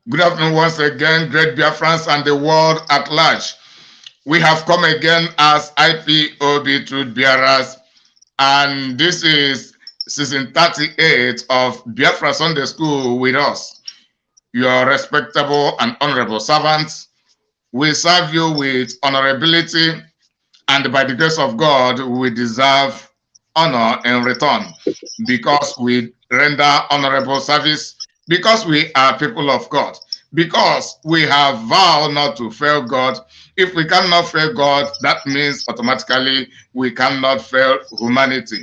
Good afternoon once again, great Biafrans and the world at large. We have come again as IPOB Truth Bearers, and this is season 38 of Biafra Sunday School with us, your respectable and honorable servants. We serve you with honorability, and by the grace of God, we deserve honor in return because we render honorable service, because we are people of God, because we have vowed not to fail God. If we cannot fail God, that means automatically we cannot fail humanity.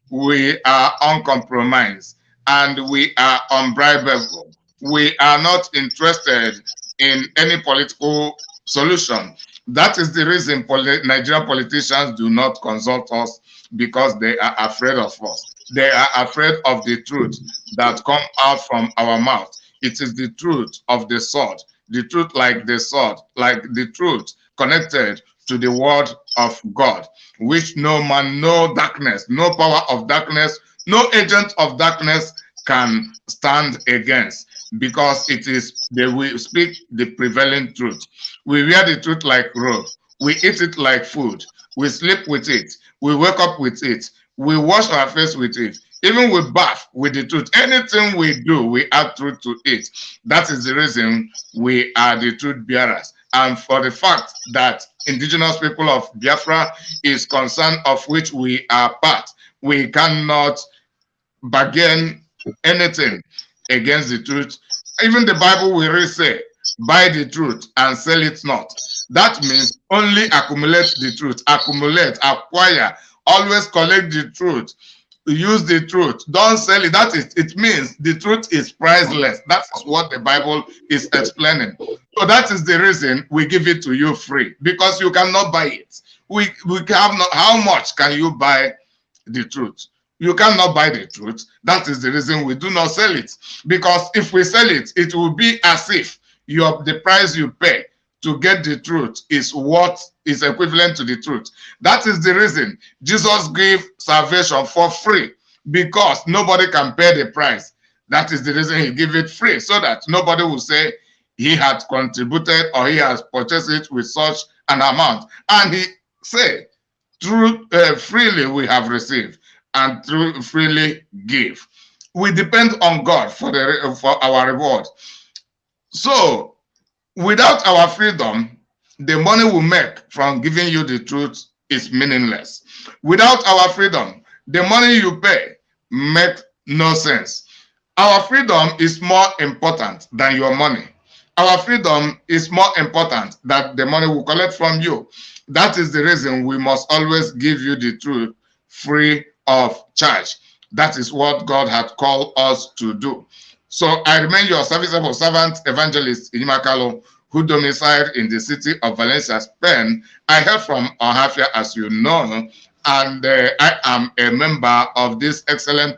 We are uncompromised and we are unbribable. We are not interested in any political solution. That is the reason Nigerian politicians do not consult us, because they are afraid of us. They are afraid of the truth that come out from our mouth. It is the truth of the sword, the truth like the sword, like the truth connected to the word of God, which no man, no darkness, no power of darkness, no agent of darkness can stand against, because it is we speak the prevailing truth. We wear the truth like robe. We eat it like food. We sleep with it. We wake up with it. We wash our face with it. Even we bath with the truth. Anything we do, we add truth to it. That is the reason we are the truth bearers. And for the fact that indigenous people of Biafra is concerned, of which we are part, we cannot bargain anything against the truth. Even the Bible will really say, buy the truth and sell it not. That means only accumulate the truth, accumulate, acquire, always collect the truth, use the truth, don't sell it. That is, it means the truth is priceless. That's what the Bible is explaining. So that is the reason we give it to you free, because you cannot buy it. We have not. How much can you buy the truth? You cannot buy the truth. That is the reason we do not sell it. Because if we sell it, it will be as if the price you pay to get the truth is what is equivalent to the truth. That is the reason Jesus gave salvation for free, because nobody can pay the price. That is the reason he gave it free, so that nobody will say he had contributed or he has purchased it with such an amount. And he said, freely we have received, and through freely give. We depend on God for our reward. So without our freedom, the money we make from giving you the truth is meaningless. Without our freedom, the money you pay makes no sense. Our freedom is more important than your money. Our freedom is more important than the money we collect from you. That is the reason we must always give you the truth free of charge. That is what God had called us to do. So I remain your serviceable servant, Evangelist Inimakalo, who domiciled in the city of Valencia, Spain. I hail from Ohafia, as you know, and I am a member of this excellent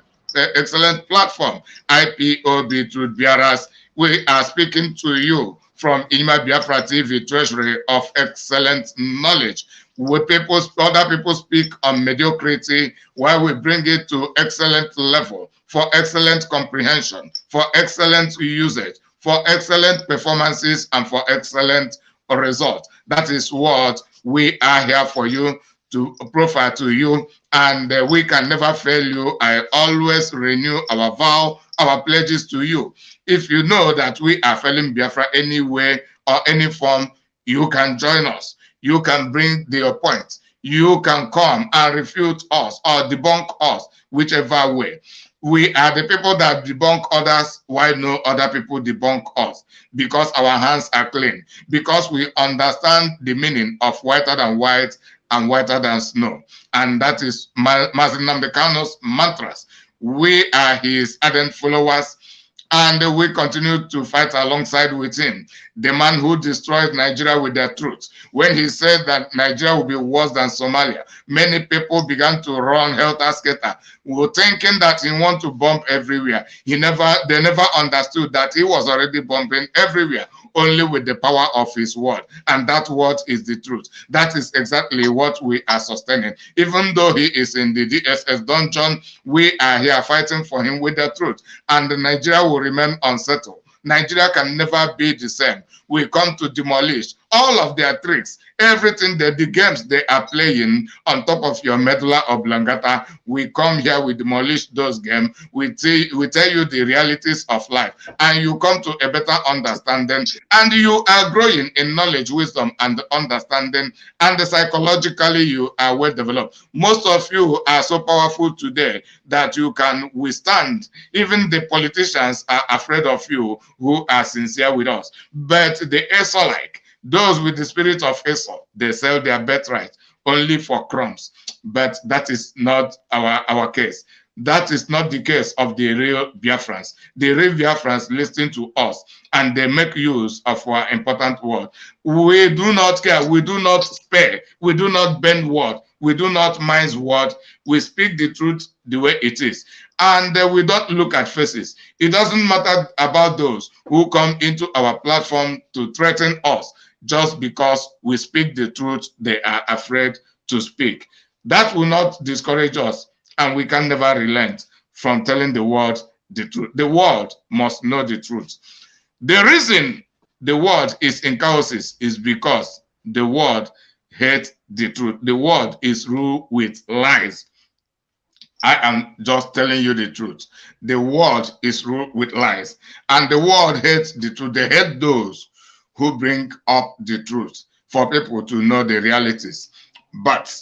platform, IPOB Truth Bearers. We are speaking to you from Inima Biafra TV, Treasury of Excellent Knowledge, where other people speak on mediocrity, while we bring it to excellent level, for excellent comprehension, for excellent usage, for excellent performances, and for excellent results. That is what we are here for you, to profile to you, and we can never fail you. I always renew our vow, our pledges to you. If you know that we are failing Biafra any way or any form, you can join us. You can bring your point. You can come and refute us or debunk us, whichever way. We are the people that debunk others, while no other people debunk us, because our hands are clean, because we understand the meaning of whiter than white and whiter than snow. And that is Mazi Nnamdi Kanu's mantras. We are his ardent followers, and we continue to fight alongside with him. The man who destroyed Nigeria with the truth. When he said that Nigeria will be worse than Somalia, many people began to run helter-skelter, were thinking that he wanted to bomb everywhere. They never understood that he was already bombing everywhere, only with the power of his word. And that word is the truth. That is exactly what we are sustaining. Even though he is in the DSS dungeon, we are here fighting for him with the truth. And Nigeria will remain unsettled Nigeria can never be the same. We come to demolish all of their tricks, everything, the games they are playing on top of your medulla oblongata. We come here, we demolish those games. We tell you the realities of life, and you come to a better understanding, and you are growing in knowledge, wisdom, and understanding, and psychologically you are well developed. Most of you are so powerful today that you can withstand. Even the politicians are afraid of you who are sincere with us. But the Esau-like, those with the spirit of Esau, they sell their birthright only for crumbs. But that is not our case. That is not the case of the real Biafrans. The real Biafrans listen to us and they make use of our important word. We do not care. We do not spare. We do not bend word. We do not mince word. We speak the truth the way it is. And we don't look at faces. It doesn't matter about those who come into our platform to threaten us just because we speak the truth they are afraid to speak. That will not discourage us, and we can never relent from telling the world the truth. The world must know the truth. The reason the world is in chaos is because the world hates the truth. The world is ruled with lies. I am just telling you the truth. The world is ruled with lies, and the world hates the truth. They hate those who bring up the truth for people to know the realities. But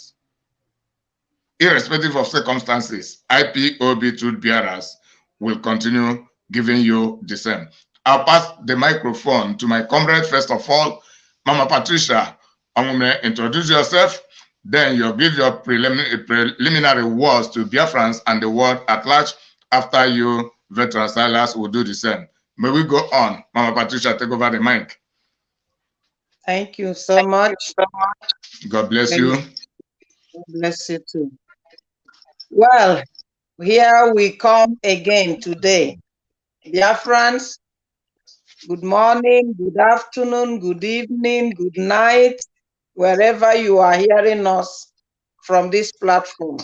irrespective of circumstances, IPOB truth bearers will continue giving you the same. I'll pass the microphone to my comrade first of all. Mama Patricia, I'm going to introduce yourself. Then you'll give your preliminary words to Biafrans and the world at large. After you, veteran Silas will do the same. May we go on. Mama Patricia, take over the mic. Thank you so much. God bless you. God bless you too. Well, here we come again today. Biafrans, good morning, good afternoon, good evening, good night, wherever you are hearing us from this platform.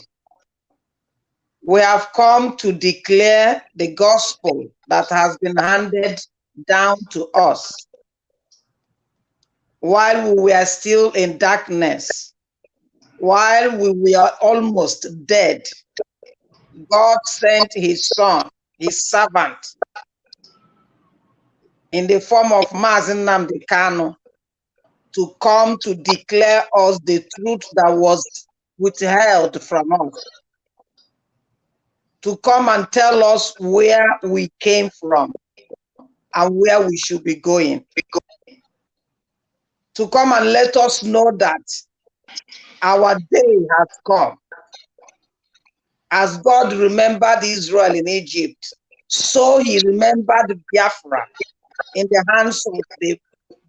We have come to declare the gospel that has been handed down to us while we were still in darkness, while we were almost dead. God sent his son, his servant, in the form of Mazi Nnamdi Kanu, to come to declare us the truth that was withheld from us, to come and tell us where we came from and where we should be going, to come and let us know that our day has come. As God remembered Israel in Egypt, so he remembered Biafra in the hands of the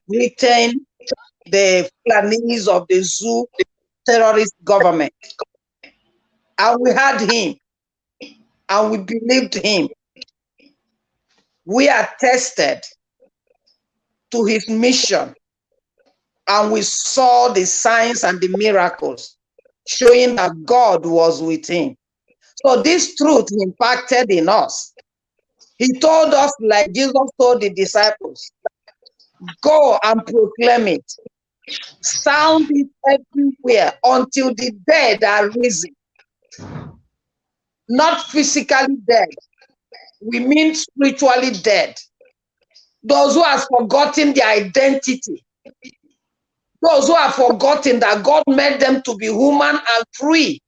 Britain, the Fulanis of the Zoo terrorist government. And we had him, and we believed him. We are tested to his mission, and we saw the signs and the miracles showing that God was with him. So this truth impacted in us. He told us, like Jesus told the disciples, go and proclaim it. Sound it everywhere until the dead are risen. Not physically dead. We mean spiritually dead. Those who have forgotten their identity. Those who have forgotten that God made them to be human and free.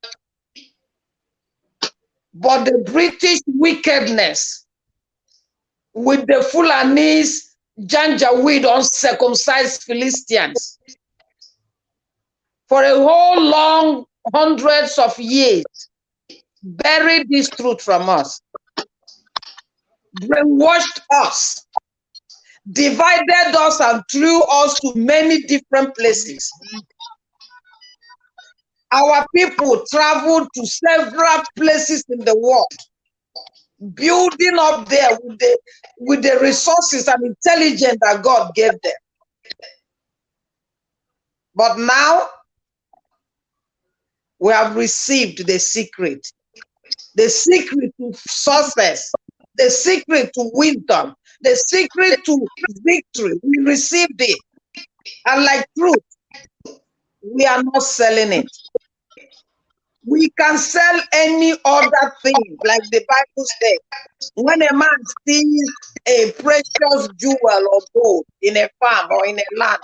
But the British wickedness with the Fulanis, Janjaweed, uncircumcised Philistines, for a whole long hundreds of years, buried this truth from us, brainwashed us, divided us and threw us to many different places. Our people traveled to several places in the world, building up there with the resources and intelligence that God gave them. But now, we have received the secret to success, the secret to wisdom, The secret to victory, we received it. And like truth, we are not selling it. We can sell any other thing, like the Bible says. When a man steals a precious jewel or gold in a farm or in a land,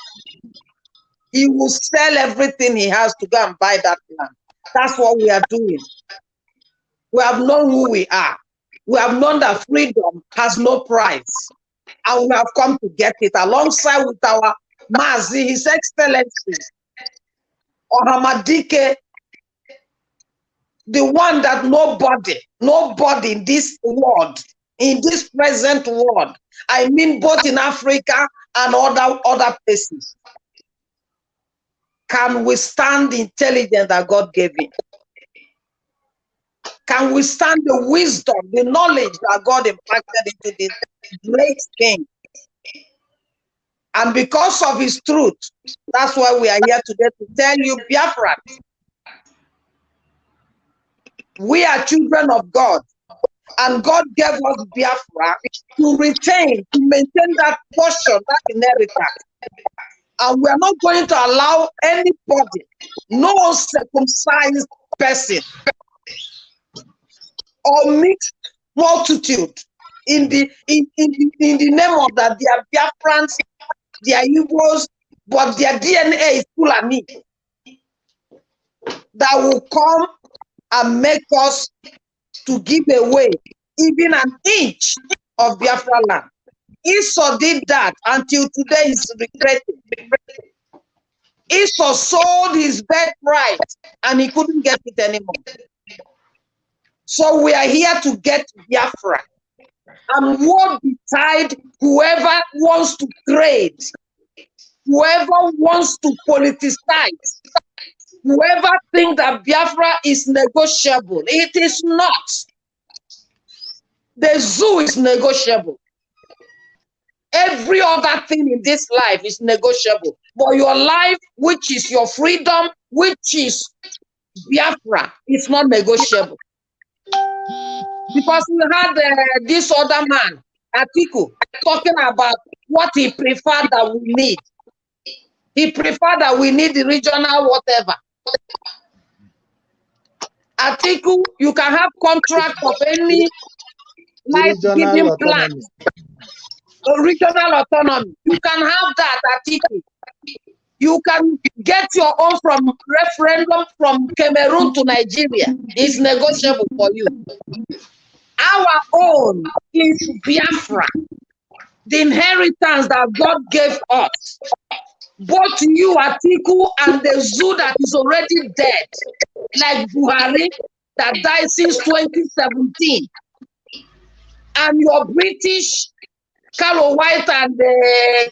he will sell everything he has to go and buy that land. That's what we are doing. We have known who we are. We have known that freedom has no price. And we have come to get it alongside with our Mazi, His Excellency, Ohamadike, the one that nobody in this world, in this present world, I mean both in Africa and other places, can withstand the intelligence that God gave him. Can withstand the wisdom, the knowledge that God impacted into this great king. And because of his truth, that's why we are here today to tell you, Biafra, we are children of God. And God gave us Biafra to retain, to maintain that portion, that inheritance. And we are not going to allow anybody, no uncircumcised person or mixed multitude in the name of that they are Biafrans, they are Igbos, but their DNA is Fulani, that will come and make us to give away even an inch of Biafra land. Esau did that until today he's regretting. Esau sold his birthright and he couldn't get it anymore. So we are here to get Biafra. And woe betide whoever wants to trade, whoever wants to politicize, whoever thinks that Biafra is negotiable. It is not. The zoo is negotiable. Every other thing in this life is negotiable. But your life, which is your freedom, which is Biafra, is not negotiable. Because we had this other man, Atiku, talking about what he preferred that we need. He preferred that we need the regional whatever. Atiku, you can have contract of any life-giving plan. Regional autonomy. You can have that, Atiku. You can get your own from referendum from Cameroon to Nigeria. It's negotiable for you. Our own is Biafra, the inheritance that God gave us. Both you, Atiku, and the zoo that is already dead, like Buhari, that died since 2017. And your British, Carlo White and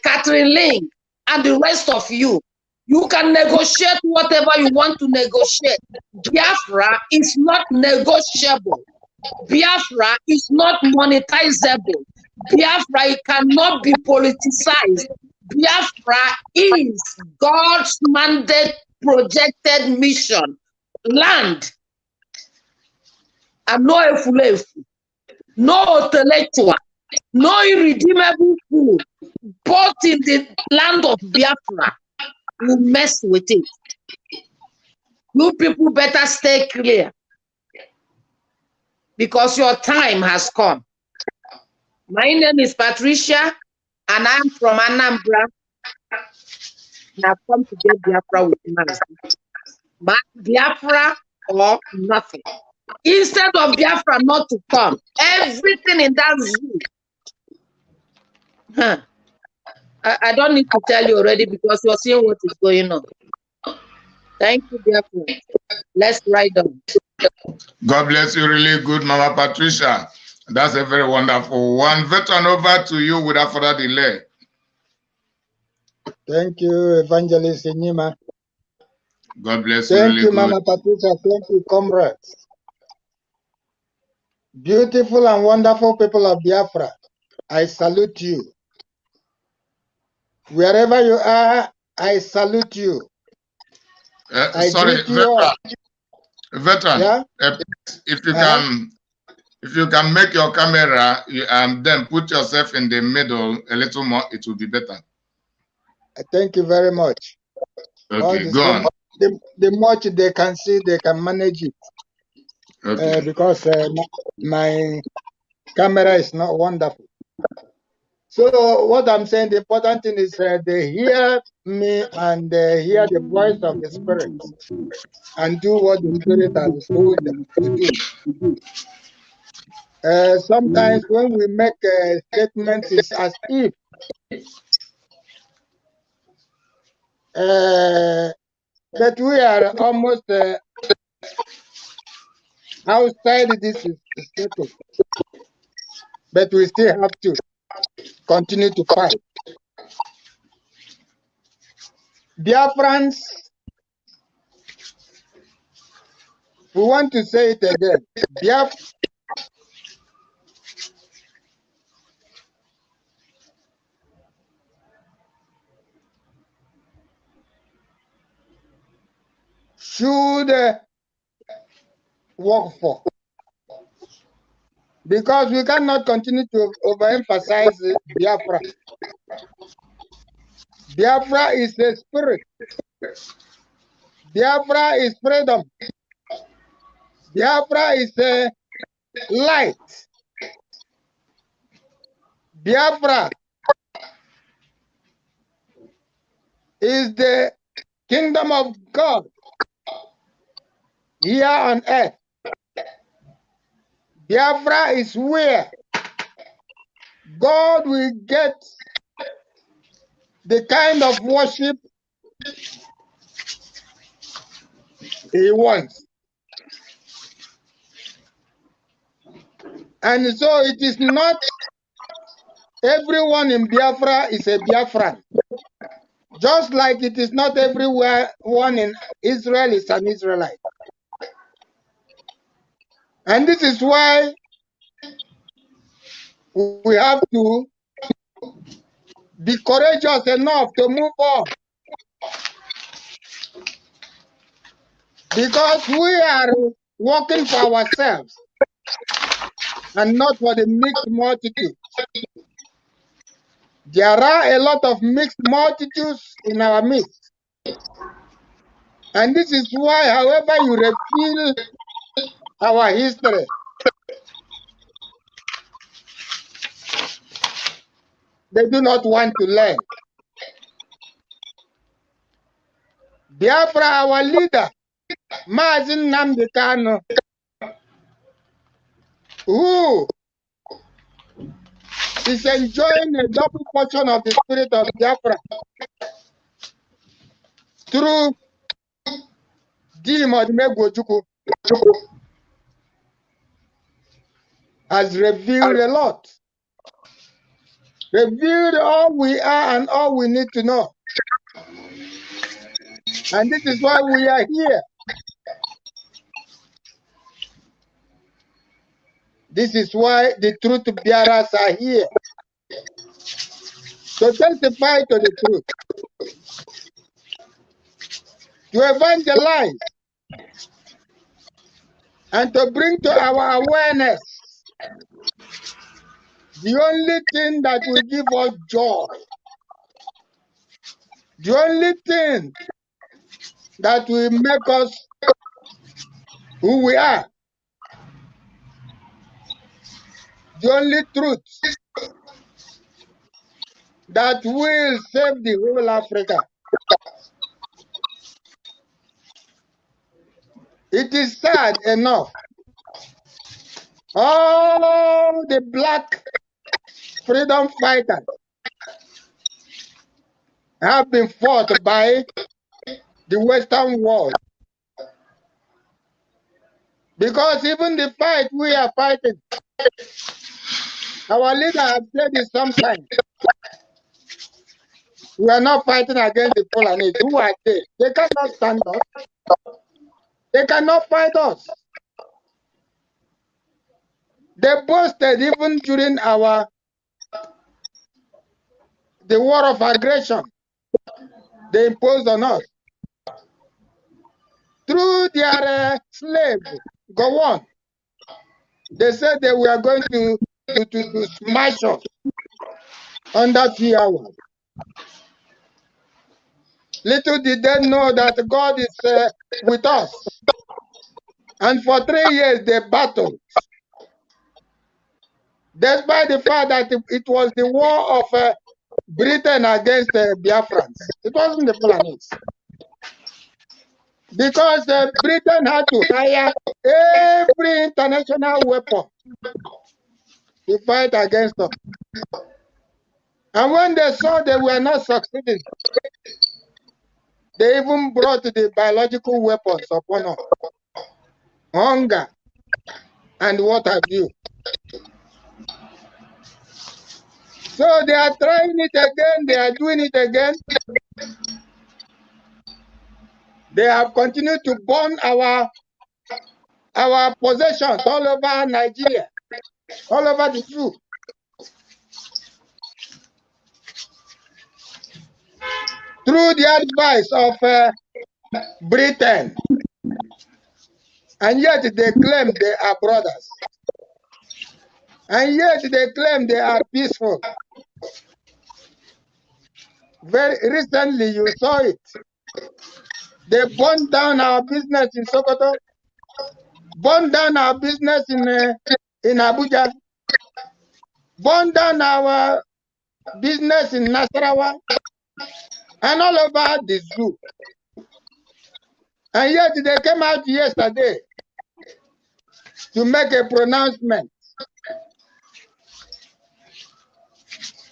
Catherine Ling, and the rest of you. You can negotiate whatever you want to negotiate. Biafra is not negotiable. Biafra is not monetizable. Biafra cannot be politicized. Biafra is God's mandate projected mission. Land. And no efulefu, no intellectual, no irredeemable food, both in the land of Biafra will mess with it. You people better stay clear, because your time has come. My name is Patricia, and I'm from Anambra. And I've come to get Biafra with me. Biafra or nothing. Instead of Biafra not to come, everything in that zoo. I don't need to tell you already, because you're seeing what is going on. Thank you, Biafra. Let's ride on. God bless you, really good, Mama Patricia. That's a very wonderful one. Veteran, over to you without further delay. Thank you, Evangelist Enyima. God bless you. Thank really you, good. Mama Patricia. Thank you, comrades. Beautiful and wonderful people of Biafra, I salute you. Wherever you are, I salute you. Sorry, veteran. Veteran, yeah? if you can If you can make your camera then put yourself in the middle a little more, it will be better. Thank you very much. Okay, go on. The much they can see, they can manage it. Okay. Because my camera is not wonderful. So what I'm saying, the important thing is they hear me and they hear the voice of the Spirit and do what the Spirit has told them to do. Sometimes when we make statements, it's as if but we are almost outside this status. But we still have to continue to fight. Biafrans, we want to say it again. Biafra should work for. Because we cannot continue to overemphasize Biafra. Biafra is a spirit. Biafra is freedom. Biafra is a light. Biafra is the kingdom of God here on earth. Biafra is where God will get the kind of worship he wants. And so it is not everyone in Biafra is a Biafran. Just like it is not everyone in Israel is an Israelite. And this is why we have to be courageous enough to move on. Because we are working for ourselves and not for the mixed multitude. There are a lot of mixed multitudes in our midst. And this is why, however you reveal our history, they do not want to learn. Biafra, our leader, Mazin Nnamdi Kanu, who is enjoying a double portion of the spirit of Biafra through Dimodimegwojuku, has revealed a lot. Revealed all we are and all we need to know. And this is why we are here. This is why the truth bearers are here. To testify to the truth. To evangelize. And to bring to our awareness the only thing that will give us joy. The only thing that will make us who we are. The only truth that will save the whole Africa. It is sad enough. All the black freedom fighters have been fought by the Western world. Because even the fight we are fighting, our leader has said it sometimes. We are not fighting against the Fulani. Who are they? They cannot stand us. They cannot fight us. They boasted even during the war of aggression they imposed on us. Through their slave, go on. They said they were going to smash us under few hours. Little did they know that God is with us. And for 3 years they battled. Despite the fact that it was the war of Britain against Biafrans. It wasn't the Fulani's. Because Britain had to hire every international weapon to fight against us. And when they saw they were not succeeding, they even brought the biological weapons upon us. Hunger and what have you. So they are trying it again, they are doing it again. They have continued to burn our possessions all over Nigeria, all over the truth. Through the advice of Britain. And yet they claim they are brothers. And yet they claim they are peaceful. Very recently you saw it. They burned down our business in Sokoto, burned down our business in Abuja, burned down our business in Nasarawa, and all over the zoo. And yet they came out yesterday to make a pronouncement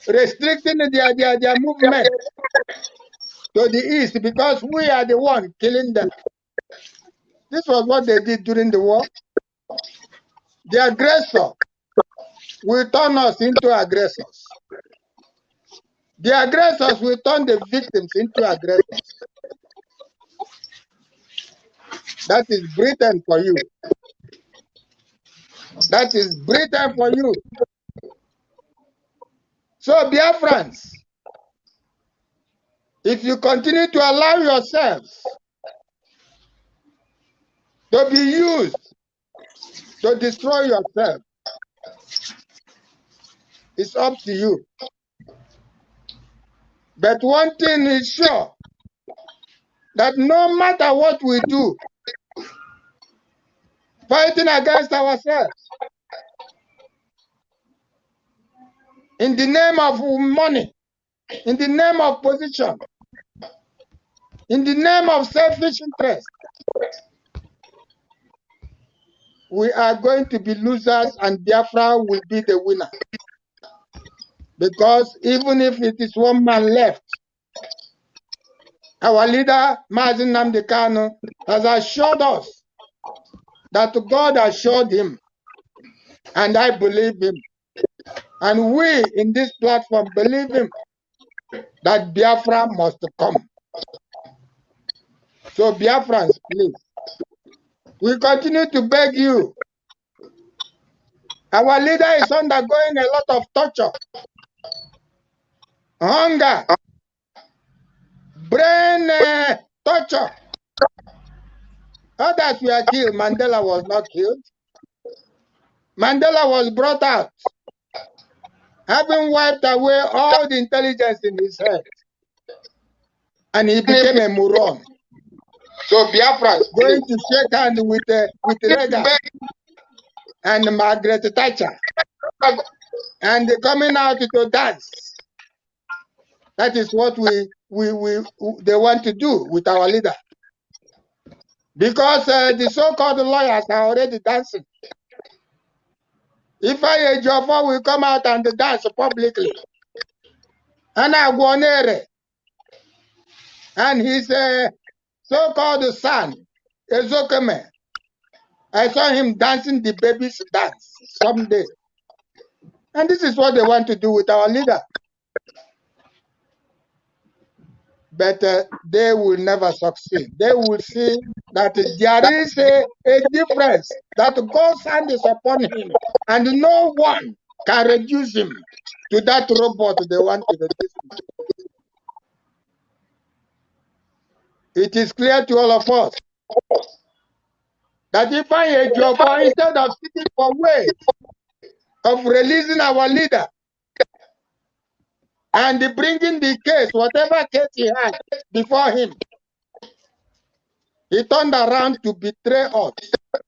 restricting their movement to the east because we are the one killing them. This was what they did during the war. The aggressor will turn us into aggressors. The aggressors will turn the victims into aggressors. That is Britain for you. That is Britain for you. So, Biafrans, if you continue to allow yourselves to be used to destroy yourself, it's up to you. But one thing is sure, that no matter what we do, fighting against ourselves, in the name of money, in the name of position, in the name of selfish interest, we are going to be losers and Biafra will be the winner. Because even if it is one man left, our leader, Mazi Nnamdi Kanu, has assured us that God assured him, and I believe him. And we in this platform believe him, that Biafra must come. So Biafrans, please, we continue to beg you. Our leader is undergoing a lot of torture, hunger, brain torture. Others were killed. Mandela was not killed. Mandela was brought out, having wiped away all the intelligence in his head. And he became a moron. So Biafra is going to shake hands with Reagan and Margaret Thatcher, and coming out to dance. That is what they want to do with our leader. Because the so-called lawyers are already dancing. If Ejiofor will come out and dance publicly, and Agwonere and his so-called son, Ezokeme, I saw him dancing the baby's dance someday. And this is what they want to do with our leader. But they will never succeed. They will see that there is a difference, that God's hand is upon him, and no one can reduce him to that robot they want to reduce him. It is clear to all of us that if I had your voice, instead of seeking for ways of releasing our leader and bringing the case, whatever case he had before him, he turned around to betray us,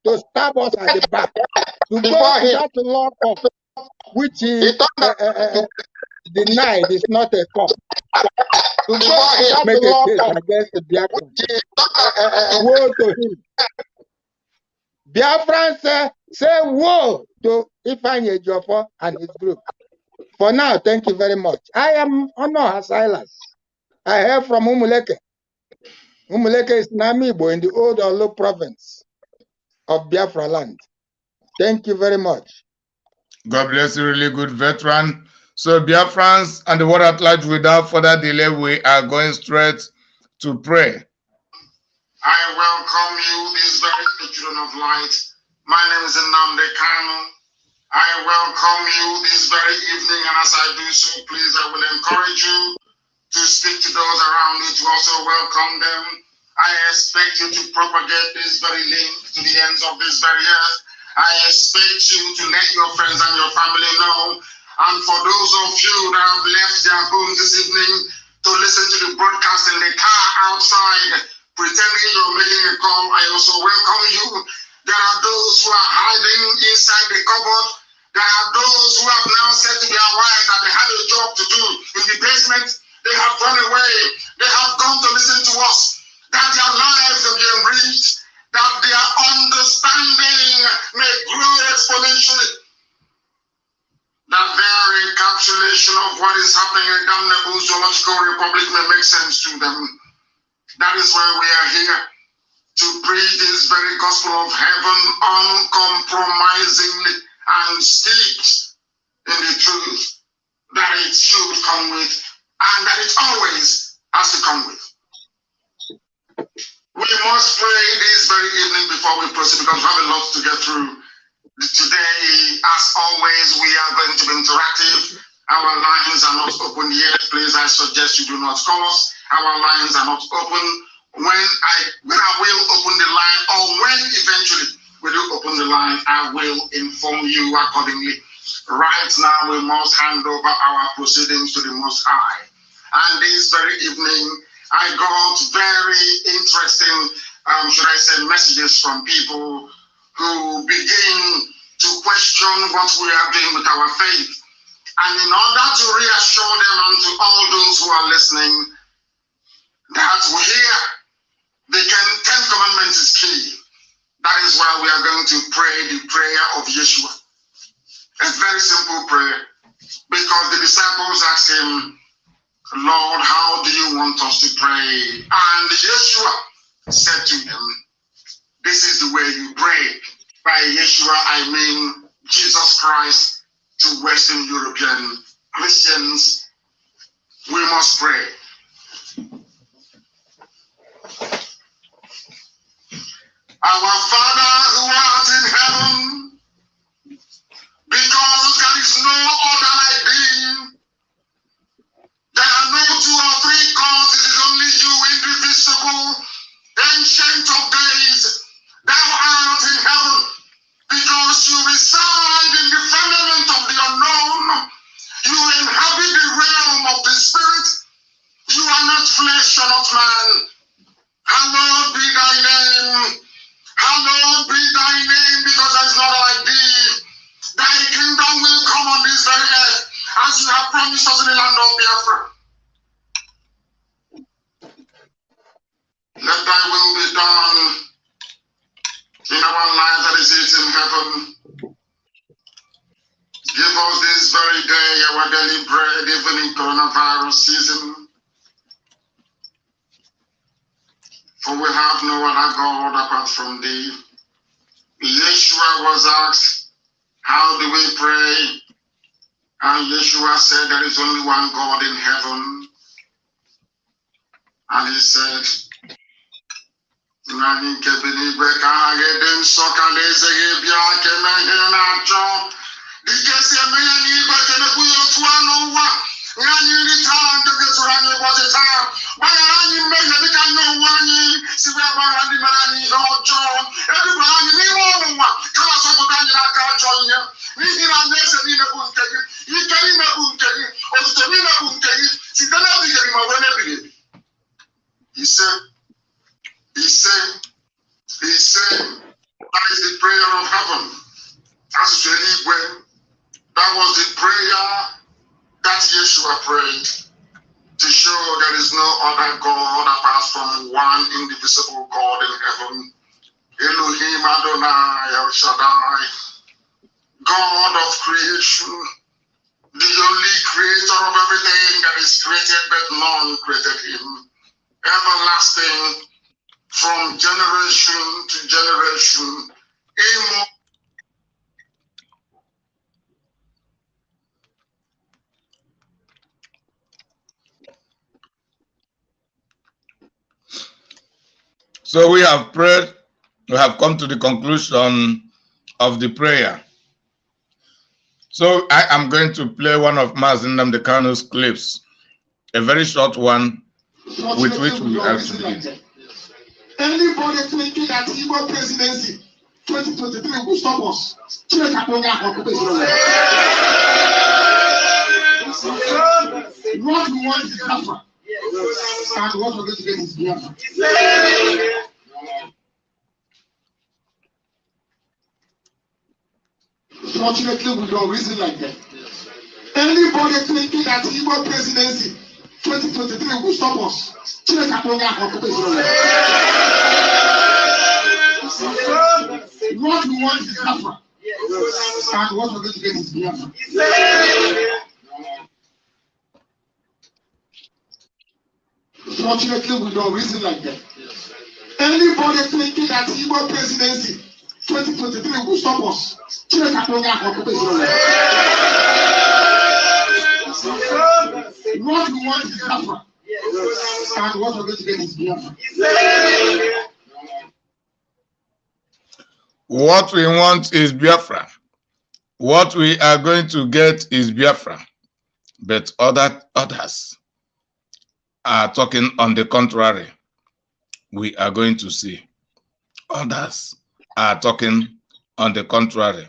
to stab us at the back, to go to that law court, which he denied is not a court. To go make a case against the Biafran. Woe to him. Biafran say woe to Ifeanyi Ejiofor and his group. For now, thank you very much. I am Honor Silas. I hail from Umuleke. Umuleke is Namibo in the old Olo province of Biafra land. Thank you very much. God bless you, really good veteran. So Biafrans and the world at large, without further delay, we are going straight to pray. I welcome you, these very children of light. My name is Nnamdi Kanu. I welcome you this very evening, and as I do so, please, I will encourage you to speak to those around you, to also welcome them. I expect you to propagate this very link to the ends of this very earth. I expect you to let your friends and your family know. And for those of you that have left their homes this evening to listen to the broadcast in the car outside, pretending you're making a call, I also welcome you. There are those who are hiding inside the cupboard. There are those who have now said to their wives that they had a job to do in the basement. They have run away. They have gone to listen to us. That their lives have been enriched. That their understanding may grow exponentially. That their encapsulation of what is happening in the damnable zoological republic may make sense to them. That is why we are here, to preach this very gospel of heaven uncompromisingly and steeped in the truth that it should come with and that it always has to come with. We must pray this very evening before we proceed because we have a lot to get through. Today, as always, we are going to be interactive. Our lines are not open yet. Please, I suggest you do not call us. Our lines are not open. When I will open the line, or when eventually we do open the line, I will inform you accordingly. Right now, we must hand over our proceedings to the Most High. And this very evening, I got very interesting, should I say, messages from people who begin to question what we are doing with our faith. And in order to reassure them and to all those who are listening, that we hear the 10 Commandments is key. That is why we are going to pray the prayer of Yeshua. A very simple prayer. Because the disciples asked him, Lord, how do you want us to pray? And Yeshua said to them, this is the way you pray. By Yeshua, I mean Jesus Christ to Western European Christians. We must pray. Our Father who art in heaven, because there is no other like thee. There are no 2 or 3 gods, it is only you, indivisible, ancient of days. Thou art in heaven, because you reside in the firmament of the unknown. You inhabit the realm of the spirit. You are not flesh or not man. Hallowed be thy name. Hallowed be thy name, because there is not like thee. Thy kingdom will come on this very earth, as you have promised us in the land of Biafra. Let thy will be done in our lives as it is in heaven. Give us this very day our daily bread, even in coronavirus season. For we have no other God apart from thee. Yeshua was asked, how do we pray? And Yeshua said, there is only one God in heaven. And he said, everybody Biafra prayed to show there is no other God apart from one indivisible God in heaven, Elohim Adonai El Shaddai, God of creation, the only creator of everything that is created, but none created him, everlasting, from generation to generation, immortal. So we have prayed, we have come to the conclusion of the prayer. So I am going to play one of Mazi Nnamdi Kanu's clips, a very short one, with which we have to begin. Anybody thinking that IPOB presidency 2023 will stop us? What we want is Biafra, and what we're going to get is Biafra. Fortunately, we don't reason like that. Anybody thinking that IPOB presidency 2023 will stop us? What we want is Biafra, and what we're going to get is Biafra. Fortunately, we don't reason like that. Anybody thinking that IPOB presidency 2023 will stop us? What we want is Biafra, and what we're going to get is Biafra. What we want is Biafra. What we are going to get is Biafra. But others are talking on the contrary. We are going to see. Others are talking on the contrary.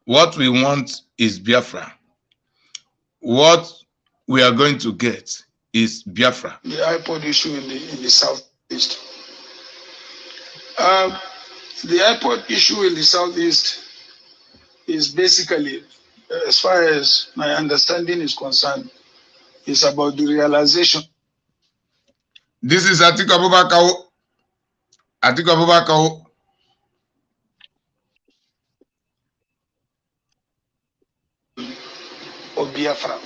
What we want is Biafra. What we are going to get is Biafra. The IPOB issue in the southeast. The IPOB issue in the southeast is basically, as far as my understanding is concerned, is about the realization. This is Atiku Abubakar. Atiku Abubakar. Of Biafra.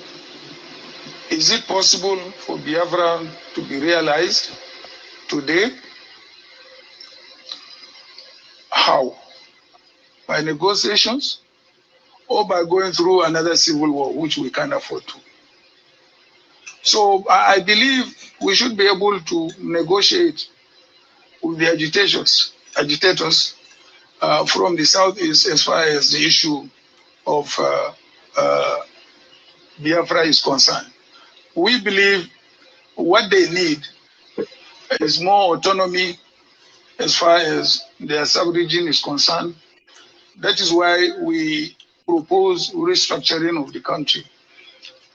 Is it possible for Biafra to be realized today? How? By negotiations or by going through another civil war, which we can't afford to? So I believe we should be able to negotiate with the agitators from the southeast as far as the issue of Biafra is concerned. We believe what they need is more autonomy as far as their sub-region is concerned. That is why we propose restructuring of the country,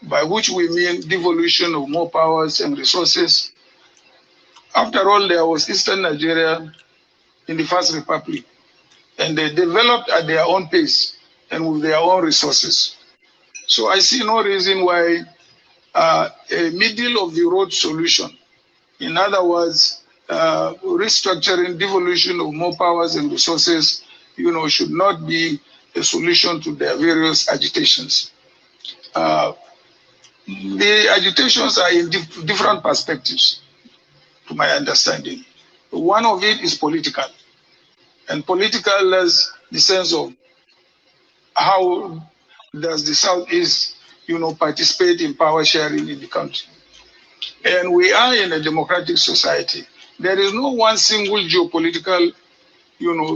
by which we mean devolution of more powers and resources. After all, there was Eastern Nigeria in the First Republic, and they developed at their own pace and with their own resources. So I see no reason why a middle of the road solution, in other words, restructuring, devolution of more powers and resources, should not be a solution to their various agitations. The agitations are in different perspectives, to my understanding. One of it is political, and political is the sense of how does the Southeast, participate in power sharing in the country. And we are in a democratic society. There is no one single geopolitical,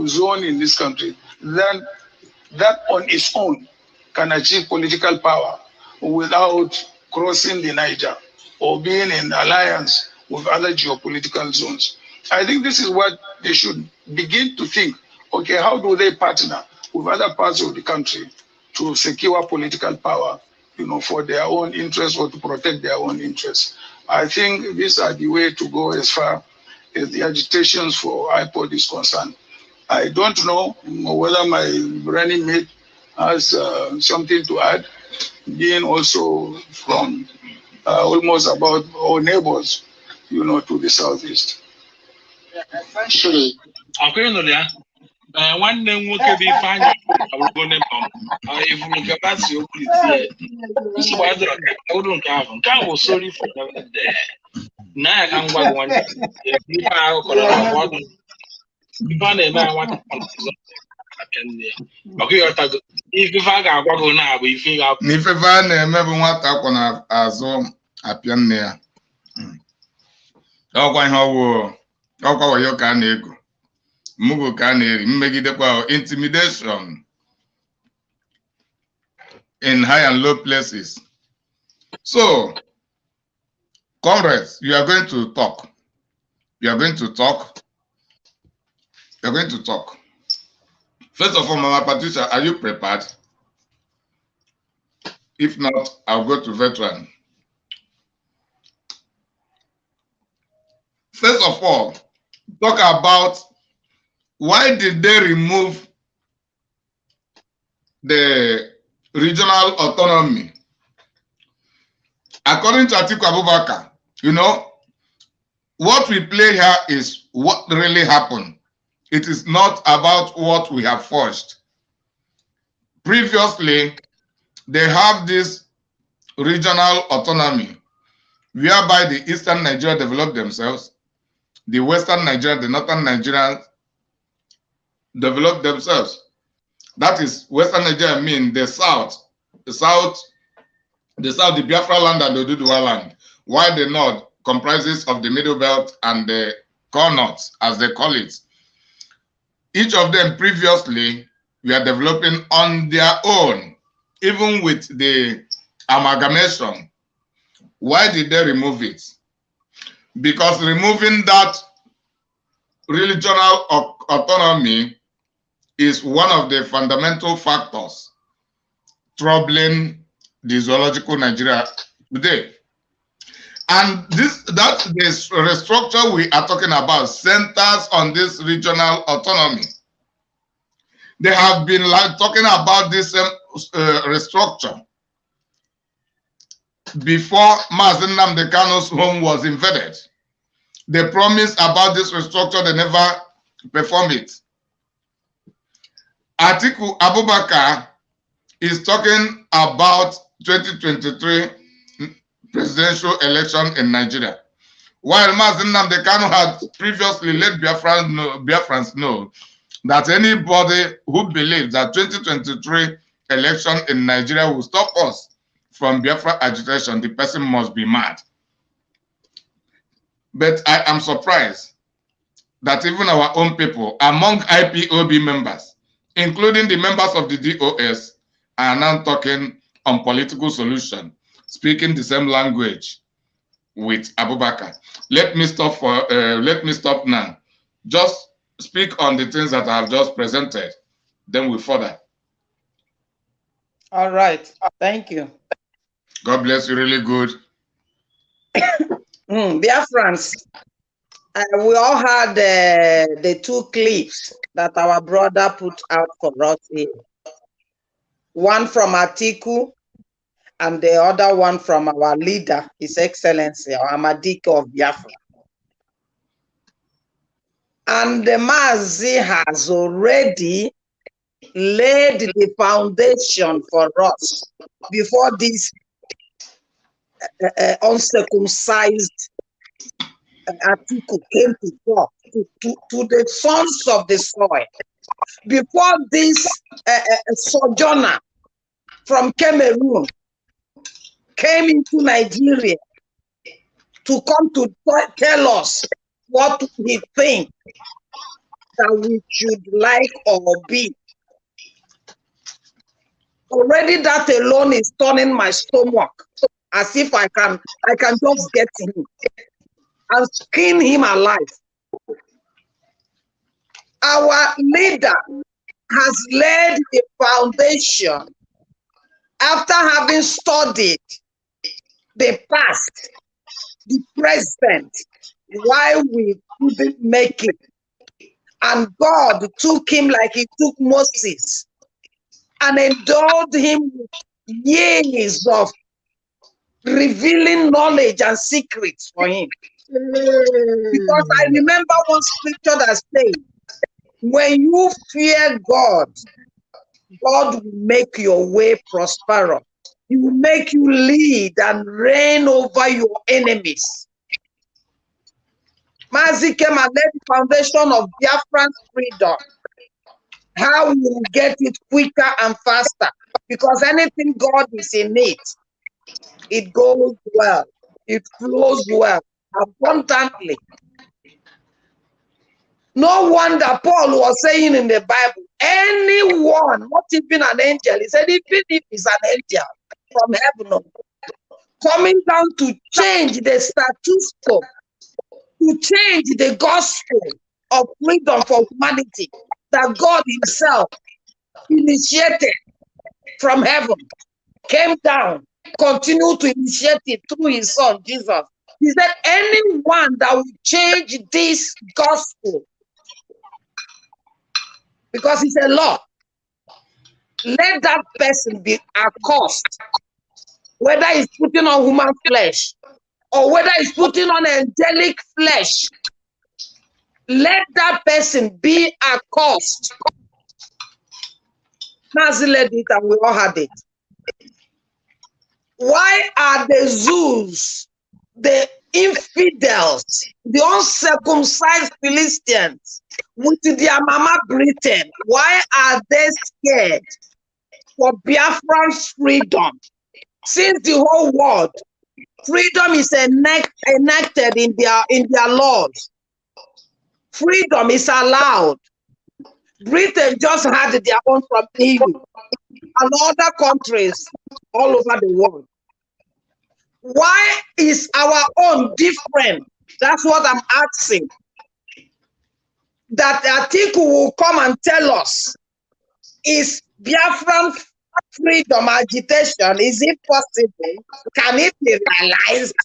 zone in this country that on its own can achieve political power without crossing the Niger or being in alliance with other geopolitical zones. I think this is what they should begin to think. Okay, how do they partner with other parts of the country to secure political power, for their own interests or to protect their own interests? I think these are the way to go as far as the agitations for IPOB is concerned. I don't know whether my running mate has something to add. being also from almost about our neighbors, you know, to the southeast. Essentially, nwanne m nwoke bụ Ifeanyị abụrụgo ifuru nke basi okwu itie nsogbu adịrọ ka ụrụ nke ahụ bụ sorry for na ya ka ngwa gị nwanne ife ahụ kọrọ na ọgwụ ife a na-eme nwata apịa nne ya maka ịghọtago ife a ga-agwa gị na-abụ ife ga-akwụ n'ife a na-eme bụ nwata akwọ n'azụ apịa nne ya ọkwa ihe ọkwa wayo ka a na-ego mugo ka a na-eri mmegidekwa intimidation in high and low places. So, comrades, you are going to talk. You are going to talk. You are going to talk. First of all, Mama Patricia, are you prepared? If not, I'll go to veteran. First of all, talk about why did they remove the regional autonomy? According to Atiku Abubakar, you know, what we play here is what really happened. It is not about what we have forged. Previously, they have this regional autonomy, whereby the Eastern Nigeria developed themselves, the Western Nigeria, the Northern Nigeria developed themselves. That is Western Nigeria, mean the South, the Biafra land and the Oduduwa land, while the North comprises of the Middle Belt and the Core North, as they call it. Each of them previously were developing on their own, even with the amalgamation. Why did they remove it? Because removing that regional autonomy is one of the fundamental factors troubling the zoological Nigeria today. And that this restructure we are talking about centers on this regional autonomy. They have been talking about this restructure before Mazen Nnamdi Kanu's home was invaded. They promised about this restructure, they never performed it. Atiku Abubakar is talking about 2023 presidential election in Nigeria. While Mazen Nnamdi Kanu had previously let Biafrans know that anybody who believes that 2023 election in Nigeria will stop us from Biafra agitation, the person must be mad. But I am surprised that even our own people, among IPOB members, including the members of the DOS, are now talking on political solution, speaking the same language with Abubakar. Let me stop now. Just speak on the things that I have just presented. Then we further. All right. Thank you. God bless you. Really good. Dear friends, we all had the two clips that our brother put out for us here. One from Atiku and the other one from our leader, His Excellency, Amadike of Biafra. And the Mazi has already laid the foundation for us before this uncircumcised Atiku came to talk to the sons of the soil. Before this sojourner from Cameroon came into Nigeria to come to tell us what we think that we should like or be. Already that alone is turning my stomach as if I can just get him and skin him alive. Our leader has laid the foundation after having studied the past, the present, why we couldn't make it. And God took him like he took Moses and endowed him with years of revealing knowledge and secrets for him. Because I remember one scripture that says, when you fear God, God will make your way prosperous. He will make you lead and reign over your enemies. Mazi came and laid the foundation of Biafran's freedom. How we will get it quicker and faster. Because anything God is in it goes well. It flows well, abundantly. No wonder Paul was saying in the Bible, anyone, not even an angel, he said, even if it's an angel from heaven, coming down to change the status quo, to change the gospel of freedom for humanity that God himself initiated from heaven, came down, continued to initiate it through his son, Jesus. He said, anyone that will change this gospel, because it's a law, let that person be accursed, whether he's putting on human flesh or whether he's putting on angelic flesh. Let that person be accursed. Nazi led it and we all had it. Why are the Jews, the infidels, the uncircumcised Philistines with their mama Britain, why are they scared for Biafran's freedom? Since the whole world, freedom is enacted in their laws. Freedom is allowed. Britain just had their own from EU and other countries all over the world. Why is our own different? That's what I'm asking. That article will come and tell us, is Biafran freedom agitation, is it possible? Can it be realized?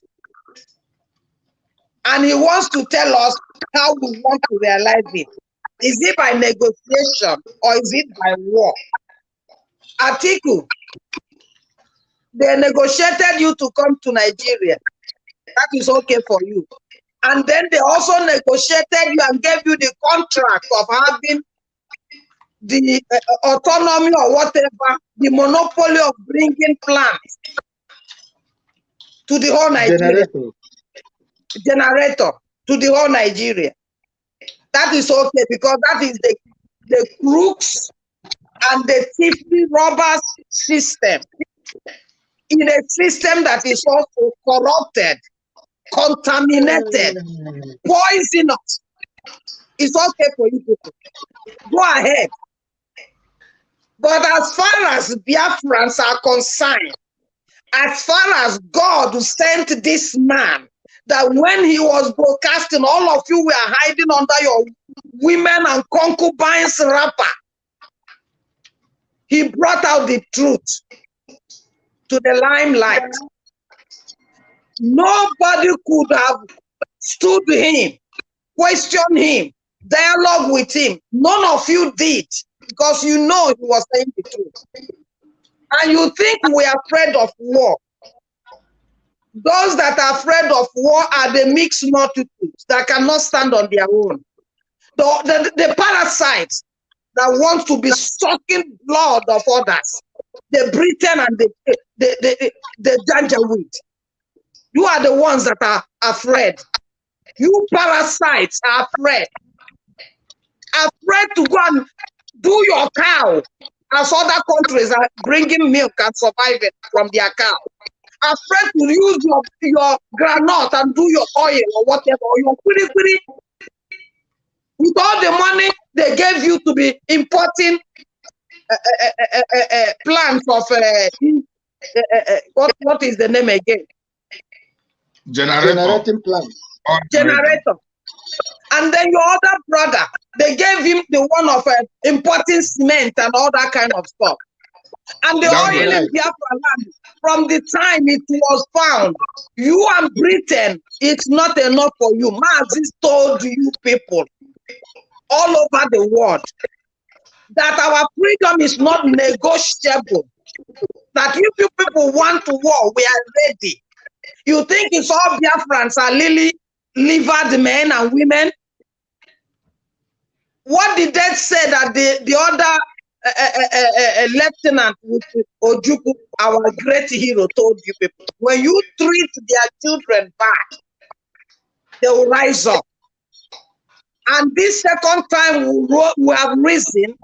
And he wants to tell us how we want to realize it. Is it by negotiation or is it by war? Article, they negotiated you to come to Nigeria. That is okay for you. And then they also negotiated you and gave you the contract of having the autonomy or whatever, the monopoly of bringing plants to the whole Nigeria. Generator to the whole Nigeria. That is okay because that is the crooks and the thiefy robbers system. In a system that is also corrupted, contaminated, poisonous. It's okay for you people. Go ahead. But as far as Biafrans are concerned, as far as God sent this man, that when he was broadcasting, all of you were hiding under your women and concubines wrapper. He brought out the truth to the limelight. Nobody could have stood him, questioned him, dialogue with him. None of you did, because you know he was saying the truth. And you think we are afraid of war. Those that are afraid of war are the mixed multitudes that cannot stand on their own. The parasites that want to be sucking blood of others. The Britain and the Janjaweed. You are the ones that are afraid. You parasites are afraid. Afraid to go and do your cow as other countries are bringing milk and surviving from their cow. Afraid to use your granite and do your oil or whatever, or your kuri with all the money they gave you to be importing plants of what is the name again? Generating plants. Generator. And then your other brother, they gave him the one of importing cement and all that kind of stuff. And the oil in Biafra land, from the time it was found, you and Britain, it's not enough for you. Mazis told you people all over the world that our freedom is not negotiable. that if you people want to war, we are ready. You think it's all Biafrans are livered men and women? What did they say that the other lieutenant Ojukwu, our great hero, told you people? When you treat their children bad, they will rise up. And this second time we have risen.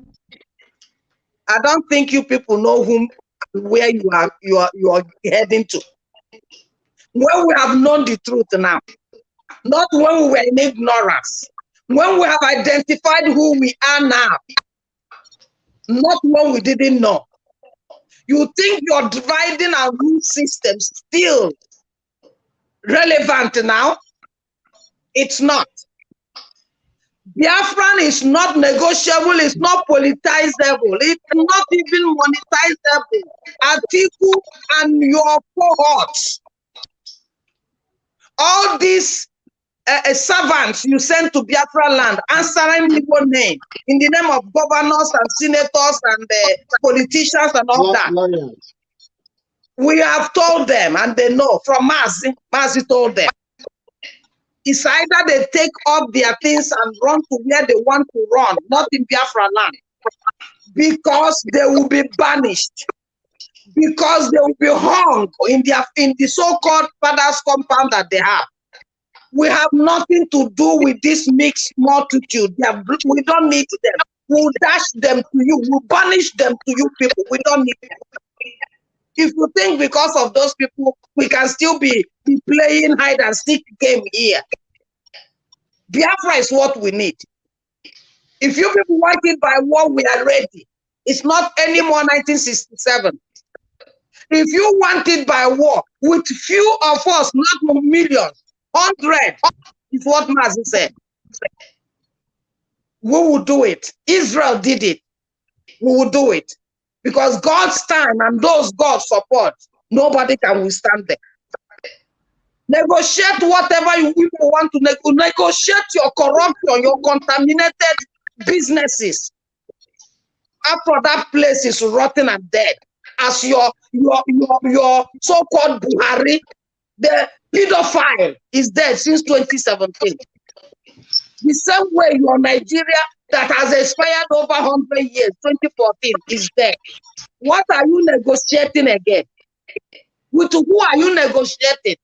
I don't think you people know where you are heading to. When we have known the truth now, not when we were in ignorance, when we have identified who we are now, not when we didn't know. You think your dividing and rule system still relevant now? It's not. Biafran is not negotiable, it's not politicizable, it's not even monetizable. Atiku and your cohorts, all these servants you send to Biafra land, answering Igbo name, in the name of governors and senators and politicians and all that. We have told them, and they know, from Mazi told them. It's either they take up their things and run to where they want to run, not in Biafra land, because they will be banished, because they will be hung in the so-called father's compound that they have. We have nothing to do with this mixed multitude. We don't need them. We'll dash them to you. We'll banish them to you people. We don't need them. If you think because of those people, we can still be playing hide and seek game here. Biafra is what we need. If you people want it by war, we are ready. It's not anymore 1967. If you want it by war, with few of us, not millions, 100, is what Mazi said. We will do it. Israel did it. We will do it. Because God's time and those God support, nobody can withstand them. Negotiate whatever you people want to negotiate your corruption, your contaminated businesses. After that place is rotten and dead, as your so-called Buhari, the pedophile, is dead since 2017. The same way your Nigeria that has expired over 100 years, 2014, is dead. What are you negotiating again? With who are you negotiating?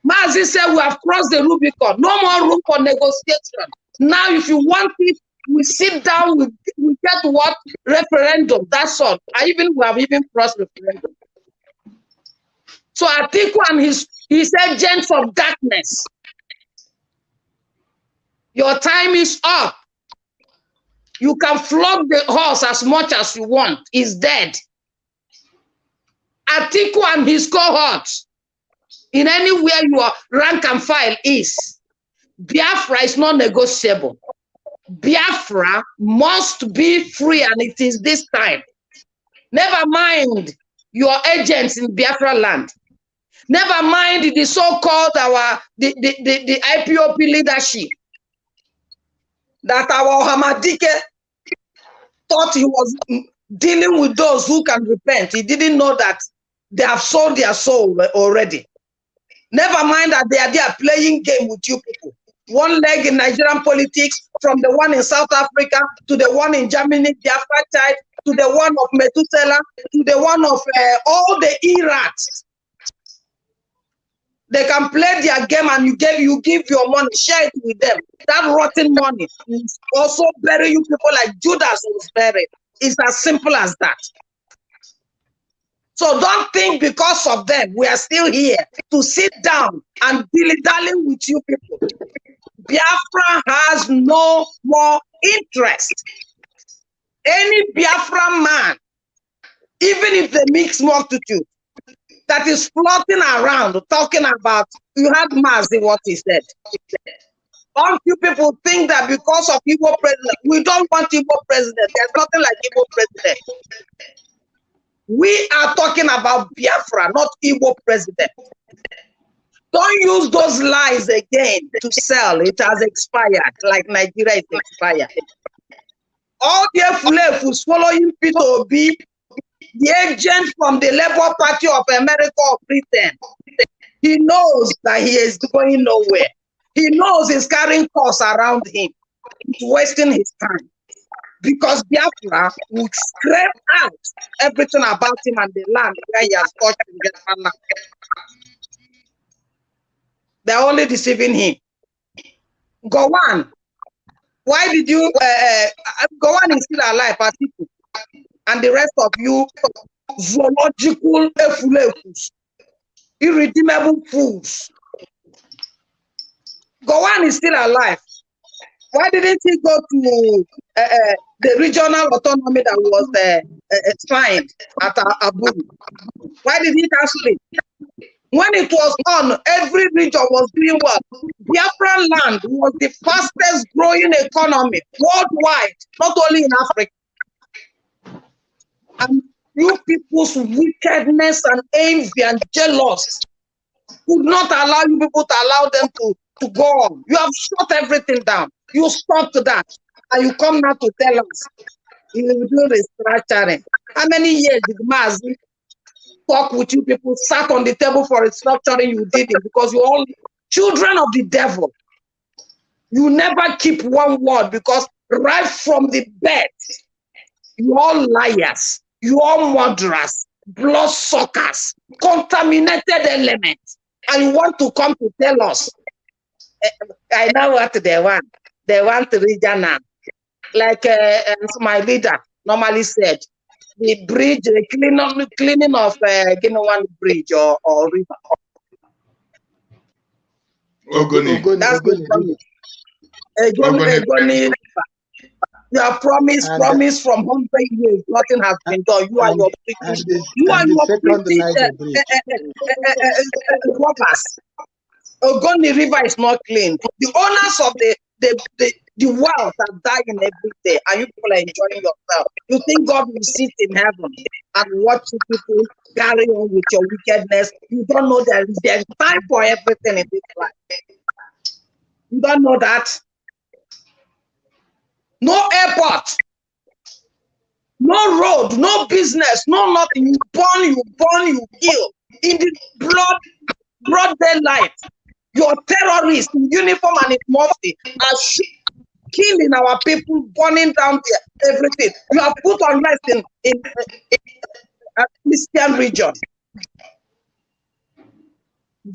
Mazi said we have crossed the Rubicon. No more room for negotiation. Now, if you want it, we sit down, we get what? Referendum. That's all. We have even crossed referendum. So Atiku and his agents of darkness, your time is up. You can flog the horse as much as you want. He's dead. Atiku and his cohorts, in anywhere your rank and file is, Biafra is not negotiable. Biafra must be free, and it is this time. Never mind your agents in Biafra land. Never mind the so-called the IPOB leadership that our Hamadike thought he was dealing with those who can repent. He didn't know that they have sold their soul already. Never mind that they are there playing game with you people. One leg in Nigerian politics, from the one in South Africa to the one in Germany, the apartheid, to the one of Methuselah, to the one of all the Irats. They can play their game and you give your money, share it with them. That rotten money will also bury you people like Judas was buried. It's as simple as that. So don't think because of them, we are still here to sit down and dilly-dallying with you people. Biafra has no more interest. Any Biafra man, even if the mixed multitude, that is floating around talking about, you had Mazi what he said. All you people think that because of Igbo president, we don't want Igbo president. There's nothing like Igbo president. We are talking about Biafra, not Igbo president. Don't use those lies again to sell. It has expired, like Nigeria is expired. All the flavors following Peter Obi the agent from the Labour Party of America or Britain. He knows that he is going nowhere. He knows he's carrying costs around him. He's wasting his time. Because Biafra will scrape out everything about him and the land where he has touched in Biafra land. They're only deceiving him. Go on. Why did you go on is still alive, Atiku, and the rest of you zoological efulefus, irredeemable fools? Go on is still alive. Why didn't he go to the regional autonomy that was signed at Abu? Why did he cancel it? When it was on, every region was doing well. Biafra land was the fastest growing economy worldwide, not only in Africa. And you people's wickedness and envy and jealous could not allow you people to allow them to go on. You have shut everything down. You stopped that. And you come now to tell us you will do restructuring. How many years did Mazi talk with you people, sat on the table for restructuring? You did it because you're all children of the devil. You never keep one word because right from the bed, you all liars, you all murderers, blood suckers, contaminated elements. And you want to come to tell us, I know what they want. They want regional. Like my leader normally said, the bridge, the cleaning of one bridge or river. Ogoni. That's the promise. Ogoni. You have promised from 100 years, nothing has been done. You are your British. You are your British robbers. Ogoni River is not clean. The owners of the wealth are dying every day, and you people are enjoying yourself. You think God will sit in heaven and watch you people carry on with your wickedness? You don't know that there's time for everything in this life. You don't know that. No airport, no road, no business, no nothing. You burn, you kill in the broad daylight. Your terrorists in uniform and in mufti are killing our people, burning down everything. You have put unrest in a Christian region.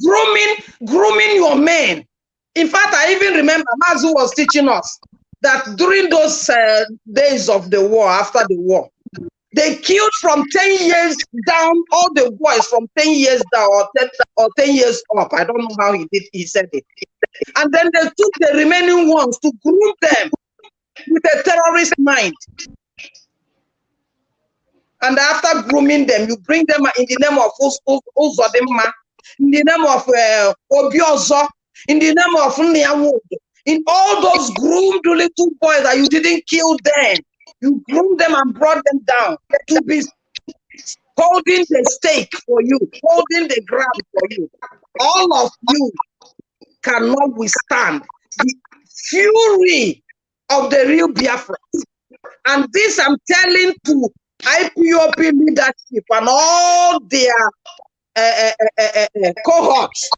Grooming your men. In fact, I even remember Mazu was teaching us that during those days of the war, after the war, they killed from 10 years down all the boys from 10 years down or 10 years up. I don't know how he said it. And then they took the remaining ones to groom them with a terrorist mind. And after grooming them, you bring them in the name of Uzodema, in the name of Obiozo, in the name of Niawood. In all those groomed little boys that you didn't kill them, you groomed them and brought them down to be holding the stake for you, holding the ground for you. All of you cannot withstand the fury of the real Biafra. And this I'm telling to IPOB leadership and all their cohorts,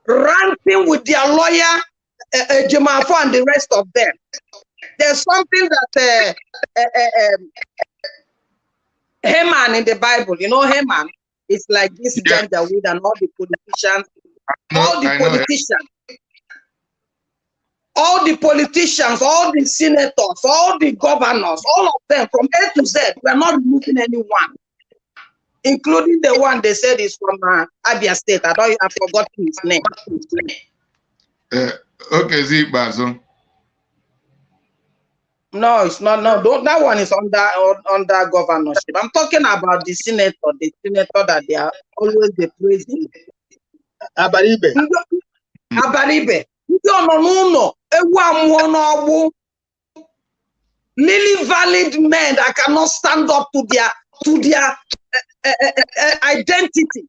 ranting with their lawyer, Jemafo and the rest of them. There's something that Haman in the Bible, you know, Haman is like this Janjaweed and all the politicians, all the senators, all the governors, all of them from A to Z, we're not removing anyone, including the one they said is from Abia State. I've forgotten his name. Okay, Zibazo. No, it's not. No, that one is under governorship. I'm talking about the senator that they are always praising. Abaribe. Abaribe. Really valid men that cannot stand up to their identity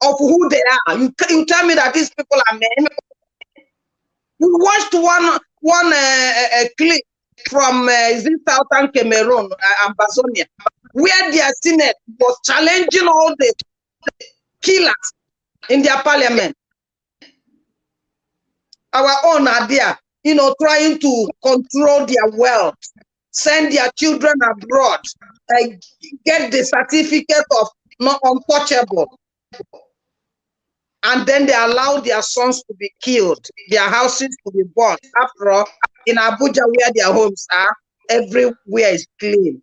of who they are. You tell me that these people are men. We watched one clip from is it Southern Cameroon, Ambazonia, where their Senate was challenging all the killers in their parliament. Our own are there, you know, trying to control their wealth, send their children abroad, get the certificate of not untouchable. And then they allow their sons to be killed, their houses to be burned. After all, in Abuja, where their homes are, everywhere is clean.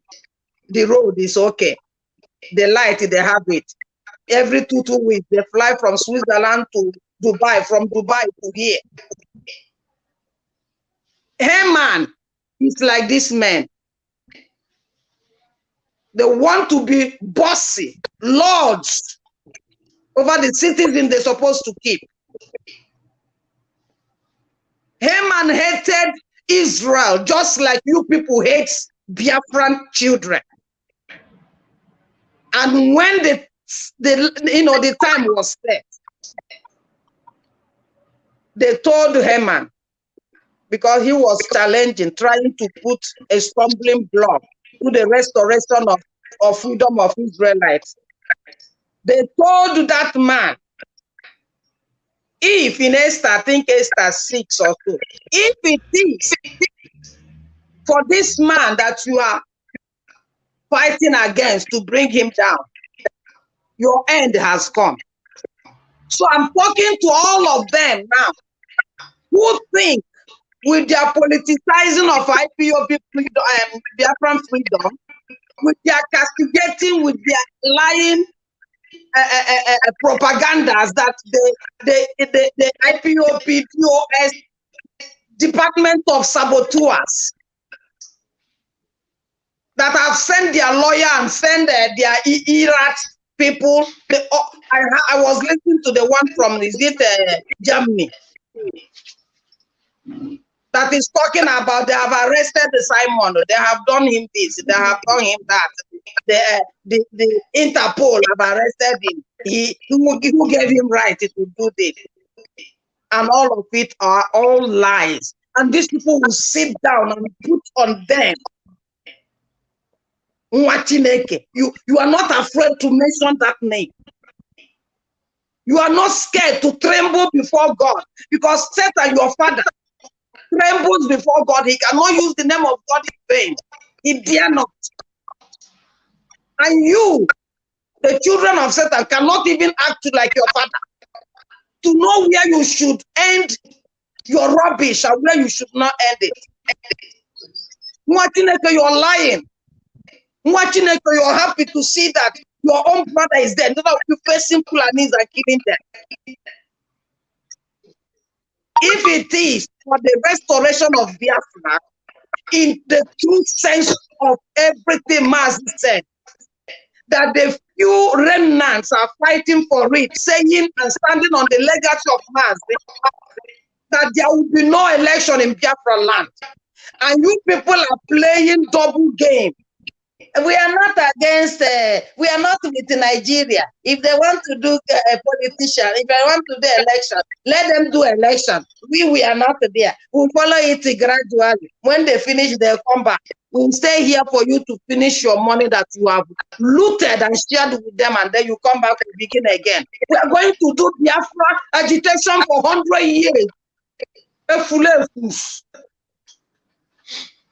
The road is okay. The light, they have it. Every 2 weeks, they fly from Switzerland to Dubai, from Dubai to here. Hey, man, it's like this man. They want to be bossy, lords over the citizens they're supposed to keep. Haman hated Israel just like you people hate Biafran children. And when the time was set, they told Haman, because he was challenging, trying to put a stumbling block to the restoration of freedom of Israelites. They told that man, if in Esther, I think Esther 6 or 2, if it is for this man that you are fighting against to bring him down, your end has come. So I'm talking to all of them now who think with their politicizing of IPOB freedom, Biafran freedom, with their castigating, with their lying propagandas that the IPOB DOS Department of Saboteurs that have sent their lawyer and sent their IRAT people. I was listening to the one from Germany that is talking about they have arrested the Simon, they have done him this, they have done him that. The Interpol have arrested him. Who gave him right to do this? And all of it are all lies. And these people will sit down and put on them. You are not afraid to mention that name. You are not scared to tremble before God, because Satan, your father, trembles before God. He cannot use the name of God in vain. He dare not. And you, the children of Satan, cannot even act like your father. To know where you should end your rubbish and where you should not end it. You're lying. You're happy to see that your own brother is dead. Instead of you facing Fulanis and killing them. If it is for the restoration of Biafra, in the true sense of everything Maz said, that the few remnants are fighting for it, saying and standing on the legacy of Maz, that there will be no election in Biafra land. And you people are playing double game. We are not against, we are not with Nigeria. If they want to do a politician, if they want to do election, let them do election. We are not there. We'll follow it gradually. When they finish, they'll come back. We'll stay here for you to finish your money that you have looted and shared with them, and then you come back and begin again. We are going to do Biafra agitation for 100 years.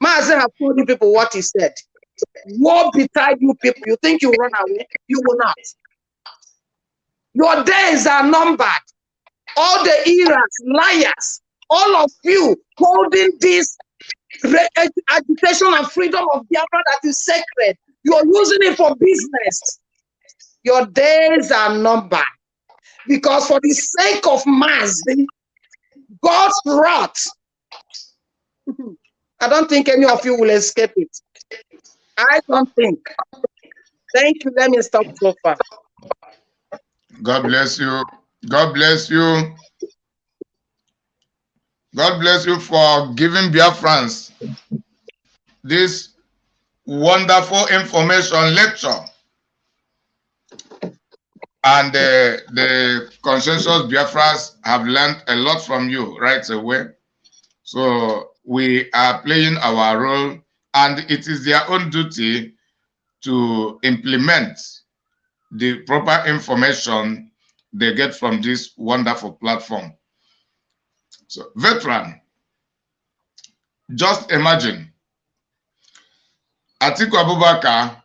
Mazen have told you people what he said. Woe betide you people. You think you run away? You will not. Your days are numbered. All the eras, liars, all of you holding this agitation and freedom of Biafra that is sacred. You're using it for business. Your days are numbered. Because for the sake of mass, God's wrath, I don't think any of you will escape it. I don't think. Thank you. Let me stop so far. God bless you. God bless you. God bless you for giving Biafrans this wonderful information lecture. And the consensus Biafrans have learned a lot from you right away. So we are playing our role, and it is their own duty to implement the proper information they get from this wonderful platform. So, veteran, just imagine Atiku Abubakar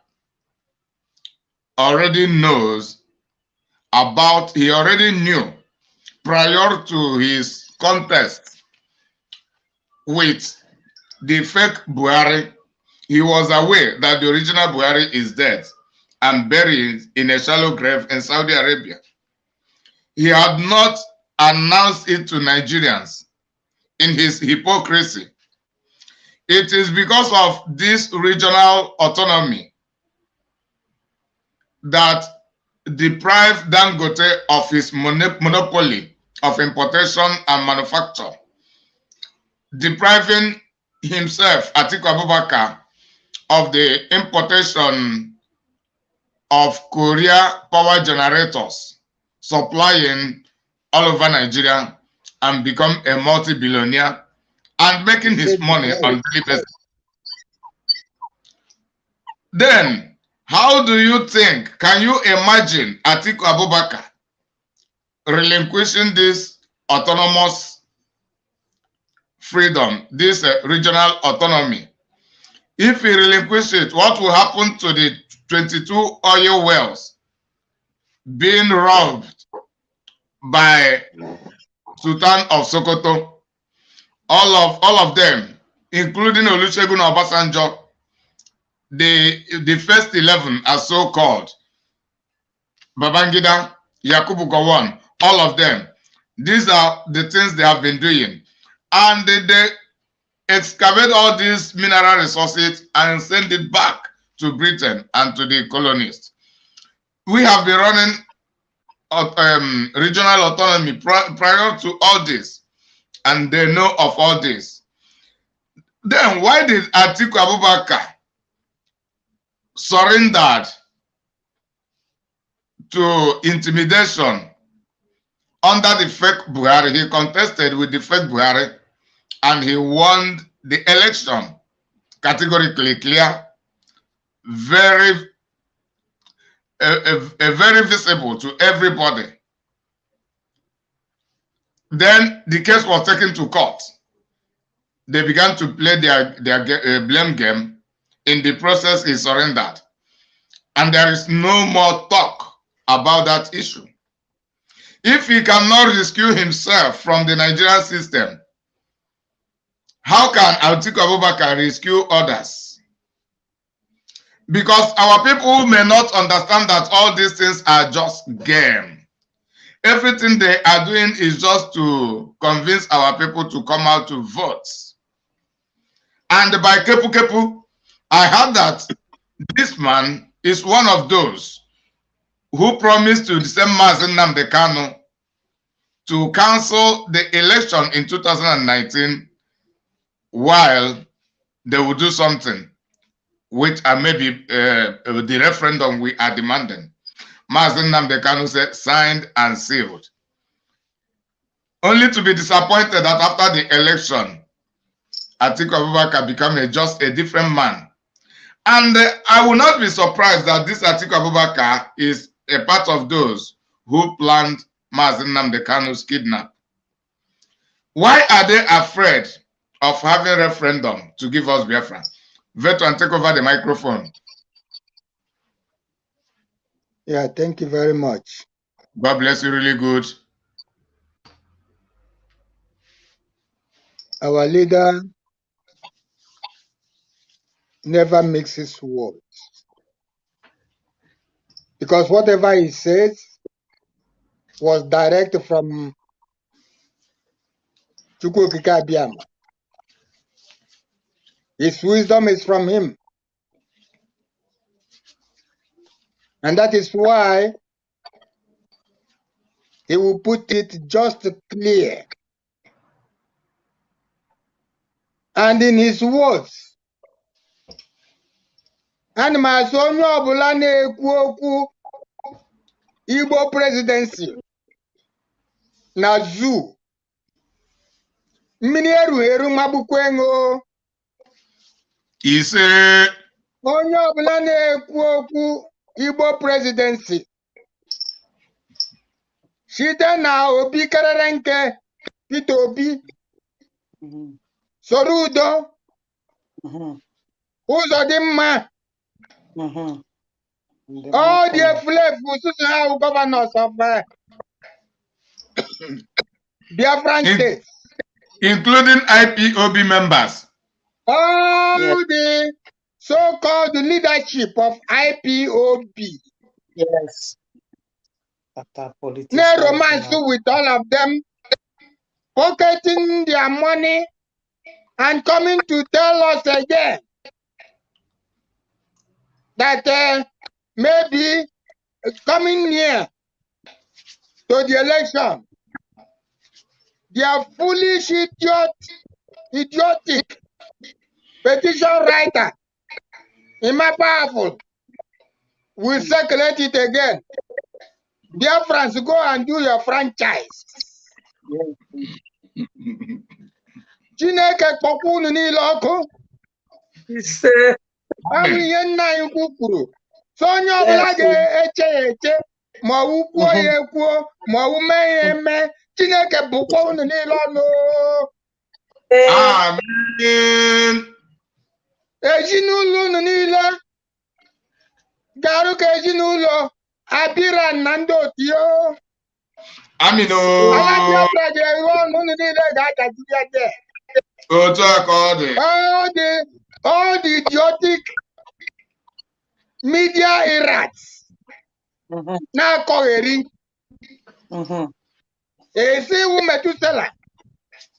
already knows about, he already knew prior to his contest with the fake Buhari, he was aware that the original Buhari is dead and buried in a shallow grave in Saudi Arabia. He had not announced it to Nigerians in his hypocrisy. It is because of this regional autonomy that deprived Dangote of his monopoly of importation and manufacture, depriving himself, Atiku Abubakar, of the importation of Korea power generators, supplying all over Nigeria, and become a multi-billionaire and making his money on daily basis. Then, how do you think, can you imagine Atiku Abubakar relinquishing this autonomous freedom, this regional autonomy? If he relinquishes it, what will happen to the 22 oil wells being robbed by Sultan of Sokoto? All of them, including Olusegun Obasanjo, the first 11 are so called, Babangida, Yakubu Gowon, all of them. These are the things they have been doing. And they excavate all these mineral resources and send it back to Britain and to the colonists. We have been running regional autonomy prior to all this, and they know of all this. Then why did Atiku Abubakar surrendered to intimidation under the fake Buhari? He contested with the fake Buhari and he won the election categorically clear, very visible to everybody. Then the case was taken to court. They began to play their blame game. In the process, he surrendered. And there is no more talk about that issue. If he cannot rescue himself from the Nigerian system, how can Atiku Abubakar rescue others? Because our people may not understand that all these things are just game. Everything they are doing is just to convince our people to come out to vote. And by Kepu Kepu, I heard that this man is one of those who promised to send Mazen Nnamdi Kanu to cancel the election in 2019 while they will do something, which are maybe the referendum we are demanding. Mazen Nnamdi Kanu said signed and sealed. Only to be disappointed that after the election, Atiku Abubakar became just a different man. And I will not be surprised that this Atiku Abubakar is a part of those who planned Mazen Nnamdi Kanu's kidnap. Why are they afraid of having a referendum to give us Biafra? Veteran, take over the microphone. Yeah, thank you very much. God bless you, really good. Our leader never mixes words. Because whatever he says was direct from Chukwu Okike Abiyama. His wisdom is from him. And that is why he will put it just clear. And in his words, and my son ọbụla na-ekwu okwu Igbo presidency na zoo mmiri eru mabukwengo. Ise. Onye ọbụla na-ekwu okwu Igbo presidency site na Obi karịrị nke Peter Obi soro udo ụzọ dị mma all the efulefu susu ha governors of Biafran state, including IPOB members. All the so-called leadership of IPOB. Yes. No romance with all of them, pocketing their money and coming to tell us again that maybe coming near to the election, their foolish idiotic petition writer, Ima Powerful, will circulate it again. Dear friends, go and do your franchise. Chineke kpọkwa unu niile ọkụ. Ise. Ahụ ihe nna anyị kwuru. So onye ọbụla ga-eche ya eche ma ọ kwuo ya ekwuo ma ọ mee ya eme. Chineke bụkwa unu niile ọnụ. Amen. Ezinụlọ unu niile ga-arụ ka ezinụlọ Abiran na ndị otu ya. Amen. Ala Biafra ga-ewe ọnụ unu niile ga-adajiri ya de. Otu aka ọ dị. All the idiotic media irats na-akọgheri. Esi iwu Methuselah,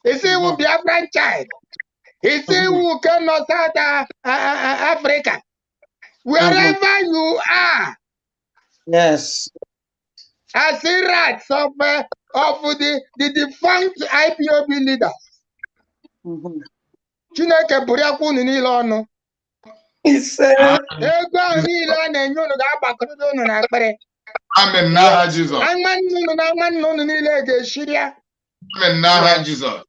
esi iwu Biafran child, esi iwu Kano South Africa, wherever you are. Yes. As irats of the defunct IPOB leaders. Chineke bụrịakwa unu niile ọnụ. Ise. Ego ahụ niile a na-enye unu ga-agbakọrọ unu na akpịrị. Amen n'aha Jizọs. Nwanne unu na nwanne unu niile ga-eshiri ya. Amen n'aha Jizọs.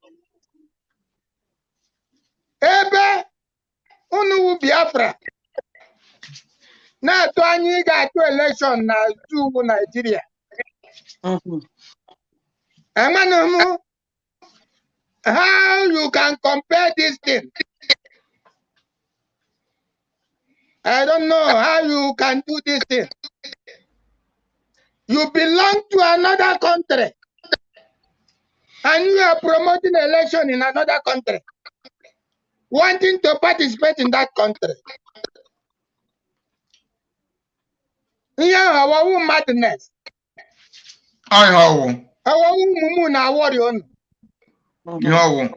Ebe unu wu Biafra na-atụ anya ị ga-atụ elekshọn na ugwu Nigeria. Amanụ m how you can compare this thing. I don't know how you can do this thing. You belong to another country and you are promoting election in another country, wanting to participate in that country. Yeah, our madness. Our mumu na worry on. Our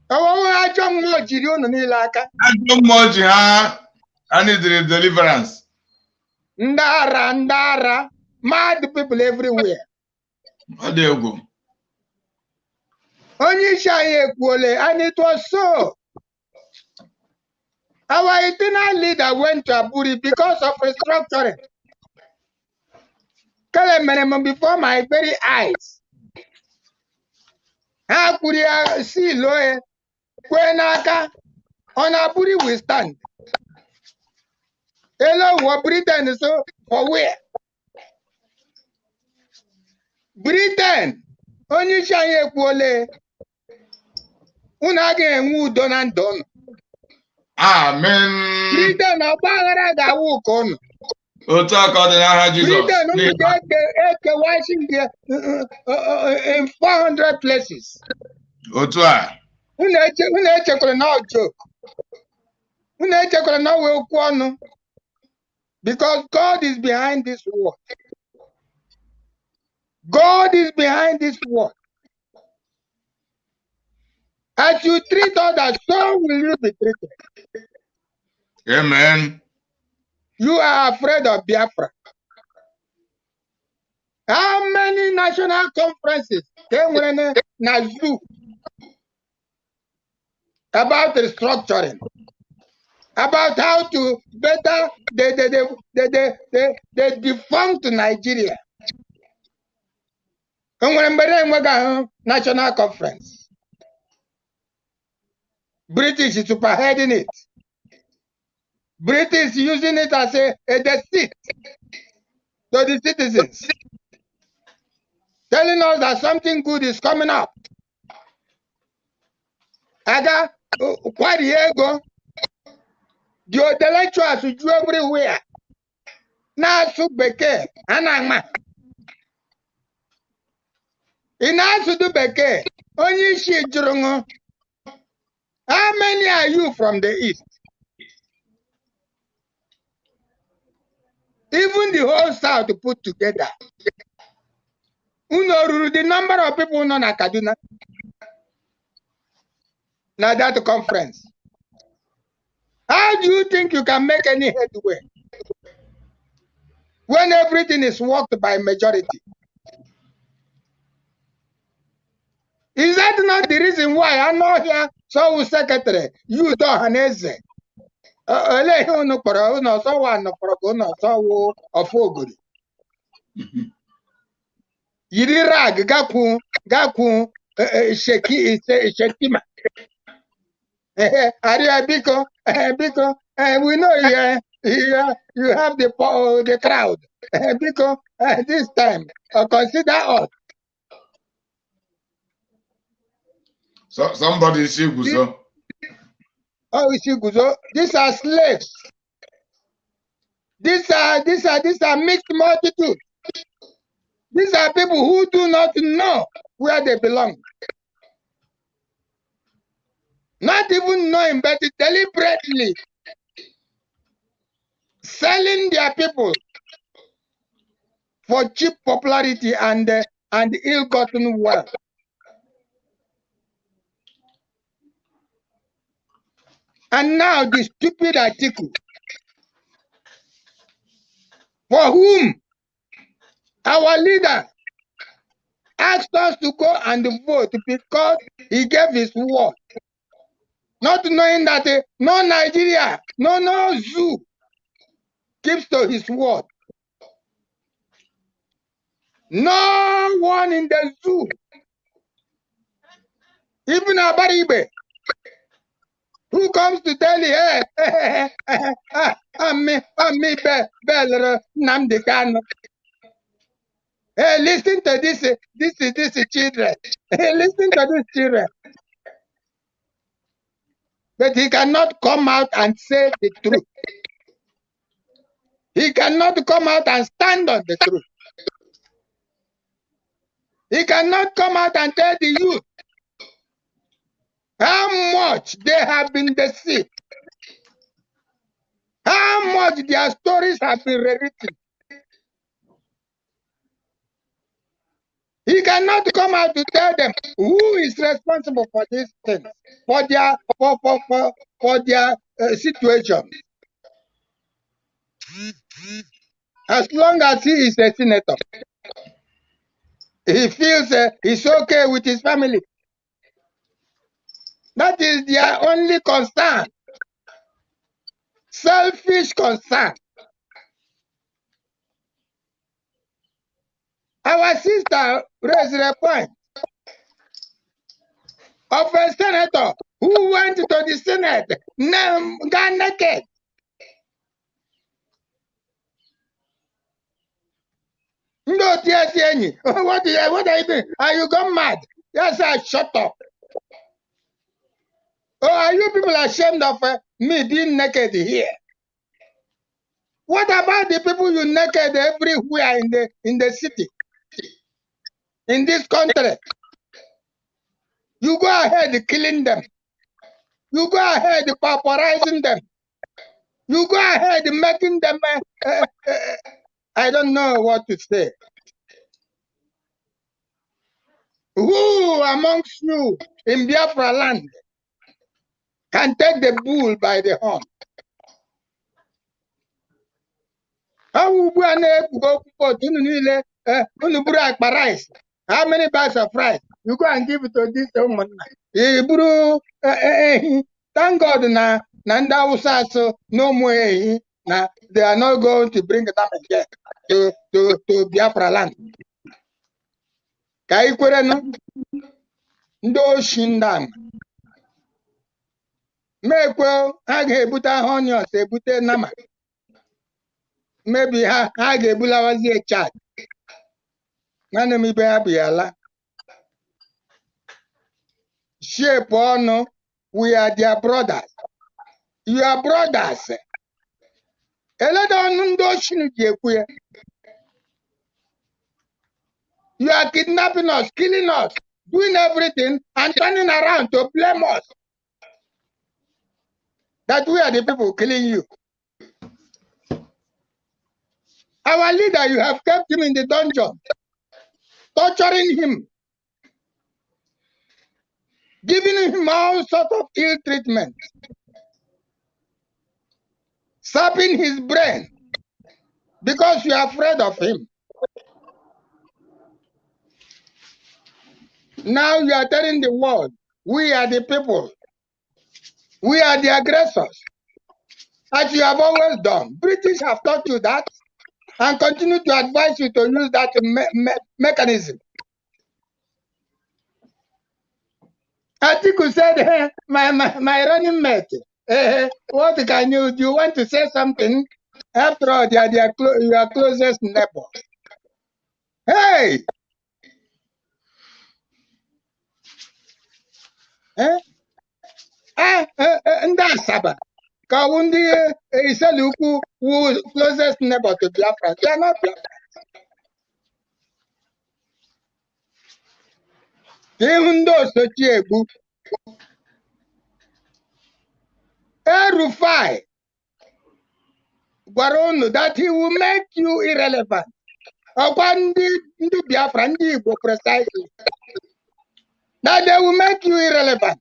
ajọ mmụọ jiri unu niile aka. Ajọ mmụọ ji ha, I need the deliverance. Ndị ara, mad people everywhere. Ọ dị egwu. Onye isi anyị ekwuole, and it was so. Our eternal leader went to Aburi because of restructuring. Kelemerem before my very eyes. Ha kwuru ya si loe, kwe n'aka, on Aburi we stand. Hello, what Britain so for where? Britain, onye isi anyị ekwuole, unu agaghị enwe udo na ndụ unu. Amen. Britain ọgba aghara ga-awụ ụka unu. Otu aka ọ dị n'aha Jizọs. Britain unu ga-ekewachi ndị in 400 places. Otu a. Unu echekwara na ọ joke. Unu echekwara na ọ wee okwu ọnụ. Because God is behind this war. God is behind this war. As you treat others, so will you be treated. Amen. You are afraid of Biafra. How many national conferences came in Nazu about restructuring, about how to better the defunct Nigeria? National conference. British is superheading it. British using it as a deceit to the citizens, telling us that something good is coming up. Aga, quite a year ago, the intellectuals who do everywhere. Now, Subeke, Anama. In answer to Beke, only she Jurungo. How many are you from the east? Even the whole south put together. The number of people in Kaduna. Now that conference. How do you think you can make any headway when everything is worked by majority? Is that not the reason why I know here, so secretary, you don't Hanese? Yiri rag gaku shekima. Biko, we know you have the crowd. Biko, this time, consider us. So somebody see Guzo. Oh, see Guzo. These are slaves. These are mixed multitude. These are people who do not know where they belong. Not even knowing, but deliberately selling their people for cheap popularity and ill-gotten wealth. And now the stupid article, for whom our leader asked us to go and vote because he gave his word, not knowing that no Nigeria, no zoo keeps to his word. No one in the zoo, even Abaribe, who comes to tell you, hey, listen to this children. Listen to these children. But he cannot come out and say the truth. He cannot come out and stand on the truth. He cannot come out and tell the youth how much they have been deceived, how much their stories have been rewritten. He cannot come out to tell them who is responsible for these things, for their situation. As long as he is a senator, he feels it's okay with his family. That is their only concern. Selfish concern. Our sister raised a point of a senator who went to the Senate got naked. No, what are you doing? Are you gone mad? Yes, I shut up. Oh, are you people ashamed of me being naked here? What about the people you naked everywhere in the city? In this country? You go ahead killing them. You go ahead pauperizing them. You go ahead making them, I don't know what to say. Who amongst you in Biafra land can take the bull by the horn? How many bags of rice? You go and give it to this woman. Thank God no more. They are not going to bring them again to Biafra land. Kai kwere no ndo shindam. Mekwe ha ga-ebute onions, ebute nama. Maybe ha ga-ebulawazi a chat. Nwanne m ibe ya bụ ya ala. Shape ọnụ, we are their brothers. You are brothers. Eleda ọnụ ndị ochinu ji ekwu ya. You are kidnapping us, killing us, doing everything and turning around to blame us. That we are the people killing you. Our leader, you have kept him in the dungeon, torturing him, giving him all sorts of ill treatment, sapping his brain because you are afraid of him. Now you are telling the world, we are the people. We are the aggressors. As you have always done. British have taught you that and continue to advise you to use that mechanism. Atiku said, my running mate, what can you do? You want to say something? After all, they are your closest neighbor. Hey! Ndị Asaba ka ndị Iselukwu who closest neighbor to Biafra. They are not Biafra. Ihu ndị Osochi Egbu. El-Rufai gwara unu that he will make you irrelevant. Ọkwa ndị Biafra, ndị Igbo precisely. That they will make you irrelevant.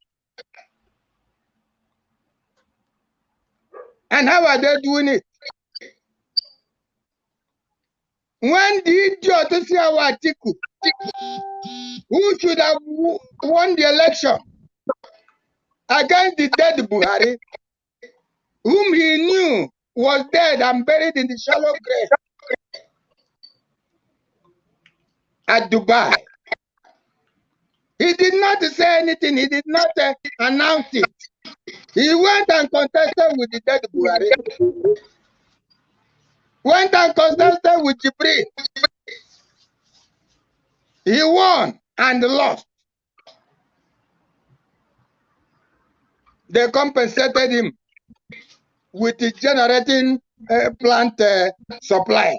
And how are they doing it? When the idiot see our Atiku, who should have won the election against the dead Buhari, whom he knew was dead and buried in the shallow grave at Dubai. He did not say anything. He did not announce it. He went and contested with the dead Buhari. Went and contested with Jibril. He won and lost. They compensated him with the generating plant supply.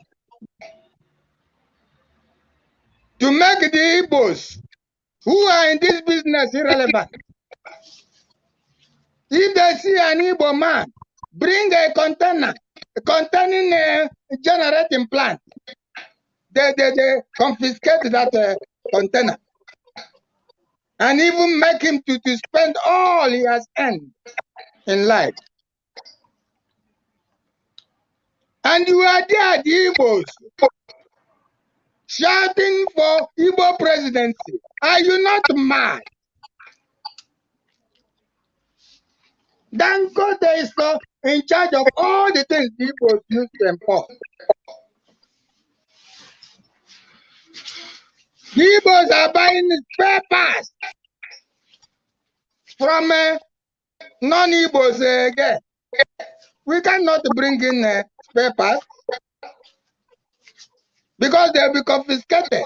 To make the Igbos who are in this business irrelevant. If they see an Igbo man bring a container containing a generating plant, they confiscate that container and even make him to spend all he has earned in life. And you are there, the Igbos, shouting for Igbo presidency. Are you not mad? Dangote is in charge of all the things the Igbos use to import. The Igbos are buying spare parts from non-Igbos again. We cannot bring in spare parts because they'll be confiscated.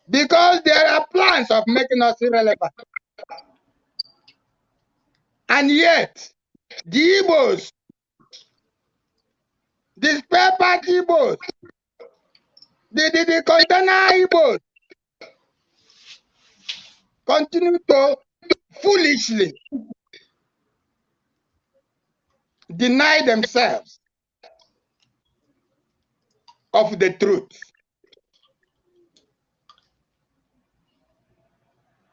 Because there are plans of making us irrelevant. And yet, the Igbos, the spare part Igbos, the container Igbos, continue to foolishly deny themselves of the truth.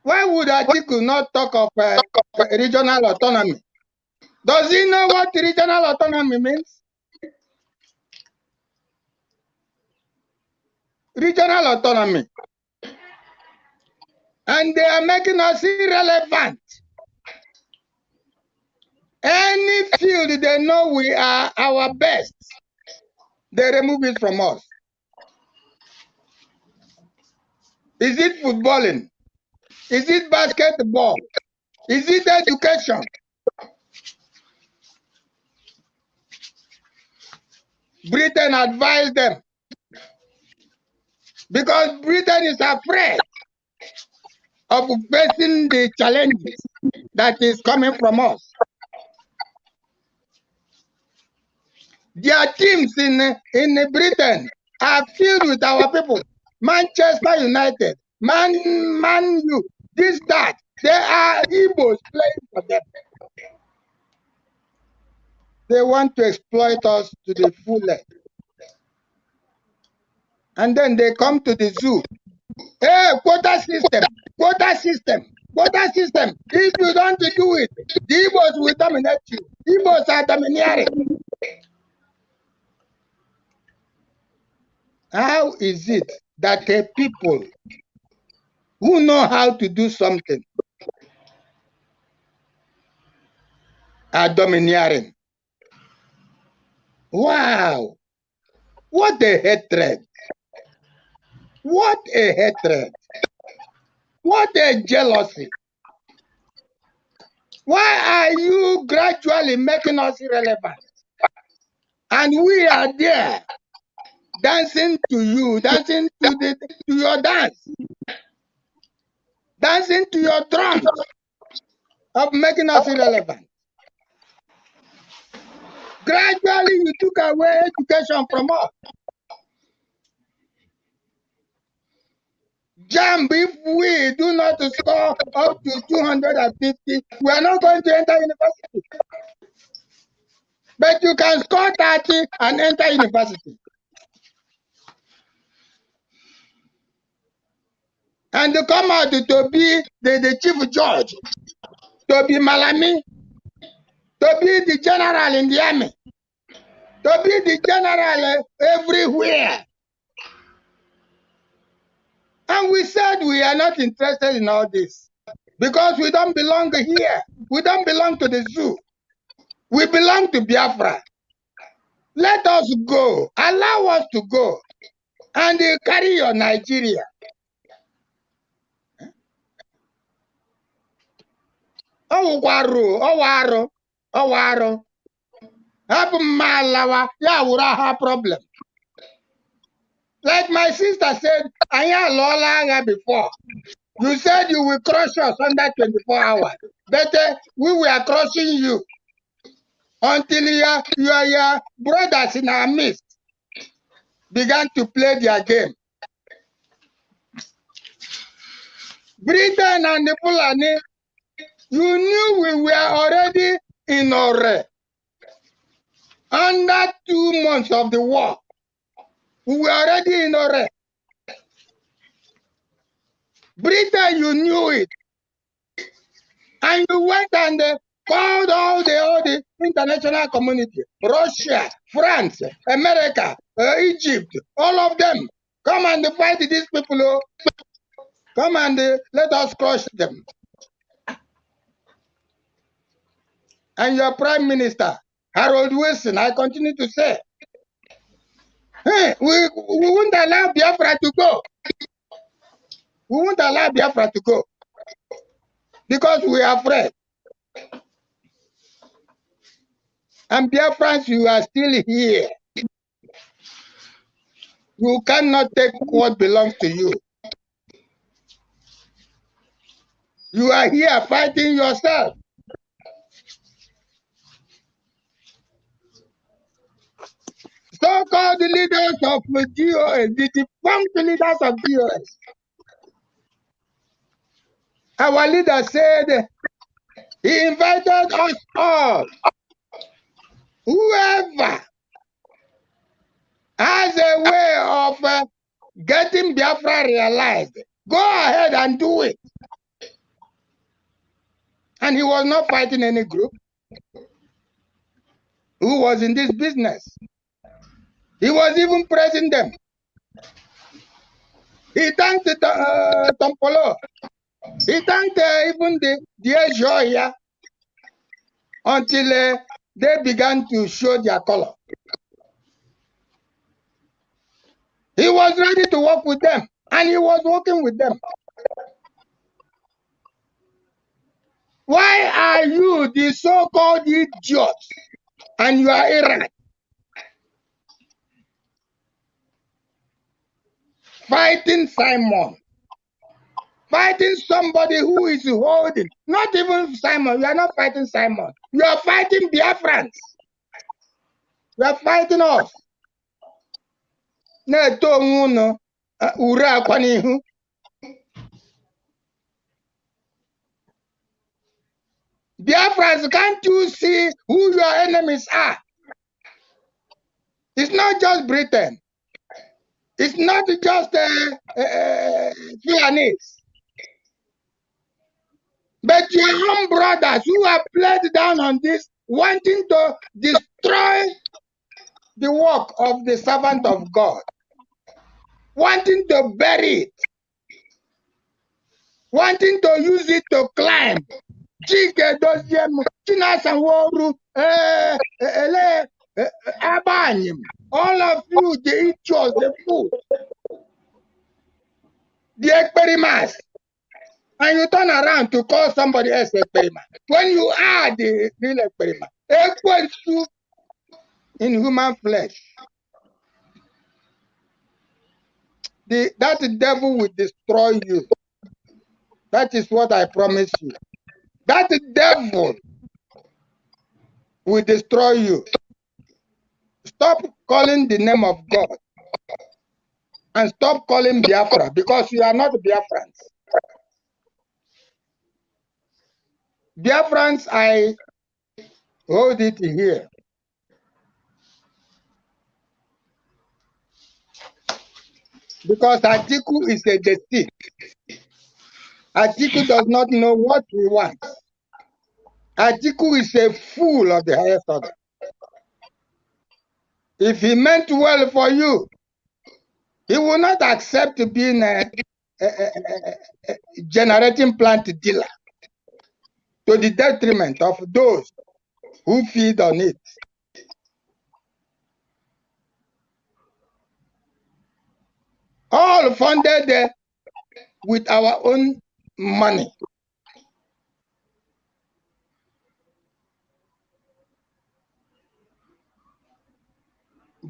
Why would Atiku not talk of regional autonomy? Does he know what regional autonomy means? Regional autonomy. And they are making us irrelevant. Any field they know we are our best, they remove it from us. Is it footballing? Is it basketball? Is it education? Britain advised them because Britain is afraid of facing the challenges that is coming from us. Their teams in Britain are filled with our people. Manchester United, Man U, this, that. They are Igbos playing for them. They want to exploit us to the fullest. And then they come to the zoo. Hey, quota system, quota system, quota system. If you don't do it, the Igbos will dominate you. Igbos are domineering. How is it that a people who know how to do something are domineering? Wow! What a hatred! What a hatred! What a jealousy! Why are you gradually making us irrelevant? And we are there dancing to you, dancing to your dance, dancing to your drums of making us irrelevant. Gradually, you took away education from us. Jump, if we do not score up to 250, we are not going to enter university. But you can score 30 and enter university. And to come out to be the chief judge, to be Malami, to be the general in the army, to be the general everywhere. And we said we are not interested in all this because we don't belong here. We don't belong to the zoo. We belong to Biafra. Let us go. Allow us to go and carry your Nigeria. Owaro. Have malawa ya wura problem. Like my sister said, Aya Lola before. You said you will crush us under 24 hours. But we were crushing you until your brothers in our midst began to play their game. Britain and the Fulani, you knew we were already in Ore. Under 2 months of the war, we were already in Ore. Britain, you knew it. And you went and called all the international community, Russia, France, America, Egypt, all of them. Come and fight these people. Oh. Come and let us crush them. And your Prime Minister, Harold Wilson, I continue to say, hey, we won't allow Biafra to go. We won't allow Biafra to go because we are afraid. And Biafrans, you are still here. You cannot take what belongs to you. You are here fighting yourself. So-called leaders of GOS, the defunct leaders of GOS. Our leader said he invited us all. Whoever has a way of getting Biafra realized, go ahead and do it. And he was not fighting any group who was in this business. He was even praising them. He thanked Tompolo. He thanked even the Asia here until they began to show their color. He was ready to work with them, and he was working with them. Why are you, the so-called idiots, and you are Iran, fighting Simon? Fighting somebody who is holding, not even Simon. You are not fighting Simon. You are fighting Biafrans. You are fighting us. Biafrans, can't you see who your enemies are? It's not just Britain. It's not just Viennese. But your own brothers who have played down on this, wanting to destroy the work of the servant of God, wanting to bury it, wanting to use it to climb. All of you, the idiots, the food, the experiments, and you turn around to call somebody else experiment. When you are the real experiment, in human flesh, that devil will destroy you. That is what I promise you. That devil will destroy you. Stop calling the name of God and stop calling Biafra, because you are not Biafrans. Biafrans, I hold it here. Because Atiku is a deceit. Atiku does not know what he wants. Atiku is a fool of the highest order. If he meant well for you, he will not accept being a generating plant dealer to the detriment of those who feed on it. All funded with our own money.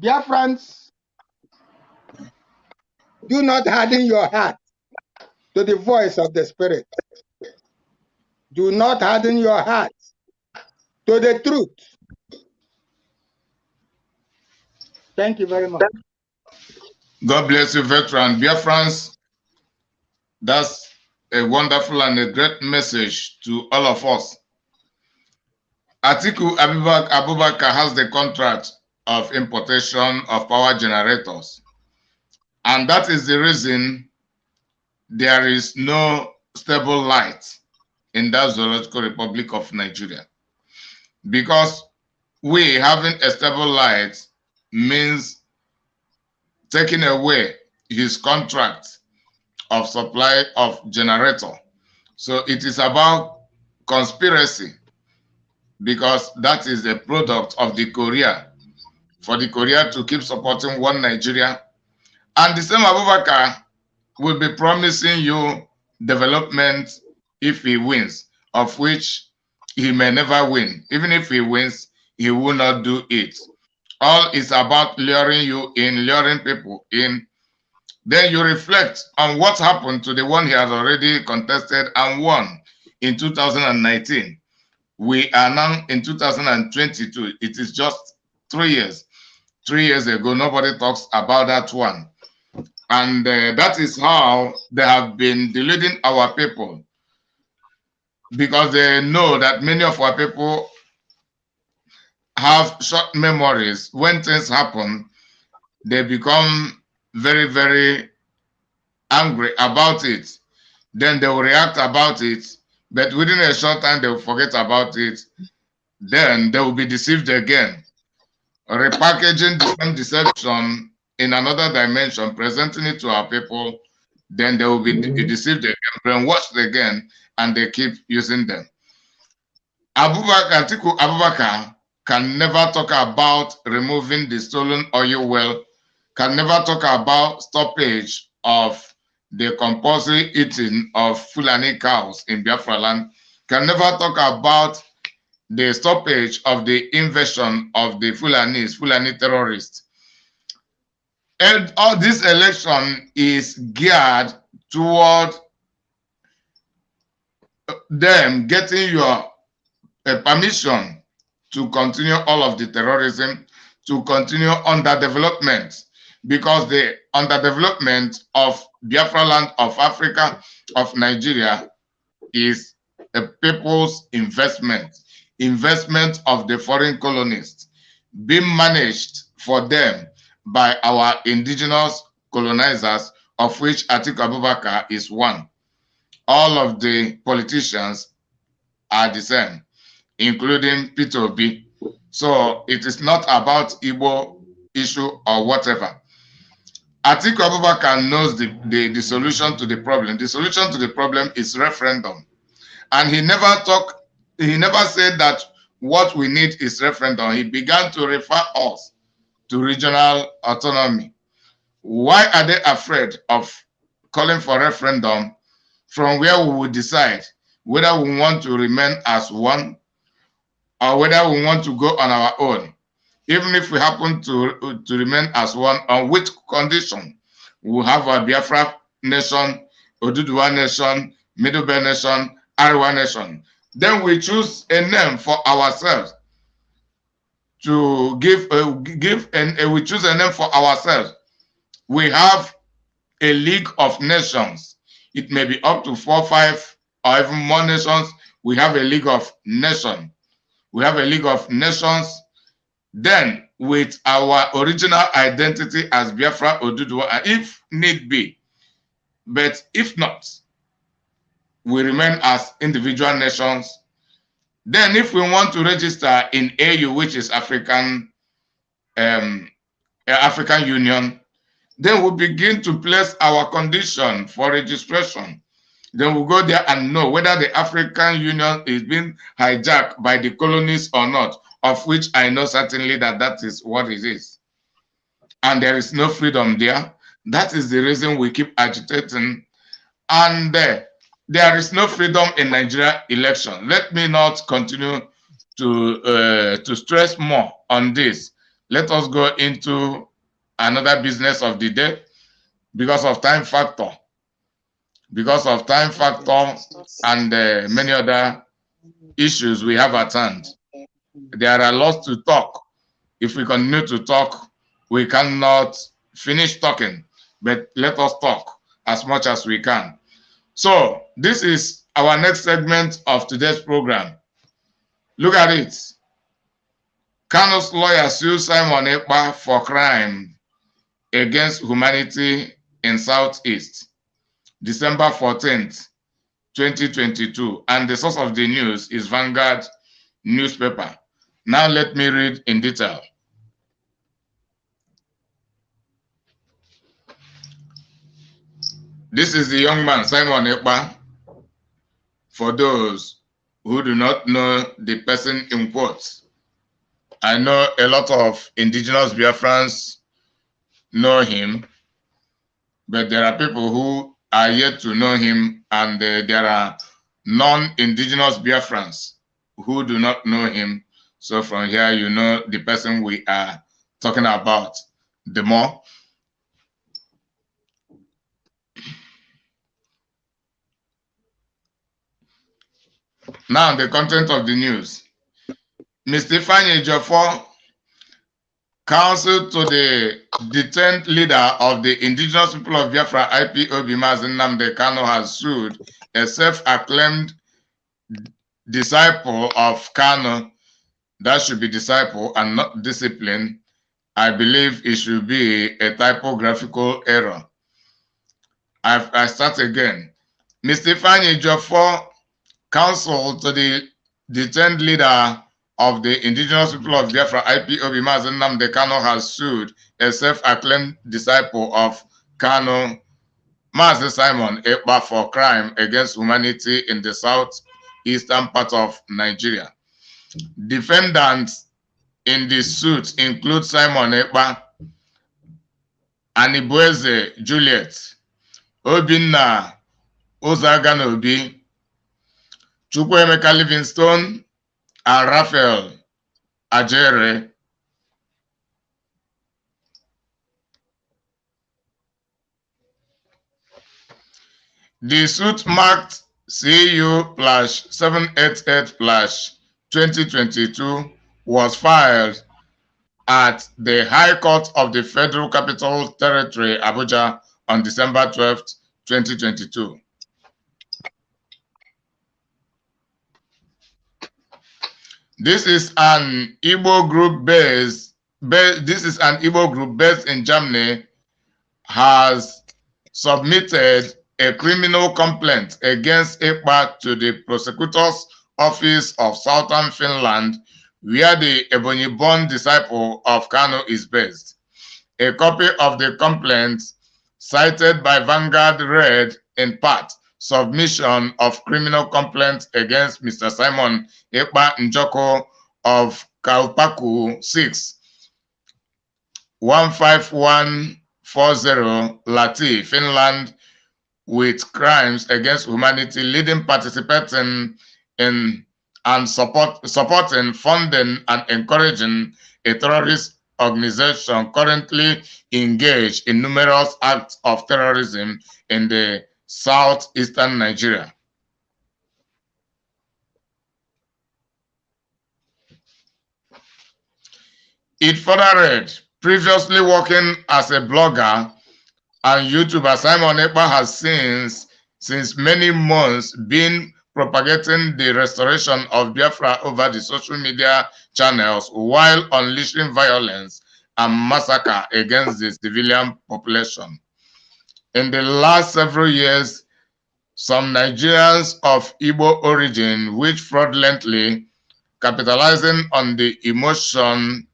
Dear friends, do not harden your heart to the voice of the Spirit. Do not harden your heart to the truth. Thank you very much. God bless you, veteran. Biafrans, that's a wonderful and a great message to all of us. Atiku Abubakar has the contract of importation of power generators. And that is the reason there is no stable light in that Zoological Republic of Nigeria. Because we having a stable light means taking away his contract of supply of generator. So it is about conspiracy, because that is a product of the Korea, for the Korea to keep supporting one Nigeria. And the same Abubakar will be promising you development if he wins, of which he may never win. Even if he wins, he will not do it. All is about luring you in, luring people in. Then you reflect on what happened to the one he has already contested and won in 2019. We are now in 2022. It is just 3 years. 3 years ago, nobody talks about that one. And that is how they have been deluding our people, because they know that many of our people have short memories. When things happen, they become very, very angry about it. Then they will react about it, but within a short time, they will forget about it. Then they will be deceived again, repackaging the same deception in another dimension, presenting it to our people. Then they will be deceived again, brainwashed again, and they keep using them. Atiku Abubakar can never talk about removing the stolen oil well, can never talk about stoppage of the compulsory eating of Fulani cows in Biafra land, can never talk about the stoppage of the invasion of the Fulani terrorists. And all this election is geared toward them getting your permission to continue all of the terrorism, to continue underdevelopment, because the underdevelopment of Biafra land, of Africa, of Nigeria is a people's investment of the foreign colonists being managed for them by our indigenous colonizers, of which Atiku Abubakar is one. All of the politicians are the same, including Peter Obi. So it is not about Igbo issue or whatever. Atiku Abubakar knows the solution to the problem. The solution to the problem is referendum. And he never said that what we need is referendum. He began to refer us to regional autonomy. Why are they afraid of calling for referendum from where we will decide whether we want to remain as one or whether we want to go on our own? Even if we happen to remain as one, on which condition? We have a Biafra nation, Oduduwa nation, Middle Belt nation, Ariwa nation. Then we choose a name for ourselves to we choose a name for ourselves. We have a League of Nations. It may be up to 4, 5, or even more nations. We have a League of Nations. We have a League of Nations. Then, with our original identity as Biafra Oduduwa, if need be, but if not, we remain as individual nations. Then, if we want to register in AU, which is African Union, then we begin to place our condition for registration. Then we'll go there and know whether the African Union is being hijacked by the colonies or not, of which I know certainly that is what it is. And there is no freedom there. That is the reason we keep agitating. And there is no freedom in Nigeria election. Let me not continue to stress more on this. Let us go into another business of the day because of time factor. Because of time factor and many other issues we have at hand. There are lots to talk. If we continue to talk, we cannot finish talking, but let us talk as much as we can. So this is our next segment of today's program. Look at it. Kanu's lawyer sues Simon Ekpa for crime against humanity in Southeast, December 14th, 2022. And the source of the news is Vanguard newspaper. Now let me read in detail. This is the young man, Simon Ekpa. For those who do not know the person in quotes, I know a lot of indigenous Biafrans know him, but there are people who are yet to know him, and there are non-indigenous Biafrans who do not know him. So from here, you know the person we are talking about the more. Now, the content of the news. Mr. Ifeanyi Ejiofor, counsel to the detained leader of the indigenous people of Biafra, IPOB, Mazi Nnamdi Kanu, has sued a self-acclaimed disciple of Kanu. That should be disciple and not discipline. I believe it should be a typographical error. I start again. Mr. Ifeanyi Ejiofor, counsel to the detained leader of the indigenous people of Biafra, IPOB, Mazi Nnamdi Kanu, has sued a self-acclaimed disciple of Kanu, Mazi Simon Ekpa, for crime against humanity in the southeastern part of Nigeria. Defendants in the suit include Simon Ekpa, Anibueze Juliet, Obinna Ozaganobi, Chukwuemeka Livingstone, and Raphael Ajere. The suit marked CU/788/2022 was filed at the High Court of the Federal Capital Territory, Abuja, on December 12th, 2022. This is an Igbo group based in Germany, has submitted a criminal complaint against IPOB to the prosecutor's office of Southern Finland, where the Ebonyi-born disciple of Kano is based. A copy of the complaint cited by Vanguard read, in part, submission of criminal complaint against Mr. Simon Ekpa Njoko of Kalpaku 6, 15140 Lati, Finland, with crimes against humanity, leading, participating in and supporting, funding, and encouraging a terrorist organization currently engaged in numerous acts of terrorism in the southeastern Nigeria. It further read, previously working as a blogger and YouTuber, Simon Ekpa has since many months been propagating the restoration of Biafra over the social media channels while unleashing violence and massacre against the civilian population. In the last several years, some Nigerians of Igbo origin, which fraudulently capitalizing on the emotion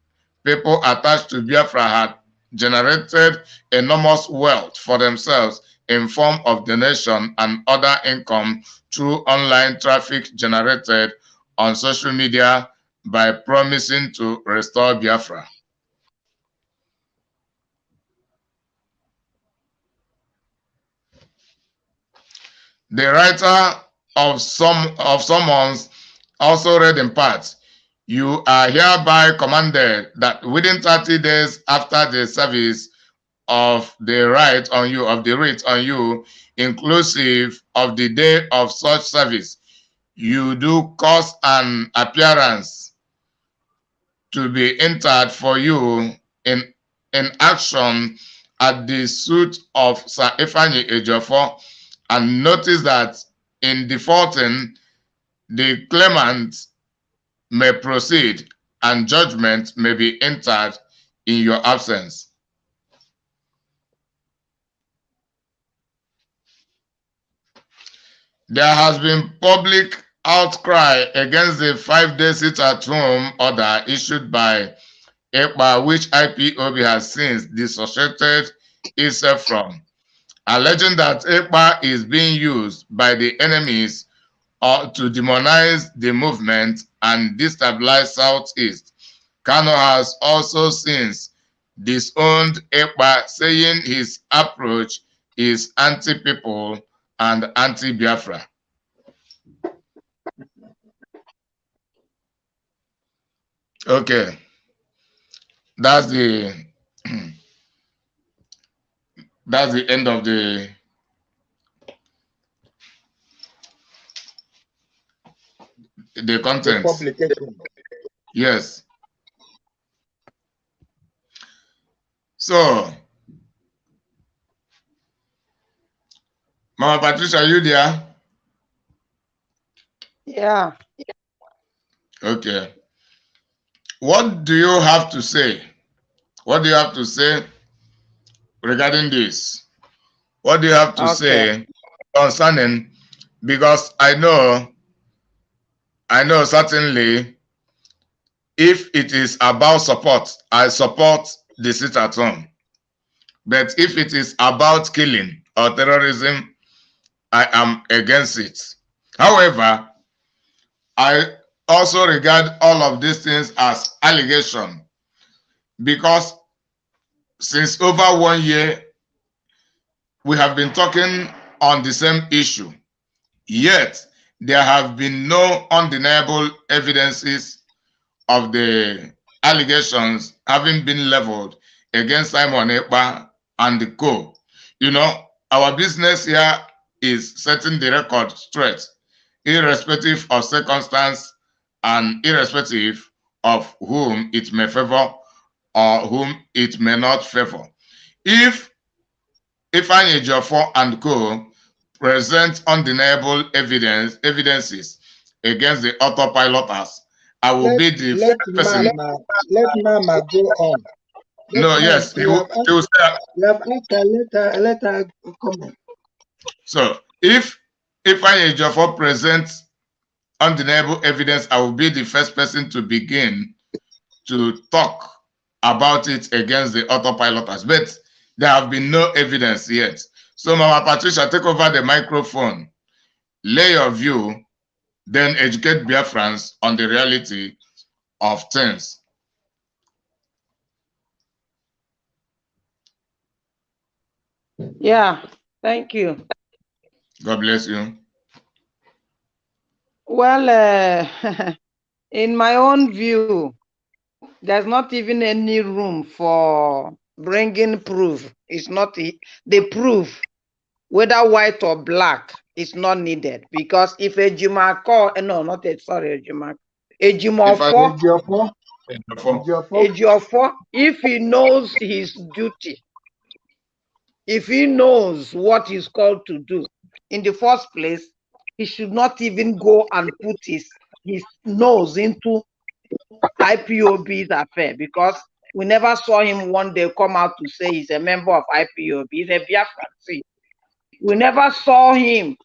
people attached to Biafra, had generated enormous wealth for themselves in form of donation and other income through online traffic generated on social media by promising to restore Biafra. The writer of summons also read in part, you are hereby commanded that within 30 days after the service of the writ on you, inclusive of the day of such service, you do cause an appearance to be entered for you in action at the suit of Sir Ifeanyi Ejiofor, and notice that in defaulting, the claimant may proceed and judgment may be entered in your absence. There has been public outcry against the 5-day sit-at-home order issued by IPOB, which IPOB has since dissociated itself from, alleging that IPOB is being used by the enemies to demonize the movement and destabilize Southeast. Kano has also since disowned IPOB, saying his approach is anti-people and anti-Biafra. Okay, that's the end of the content. Publication. Yes. So, Mama Patricia, are you there? Yeah. Okay. What do you have to say? What do you have to say regarding this? What do you have to say concerning? Because I know certainly if it is about support, I support the sit-at-home. But if it is about killing or terrorism, I am against it. However, I also regard all of these things as allegation, because since over 1 year, we have been talking on the same issue. Yet, there have been no undeniable evidences of the allegations having been leveled against Simon Ekpa and the co. You know, our business here is setting the record straight, irrespective of circumstance and irrespective of whom it may favor or whom it may not favor. If Ifeanyi Ejiofor and co present undeniable evidences against the autopiloters, I will be the let person. Mama go on. No, yes, he will say. You have let her comment. So if Ifeanyi Ejiofor presents undeniable evidence, I will be the first person to begin to talk about it against the autopiloters. But there have been no evidence yet. So Mama Patricia, take over the microphone, lay your view, then educate Biafrans on the reality of things. Yeah, thank you. God bless you. Well, in my own view, there's not even any room for bringing proof. It's not the proof, whether white or black, is not needed, because if Ejimako, no, not a, sorry, Ejimofo, if he knows his duty, if he knows what he's called to do, in the first place, he should not even go and put his nose into IPOB's affair, because we never saw him one day come out to say he's a member of IPOB. He's a Biafran. See, we never saw him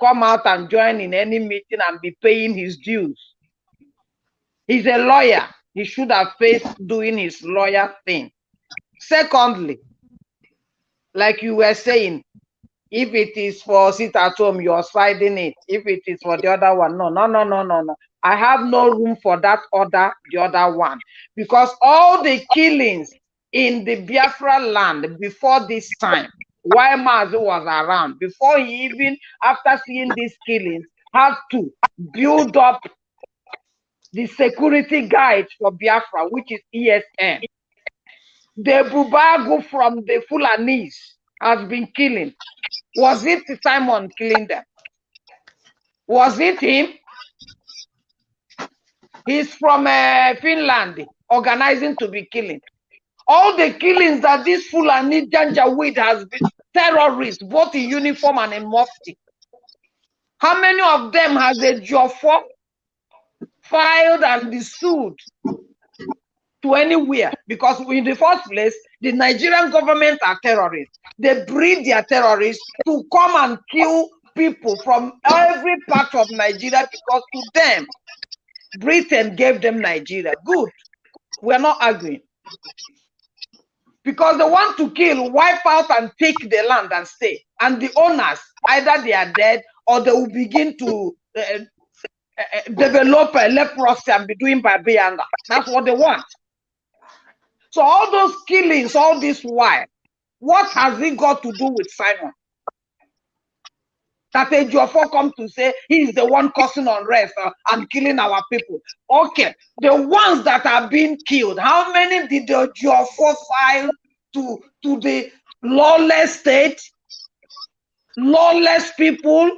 come out and join in any meeting and be paying his dues. He's a lawyer. He should have faced doing his lawyer thing. Secondly, like you were saying, if it is for sit at home, you're siding it. If it is for the other one, no. I have no room for that the other one. Because all the killings in the Biafra land before this time, while Mazi was around, before he even, after seeing these killings, had to build up the security guide for Biafra, which is ESN. The Bubagu from the Fulanese has been killing. Was it Simon killing them? Was it him? He's from Finland, organizing to be killing. All the killings that this Fulani Janjaweed has been terrorists, both in uniform and in mufti. How many of them has a Ejiofor filed and sued to anywhere? Because in the first place, the Nigerian government are terrorists. They breed their terrorists to come and kill people from every part of Nigeria, because to them, Britain gave them Nigeria. Good. We're not arguing. Because they want to kill, wipe out, and take the land and stay. And the owners, either they are dead or they will begin to develop a leprosy and be doing Babianga. That's what they want. So all those killings, all this while, what has it got to do with Simon? That Ejiofor come to say he's the one causing unrest and killing our people. Okay, the ones that are being killed, how many did the Ejiofor file to the lawless state, lawless people,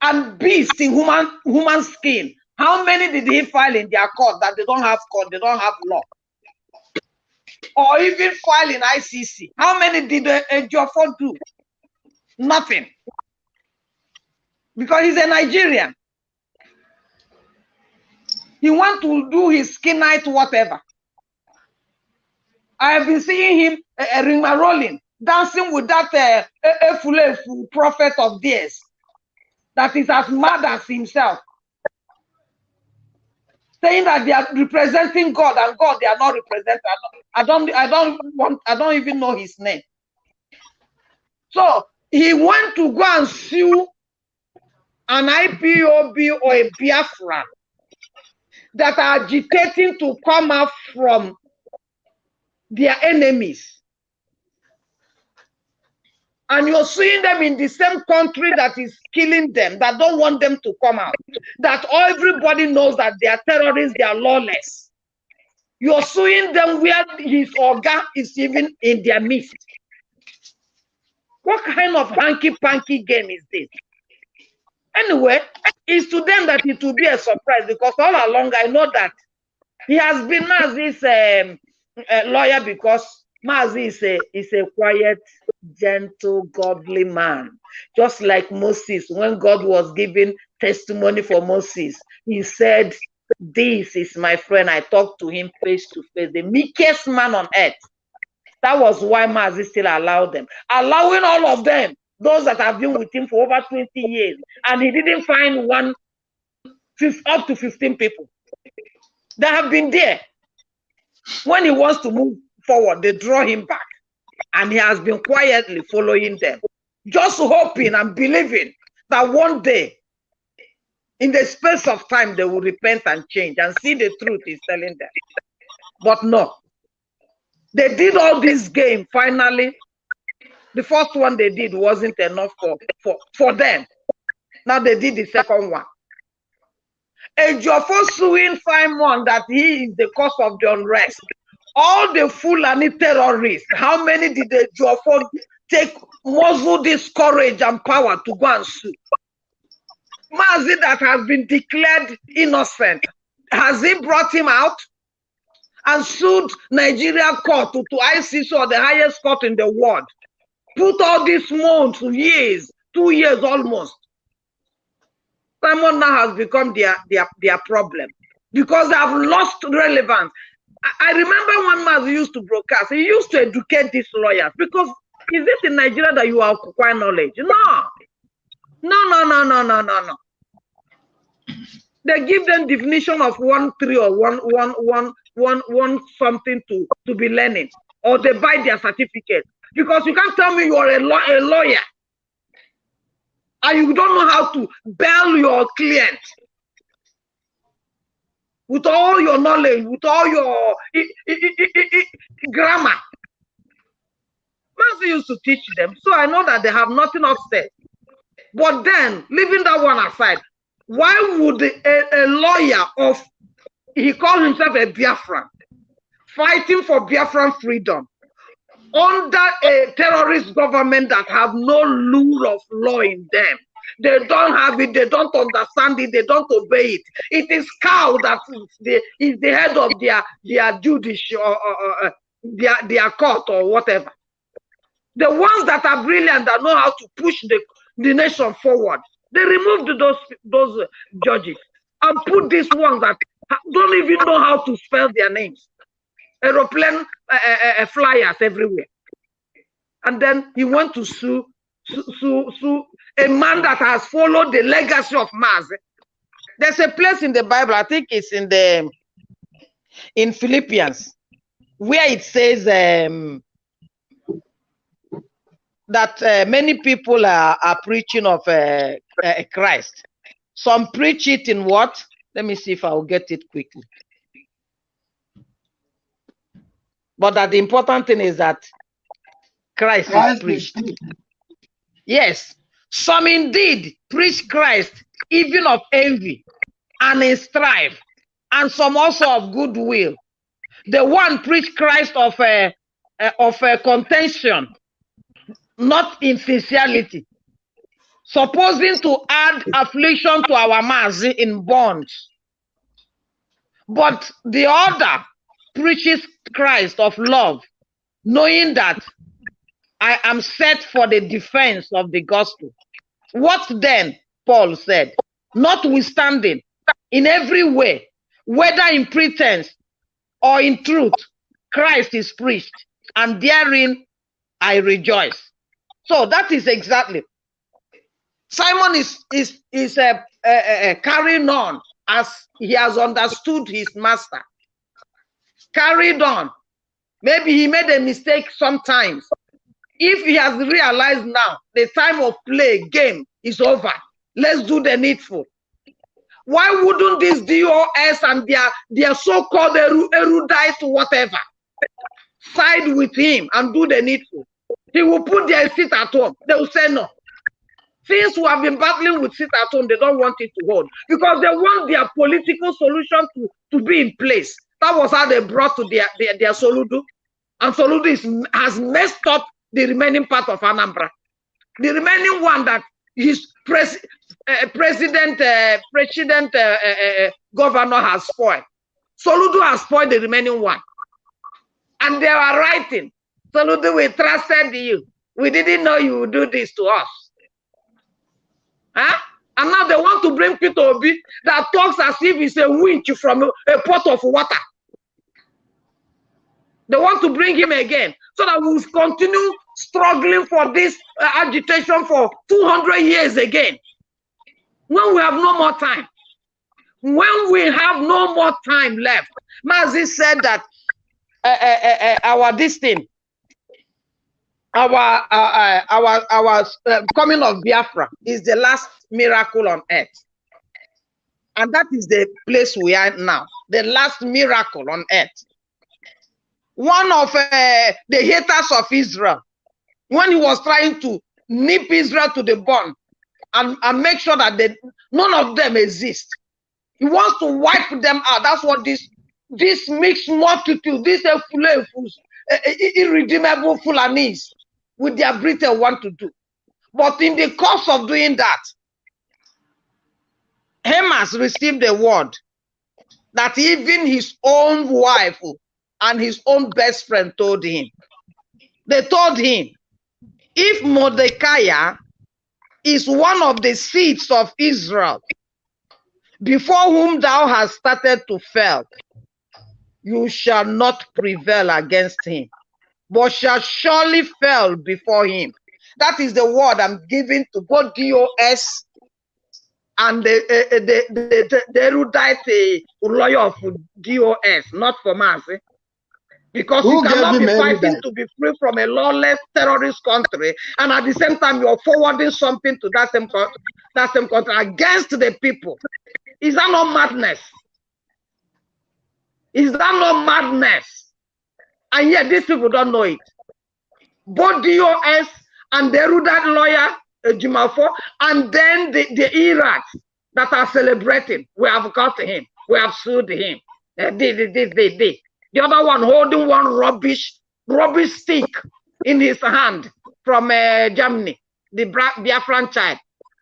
and beasts in human skin? How many did he file in their court that they don't have court, they don't have law? Or even file in ICC? How many did Ejiofor do? Nothing. Because he's a Nigerian. He wants to do his skinite whatever. I have been seeing him rolling, dancing with that Efulefu prophet of theirs that is as mad as himself, saying that they are representing God, and God they are not representing. I don't even know his name. So he went to go and sue an IPOB or a Biafran that are agitating to come out from their enemies And you're suing them in the same country that is killing them, that don't want them to come out, that everybody knows that they are terrorists, they are lawless. You're suing them where his organ is even in their midst. What kind of hanky-panky game is this? Anyway, it's to them that it will be a surprise, because all along I know that he has been Mazi's lawyer, because Mazi is a quiet, gentle, godly man. Just like Moses, when God was giving testimony for Moses, he said, "This is my friend. I talked to him face to face, the meekest man on earth." That was why Mazi still allowed them, allowing all of them, those that have been with him for over 20 years, and he didn't find up to 15 people. They have been there. When he wants to move forward, they draw him back, and he has been quietly following them, just hoping and believing that one day, in the space of time, they will repent and change and see the truth he's telling them. But no, they did all this game. Finally, the first one they did wasn't enough for them. Now they did the second one. Ejiofor suing Simon that he is the cause of the unrest. All the Fulani terrorists, how many did Ejiofor take, muzzle this courage and power to go and sue? Mazi that has been declared innocent, has he brought him out and sued Nigeria court to ICC, or the highest court in the world? Put all these months, years, 2 years almost. Simon now has become their problem, because they have lost relevance. I remember when Mazi used to broadcast, he used to educate these lawyers, because is it in Nigeria that you acquire knowledge? No. They give them definition of 1 3 or one something to be learning, or they buy their certificate. Because you can't tell me you are a lawyer and you don't know how to bail your client with all your knowledge, with all your grammar. Mazi used to teach them, so I know that they have nothing upset. But then, leaving that one aside, why would a lawyer of, he called himself a Biafran, fighting for Biafran freedom, under a terrorist government that have no rule of law in them? They don't have it, they don't understand it, they don't obey it. It is cow that is the head of their judicial, or their court, or whatever. The ones that are brilliant, that know how to push the nation forward, they removed those judges and put these ones that don't even know how to spell their names. Aeroplane flyers everywhere. And then he went to sue a man that has followed the legacy of Mazi. There's a place in the Bible, I think it's in Philippians, where it says that many people are preaching of Christ. Some preach it in what? Let me see if I'll get it quickly. But that the important thing is that Christ is preached. Yes, some indeed preach Christ, even of envy and in strife, and some also of goodwill. The one preach Christ of a contention, not in sincerity, supposing to add affliction to our Mazi in bonds. But the other preaches Christ of love, knowing that I am set for the defense of the gospel. What then, Paul said, notwithstanding, in every way, whether in pretense or in truth, Christ is preached, and therein I rejoice. So that is exactly. Simon is carrying on as he has understood his master. Carried on. Maybe he made a mistake sometimes. If he has realized now the time of play game is over, let's do the needful. Why wouldn't these DOS and their so-called erudite whatever side with him and do the needful? He will put their sit at home. They will say no. Since we have been battling with sit at home, they don't want it to hold because they want their political solution to be in place. That was how they brought to their Soludo. And Soludo has messed up the remaining part of Anambra. The remaining one that his president governor has spoiled. Soludo has spoiled the remaining one. And they are writing, Soludo, we trusted you. We didn't know you would do this to us. Huh? And now they want to bring Peter Obi that talks as if he's a winch from a pot of water. They want to bring him again so that we'll continue struggling for this agitation for 200 years again. When we have no more time. When we have no more time left. Mazi said that our coming of Biafra is the last miracle on earth. And that is the place we are now. The last miracle on earth. One of the haters of Israel, when he was trying to nip Israel to the bone and make sure that none of them exist. He wants to wipe them out. That's what this mixed multitude, these irredeemable Fulanis with their Britain want to do. But in the course of doing that, Hamas received a word that even his own wife and his own best friend told him. They told him, if Mordecai is one of the seeds of Israel, before whom thou hast started to fail, you shall not prevail against him, but shall surely fail before him. That is the word I'm giving to both DOS and the erudite lawyer of DOS, not for mass. Because you cannot be fighting to be free from a lawless terrorist country, and at the same time you're forwarding something to that same country against the people. Is that not madness? Is that not madness? And yet these people don't know it. Both DOS and the erudite lawyer, Jimafo, and then the Iraqs that are celebrating, we have got him, we have sued him. The other one holding one rubbish stick in his hand from Germany, the Biafran child.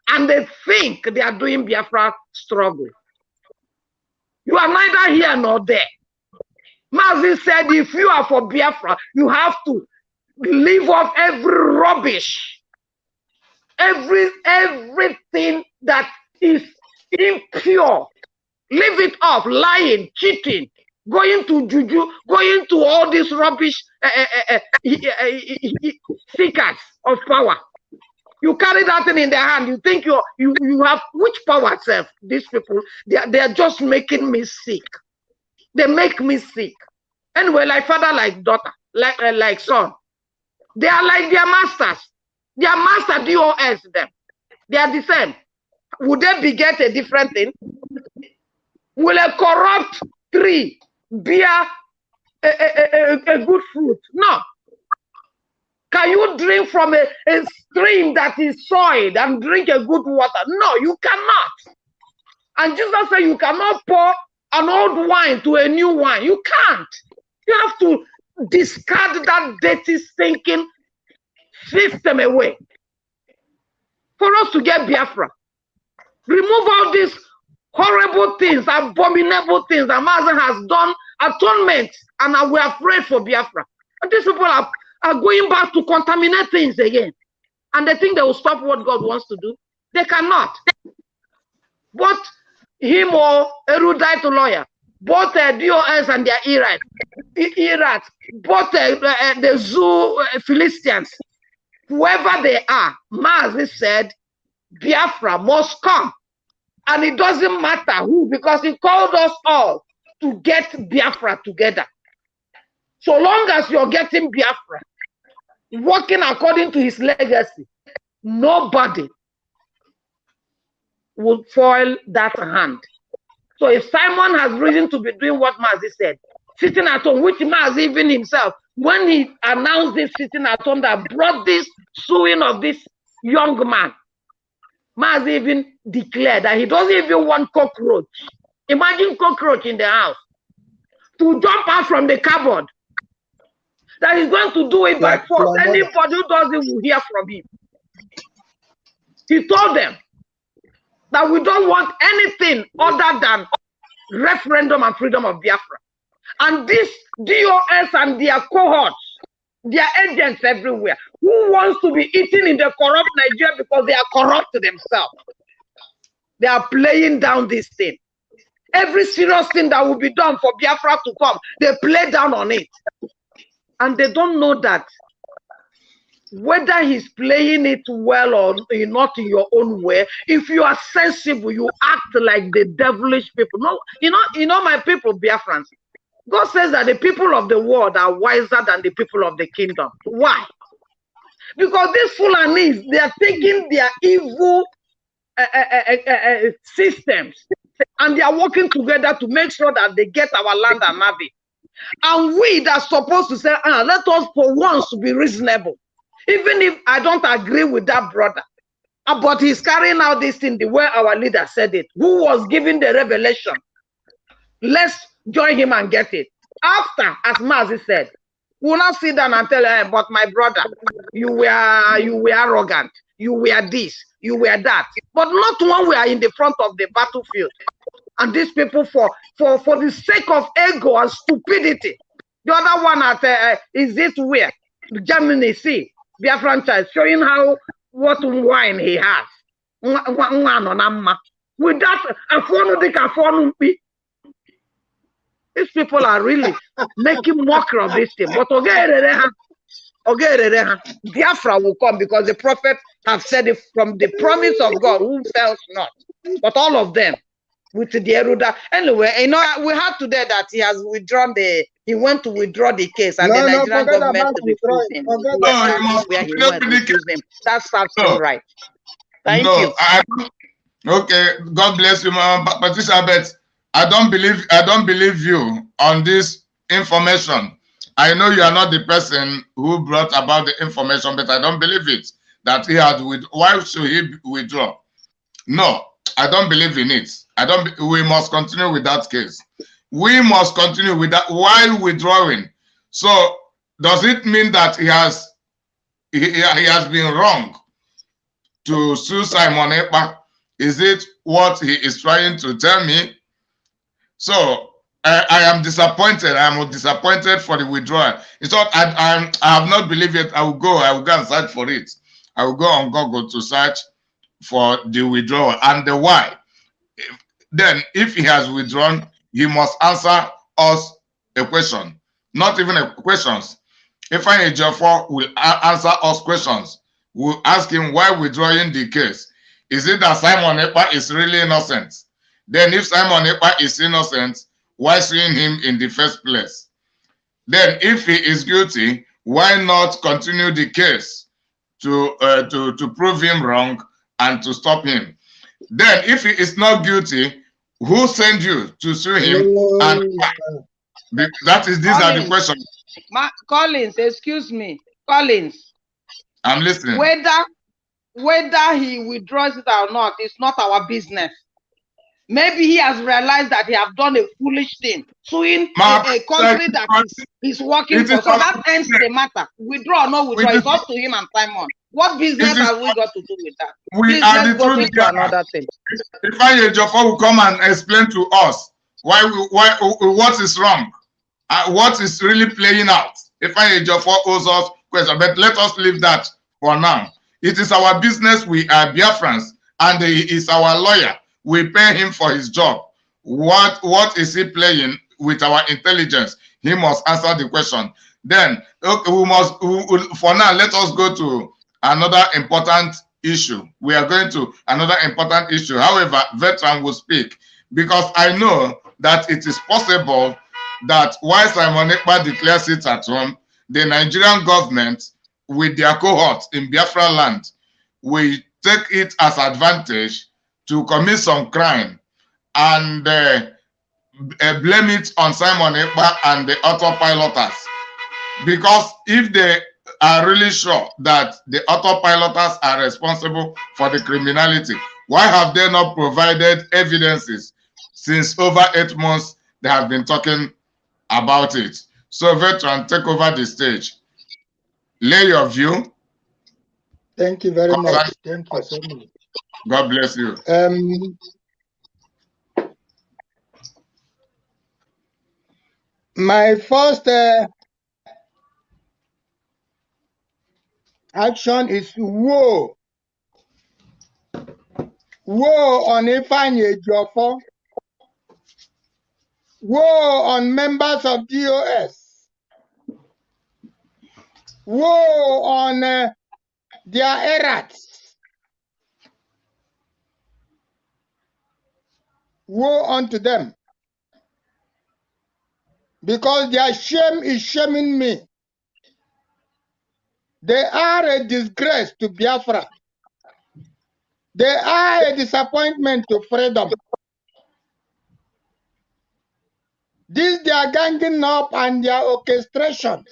And they think they are doing Biafra struggle. You are neither here nor there. Mazi said, if you are for Biafra, you have to leave off every rubbish, everything that is impure. Leave it off, lying, cheating, going to juju, going to all this rubbish seekers of power. You carry that thing in their hand. You think you have which power itself? These people, they are just making me sick. They make me sick. Anyway, like father, like daughter, like son. They are like their masters. Their master DOS them. They are the same. Would they beget a different thing? Will a corrupt tree bear a good fruit? No. Can you drink from a stream that is soiled and drink a good water? No, you cannot. And Jesus said you cannot pour an old wine to a new wine. You can't. You have to discard that dirty, stinking system away for us to get Biafra. Remove all these horrible things, abominable things. Amazon has done atonement, and we are afraid for Biafra. And these people are going back to contaminate things again. And they think they will stop what God wants to do. They cannot. But him or erudite lawyer, both DOS and their Iraq, both the zoo Philistines, whoever they are, Mazi said, Biafra must come. And it doesn't matter who, because he called us all to get Biafra together. So long as you're getting Biafra, working according to his legacy, nobody will foil that hand. So if Simon has reason to be doing what Mazi said, sitting at home, which Mazi even himself when he announced this sitting at home that brought this suing of this young man, Maz even declared that he doesn't even want cockroach. Imagine cockroach in the house to jump out from the cupboard. That he's going to do it by force. Anybody who does it will hear from him. He told them that we don't want anything other than referendum and freedom of Biafra. And this DOS and their cohorts, their agents everywhere, who wants to be eating in the corrupt Nigeria because they are corrupt themselves. They are playing down this thing. Every serious thing that will be done for Biafra to come, they play down on it. And they don't know that whether he's playing it well or not in your own way, if you are sensible, you act like the devilish people. No, you know my people, Biafrans. God says that the people of the world are wiser than the people of the kingdom. Why? Because these Fulanis, they are taking their evil systems and they are working together to make sure that they get our land and have it. And we that are supposed to say, let us for once be reasonable. Even if I don't agree with that brother, but he's carrying out this thing the way our leader said it, who was given the revelation. Let's join him and get it. After, as Mazi said, we'll not sit down and tell him, but my brother, you were arrogant, you were this, you were that. But not when we are in the front of the battlefield. And these people, for the sake of ego and stupidity. The other one at is this where Germany, see, their franchise showing how what wine he has. With that, these people are really making mockery of this thing. But Biafra will come because the prophet have said it from the promise of God, who fails not. But all of them with the Eruda. Anyway, you know, we heard today that he has withdrawn he went to withdraw the case and the Nigerian government to refuse him. That's absolutely right. Thank you. Okay, God bless you, Mama Patricia, but I don't believe you on this information. I know you are not the person who brought about the information, but I don't believe it. That he had why should he withdraw? No, I don't believe in it. We must continue with that case. We must continue with that while withdrawing. So does it mean that he has been wrong to sue Simon Ekpa? Is it what he is trying to tell me? So I am disappointed. I am disappointed for the withdrawal. It's not. I have not believed it. I will go and search for it. I will go on Google to search for the withdrawal and the why. Then, if he has withdrawn, he must answer us a question. Not even a questions. If I Ejiofor will answer us questions, we'll ask him why withdrawing the case. Is it that Simon Ekpa is really innocent? Then if Simon Ekpa is innocent, why suing him in the first place? Then if he is guilty, why not continue the case to prove him wrong and to stop him? Then if he is not guilty, who sent you to sue him? And these are the questions. Collins, excuse me. Collins. I'm listening. Whether he withdraws it or not, it's not our business. Maybe he has realized that he has done a foolish thing, suing a country that is working for. So that ends the matter. Withdraw or not withdraw, it's up to him and Simon. What business have we got to do with that? We are the truth to another thing. If Ejiofor will come and explain to us what is wrong, what is really playing out. If Ejiofor owes us question, but let us leave that for now. It is our business. We are Biafrans, and he is our lawyer. We pay him for his job. What is he playing with our intelligence? He must answer the question. Then for now, let us go to another important issue. We are going to another important issue. However, veteran will speak because I know that it is possible that while Simon Ekpa declares it at home, the Nigerian government with their cohorts in Biafra land will take it as advantage to commit some crime and blame it on Simon Ekpa and the autopiloters. Because if they are really sure that the autopiloters are responsible for the criminality, why have they not provided evidences since over 8 months they have been talking about it? So, Veteran, take over the stage. Lay your view. Thank you very much. Thank you so much. God bless you. My first action is woe. Woe on Ifeanyi Ejiofor. Woe on members of DOS. Woe on their errats. Woe unto them. Because their shame is shaming me. They are a disgrace to Biafra. They are a disappointment to freedom. This their ganging up and their orchestration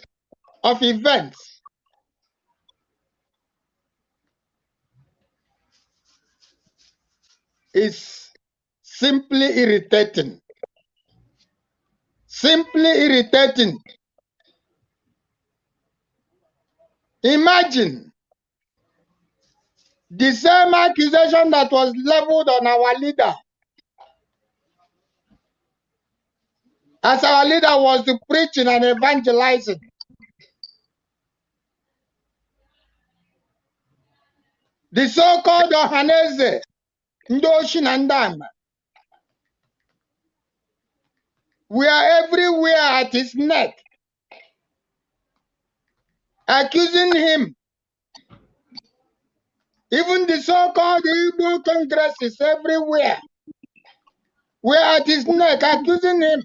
of events is simply irritating. Simply irritating. Imagine the same accusation that was leveled on our leader, as our leader was preaching and evangelizing. The so-called Ohaneze, Ndoshi Nandama, we are everywhere at his neck, accusing him. Even the so-called Igbo Congress is everywhere. We are at his neck, accusing him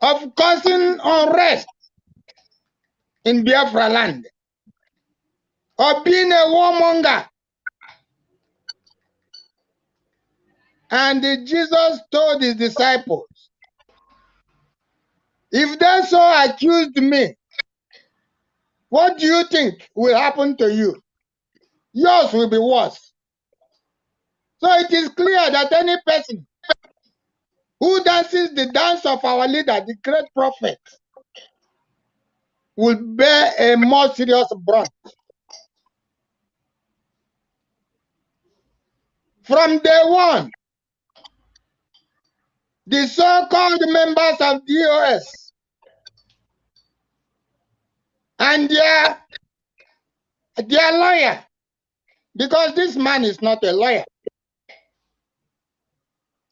of causing unrest in Biafra land, of being a warmonger. And Jesus told his disciples, if they so accused me, what do you think will happen to you? Yours will be worse. So it is clear that any person who dances the dance of our leader, the great prophet, will bear a more serious brunt. From day one, the so-called members of DOS and their lawyer, because this man is not a lawyer.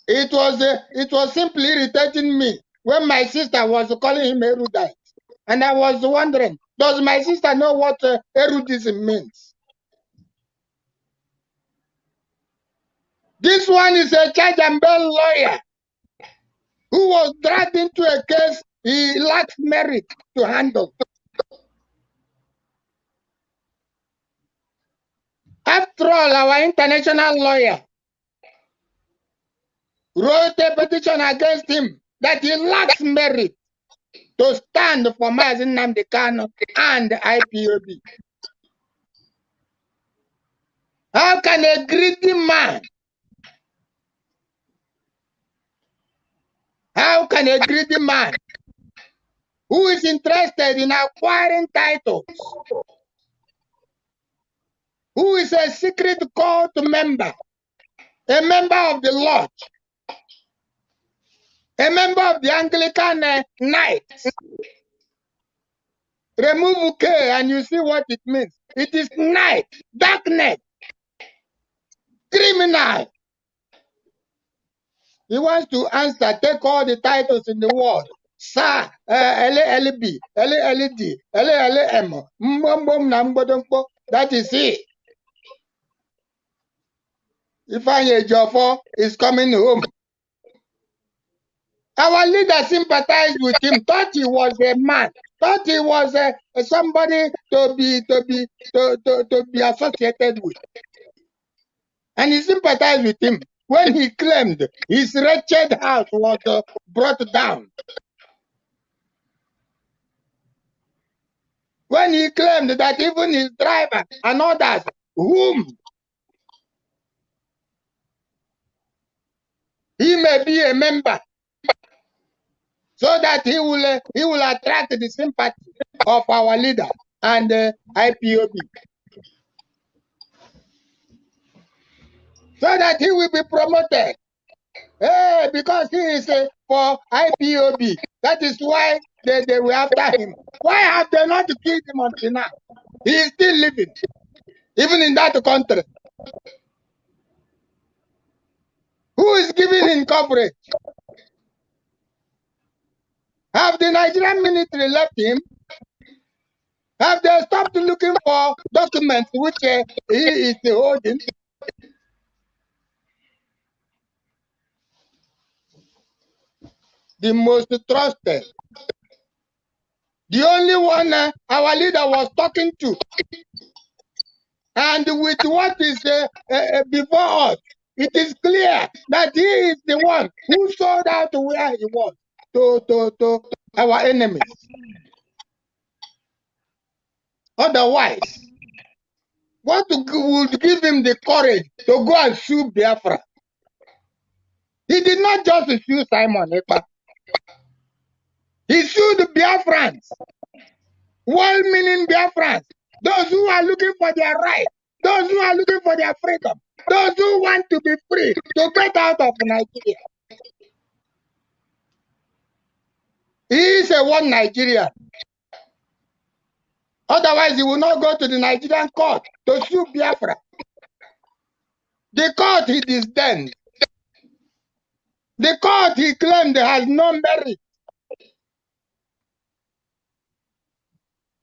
It was simply irritating me when my sister was calling him erudite. And I was wondering, does my sister know what eruditism means? This one is a charge and bail lawyer who was dragged into a case he lacks merit to handle. After all, our international lawyer wrote a petition against him that he lacks merit to stand for Mazi Nnamdi Kanu and IPOB. How can a greedy man, who is interested in acquiring titles, who is a secret cult member, a member of the Lodge, a member of the Anglican Knights, remove K and you see what it means. It is night, darkness, criminal. He wants to answer, take all the titles in the world. Sir, LLB, LLD, LLM, that is it. Ifeanyi Ejiofor is coming home. Our leader sympathized with him, thought he was a man, thought he was somebody to be associated with. And he sympathized with him when he claimed his wretched house was brought down. when he claimed that even his driver and others whom he may be a member, so that he will attract the sympathy of our leader and IPOB, so that he will be promoted. Hey, because he is for IPOB. That is why they were after him. Why have they not killed him until now? He is still living, even in that country. Who is giving him coverage? Have the Nigerian military left him? Have they stopped looking for documents which he is holding? The most trusted. The only one our leader was talking to. And with what is before us, it is clear that he is the one who sold out where he was to our enemies. Otherwise, what would give him the courage to go and sue Biafra? He did not just sue Simon Ekpa. He sued Biafrans, well-meaning Biafrans, those who are looking for their rights, those who are looking for their freedom, those who want to be free to get out of Nigeria. He is a one Nigerian. Otherwise, he will not go to the Nigerian court to sue Biafra. The court he disdained. The court he claimed has no merit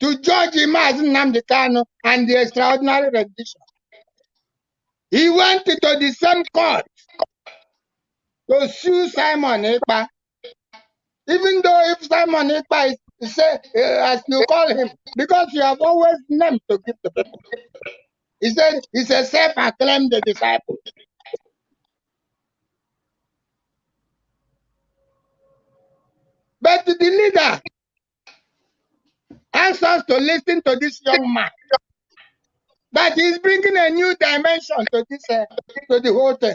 to judge him as Nnamdi Kanu and the extraordinary rendition. He went to the same court to sue Simon Ekpa. Even though if Simon Ekpa is as you call him, because you have always named to give the people. He said he's a self-acclaimed disciple. But the leader asks us to listen to this young man. That is bringing a new dimension to this to the whole thing.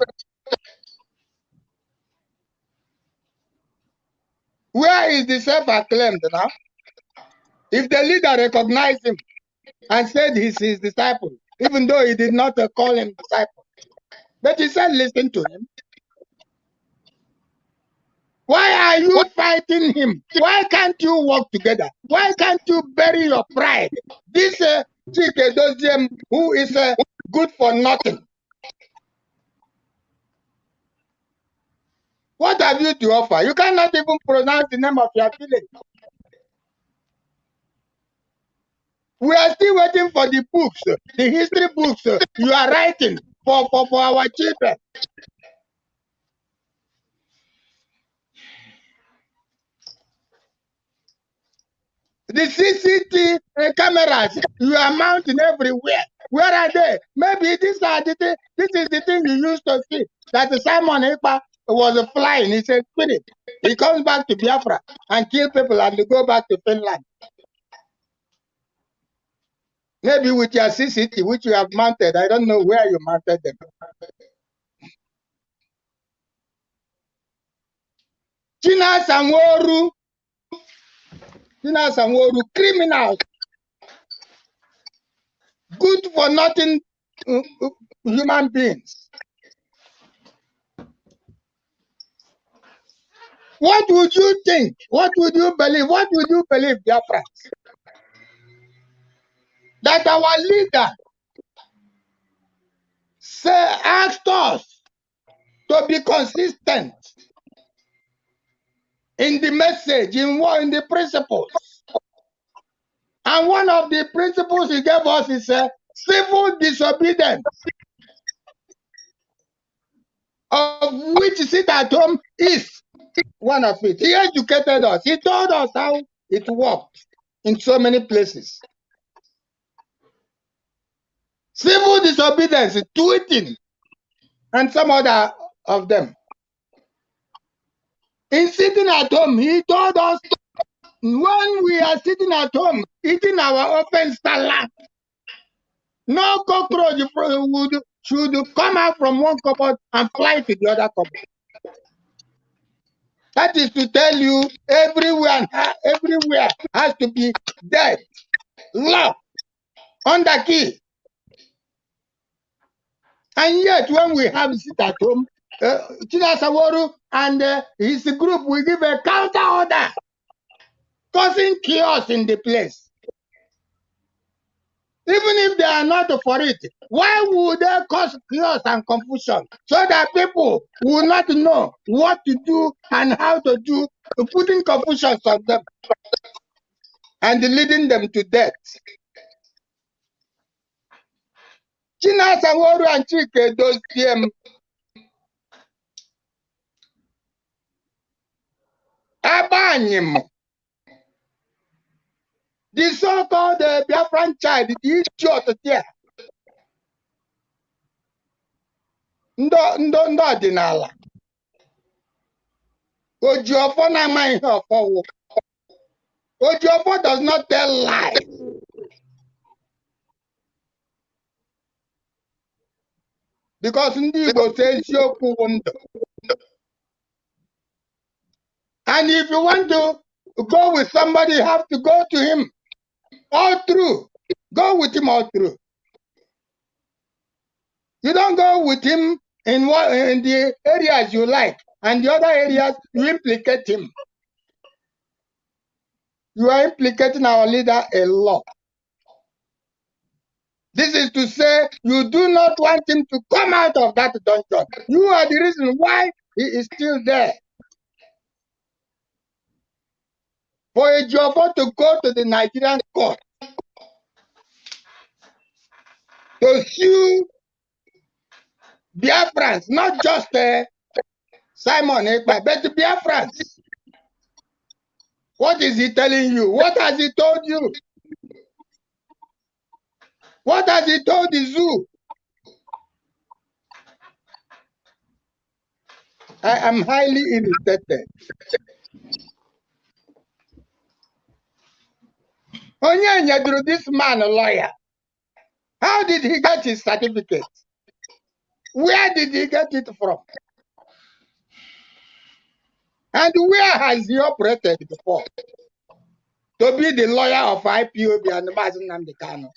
Where is the self-acclaimed now? If the leader recognized him and said he's his disciple, even though he did not call him disciple, but he said listen to him. Why are you fighting him? Why can't you work together? Why can't you bury your pride? This Chike Doziem, who is good for nothing. What have you to offer? You cannot even pronounce the name of your village. We are still waiting for the books, the history books you are writing for our children. The CCTV cameras you are mounting everywhere. Where are they? Maybe this is the thing you used to see that Simon Ekpa was flying. He said, spirit. He comes back to Biafra and kill people and go back to Finland. Maybe with your CCTV, which you have mounted. I don't know where you mounted them. China Sanworu, criminals, good for nothing human beings. What would you think? What would you believe? What would you believe, dear friends? That our leader asked us to be consistent in the message, in the principles. And one of the principles he gave us is civil disobedience, of which sit at home is one of it. He educated us. He told us how it worked in so many places. Civil disobedience, tweeting, and some other of them. In sitting at home, he told us when we are sitting at home eating our open salad, no cockroach should come out from one cupboard and fly to the other cupboard. That is to tell you everywhere has to be dead, locked, under key. And yet when we have sit at home, Chinasawaru and his group will give a counter order, causing chaos in the place. Even if they are not for it, why would they cause chaos and confusion so that people will not know what to do and how to do, putting confusion on them and leading them to death? Chinasawaru and Chike Doziem Abanyim, the so-called Biafran child, the idiot there. Ndo ọdịnala Ojiofo na-ama ihe ọfọwụ. Ojiofo does not tell lies. Because ndị Igbo say eziokwu bụ ndụ. And if you want to go with somebody, you have to go to him all through. Go with him all through. You don't go with him in the areas you like, and the other areas you implicate him. You are implicating our leader a lot. This is to say you do not want him to come out of that dungeon. You are the reason why he is still there. For a Jofo to go to the Nigerian court to sue Biafrans, not just Simon Ekpa, but Biafrans. What is he telling you? What has he told you? What has he told the zoo? I am highly irritated. Onye drew this man a lawyer. How did he get his certificate? Where did he get it from? And where has he operated before? To be the lawyer of IPOB and Mazi Nnamdi Kanu.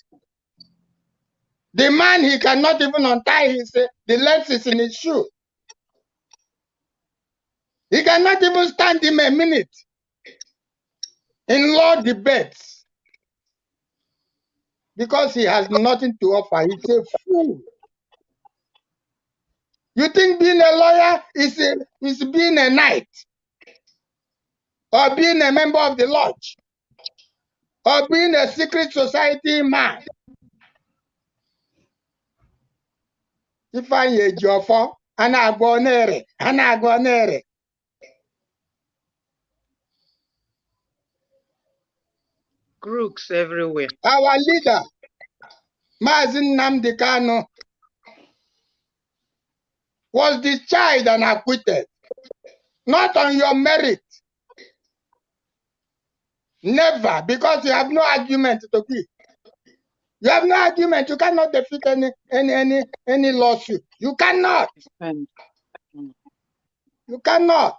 The man, he cannot even untie the lenses in his shoe. He cannot even stand him a minute in law debates because he has nothing to offer. He's a fool. You think being a lawyer is being a knight, or being a member of the lodge, or being a secret society man? If I hear Jofo, Anagonere. Crooks everywhere. Our leader, Mazi Nnamdi Kanu, was discharged and acquitted. Not on your merit. Never, because you have no argument to give. You have no argument. You cannot defeat any lawsuit. You cannot. You cannot.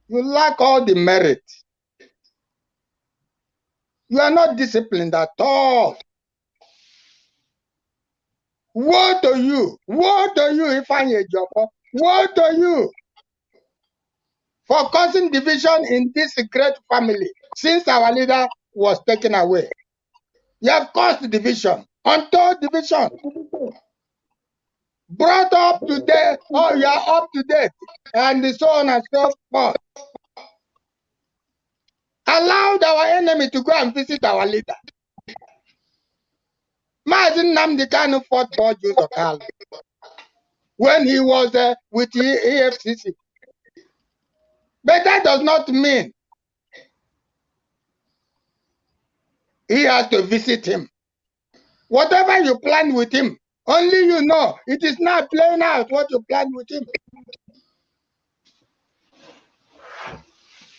You lack all the merit. You are not disciplined at all. Woe to you. Woe to you, Ifeanyi Ejiofor. Woe to you for causing division in this great family since our leader was taken away. You have caused division, untold division. Brought up to date, oh, you are up to date, and so on and so forth. Allowed our enemy to go and visit our leader. Mazi Nnamdi Kanu fought Borjus Okal when he was with the AFCC. But that does not mean he has to visit him. Whatever you plan with him, only you know. It is not playing out what you plan with him.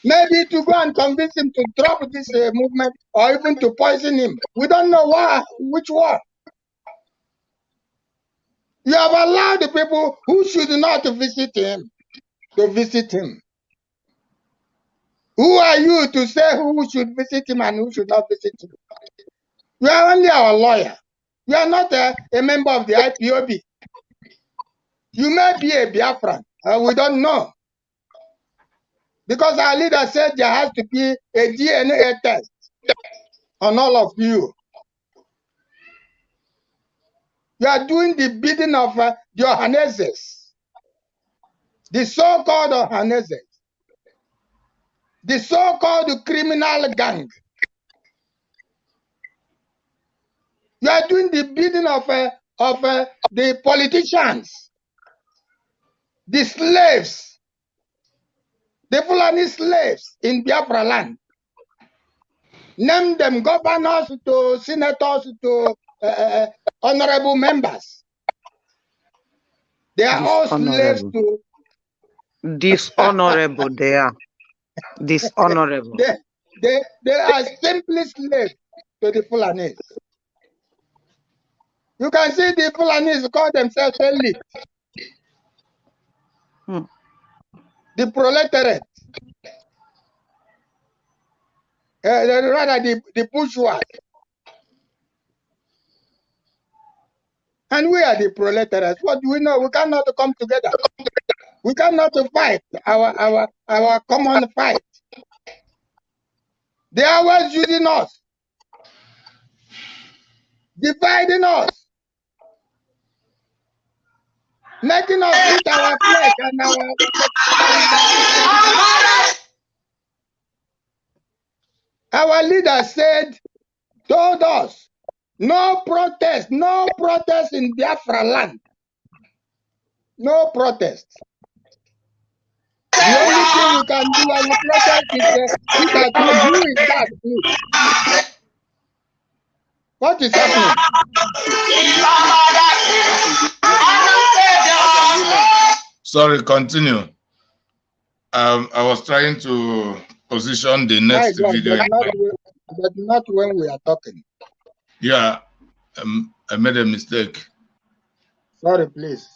Maybe to go and convince him to drop this movement or even to poison him. We don't know which one. You have allowed the people who should not visit him to visit him. Who are you to say who should visit him and who should not visit him? You are only our lawyer. You are not a member of the IPOB. You may be a Biafran. We don't know. Because our leader said there has to be a DNA test on all of you. You are doing the bidding of the Ohaneses, the so-called Ohaneses, the so-called criminal gang. You are doing the bidding of the politicians, the slaves, the Fulani slaves in Biafra land. Name them governors to senators to honorable members. They are all slaves to... Dishonorable they are. Dishonorable. They are simply slaves to the Fulanis. You can see the Fulanis call themselves elite. The proletariat. Rather the bourgeois. And we are the proletariats. What do we know? We cannot come together. We cannot fight our common fight. They are always using us, dividing us, making us eat our flesh and our leader told us, no protest in Biafra land. No protest. The only thing we can do as a protest is sit at home. Who is that, please? What is happening? Sorry, continue. I was trying to position the next video. But not when we are talking. Yeah, I made a mistake. Sorry, please.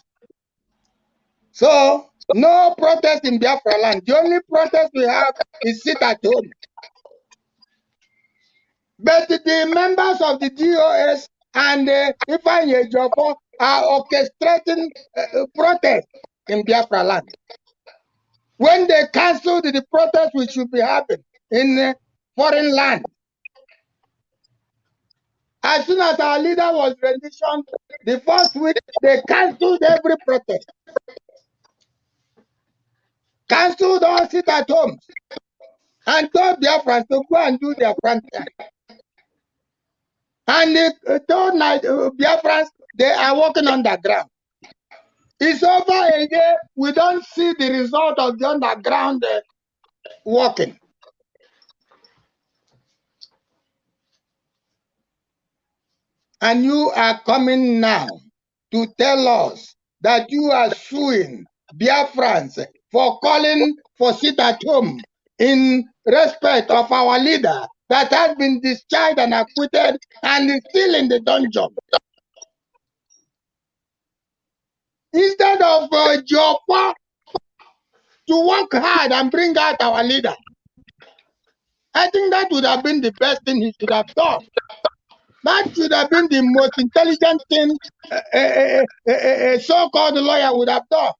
So, no protest in Biafra land. The only protest we have is sit at home. But the members of the DOS and Ifeanyi Ejiofor are orchestrating protest in Biafra land. When they cancelled the protest which should be happening in foreign land, as soon as our leader was renditioned, the first week, they cancelled every protest. Cancelled all sit at homes and told Biafrans to go and do their frontier. And they told Biafrans they are working underground. It's over a year, we don't see the result of the underground working. And you are coming now to tell us that you are suing Biafrans for calling for sit at home in respect of our leader that has been discharged and acquitted and is still in the dungeon. Instead of Joppa to work hard and bring out our leader, I think that would have been the best thing he should have done. That should have been the most intelligent thing a so-called lawyer would have done.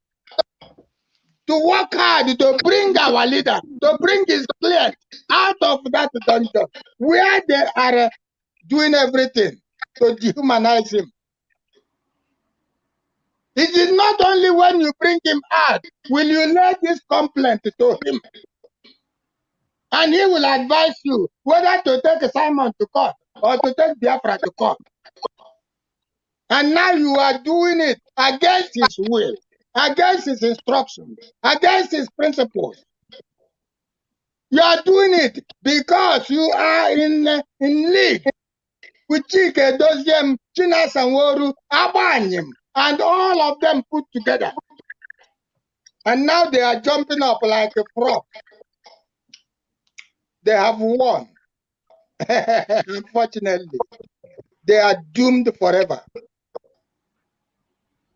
To work hard to bring our leader, to bring his client out of that dungeon where they are doing everything to dehumanize him. It is not only when you bring him out will you lay this complaint to him. And he will advise you whether to take Simon to court or to take Biafra to court. And now you are doing it against his will, against his instructions, against his principles. You are doing it because you are in league with Chike, Doziem, China Sanworu, Abanyim, and all of them put together. And now they are jumping up like a frog. They have won. Unfortunately, they are doomed forever.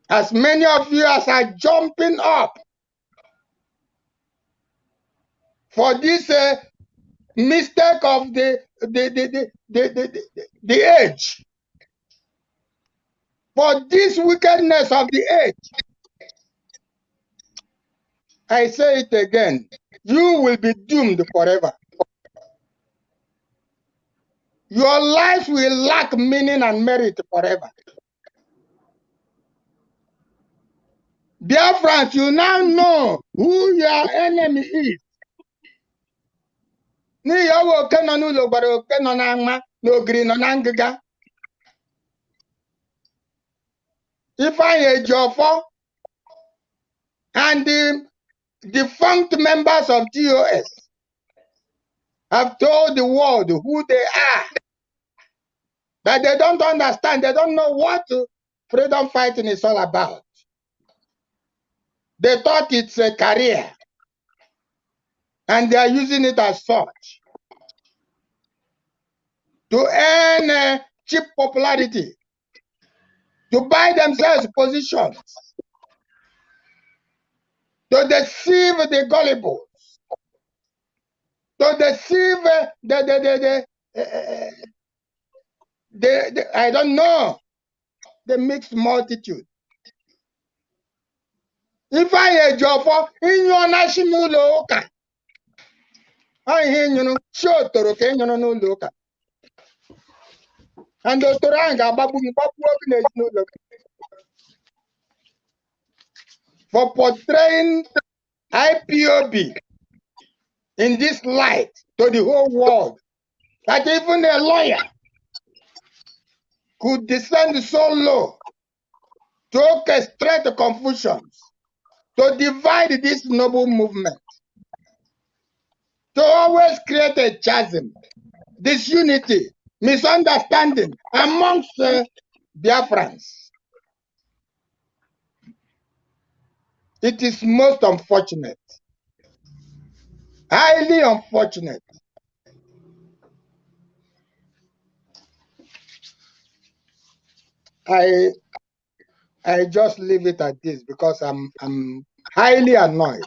As many of you as are jumping up for this mistake of the age, for this wickedness of the age, I say it again, you will be doomed forever. Your life will lack meaning and merit forever. Dear friends, you now know who your enemy is. N'ihi ọwa oke nọ n'ụlọ gwara oke nọ n'ama na ogiri nọ na ngịga. Ifeanyi Ejiofor and the defunct members of TOS have told the world who they are. But they don't understand. They don't know what freedom fighting is all about. They thought it's a career. And they are using it as such to earn cheap popularity, to buy themselves positions, to deceive the gullible, to deceive I don't know, the mixed multitude. Ifeanyi Ejiofor inyo national ụlọ ụka. Ihe nyụrụ show toro ka nyụrụ n'ụlọ ụka. And the Torah ga-agbagbu obi n'ezinụlọ for portraying IPOB in this light to the whole world that even a lawyer could descend so low to orchestrate confusions, to divide this noble movement, to always create a chasm, disunity, misunderstanding amongst Biafrans. It is most unfortunate, highly unfortunate. I just leave it at this because I'm highly annoyed.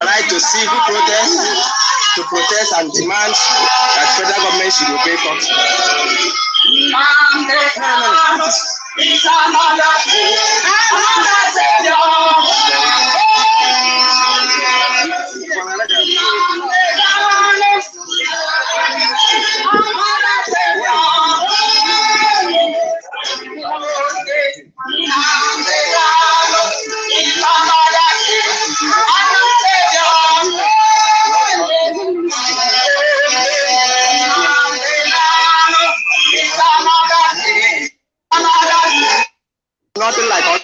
Right to civil protest and demand that federal government should obey court. It's another day, another Savior. Nothing like us.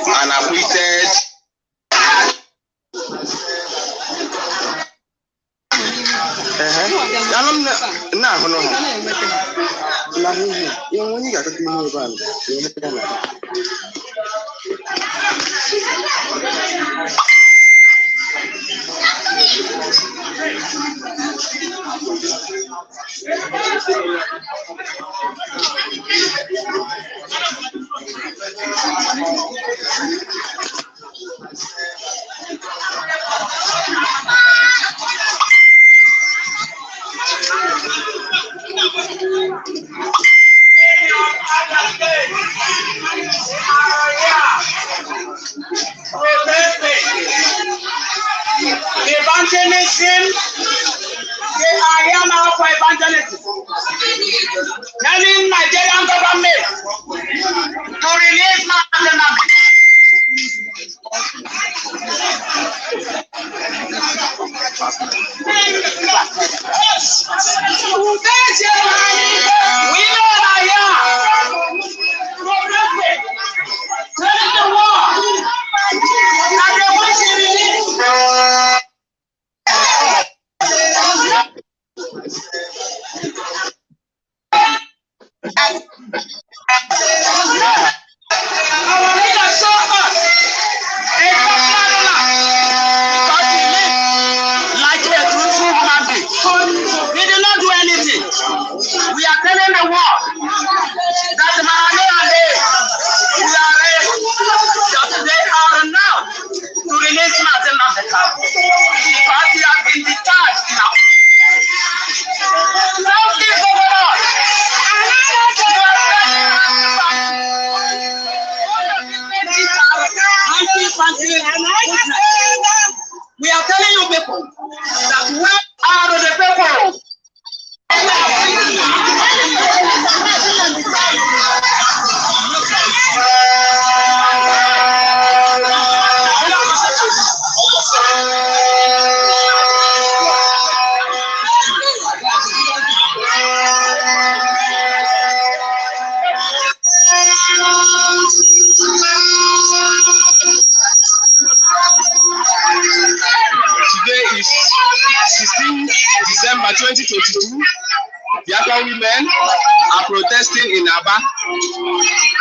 And acquitted. Evangelism, I am now for evangelism. Telling Nigerian government to release my we know I am. Tell the world that they want to release. Our leader saw us a like a truthful human being. We did not do anything. We are telling the world that the Mahane and they are now to release Martin of the cup. Because he has been detached now. We are telling you people that we are the people. Today is 16 December 2022. Biafra women are protesting in Aba,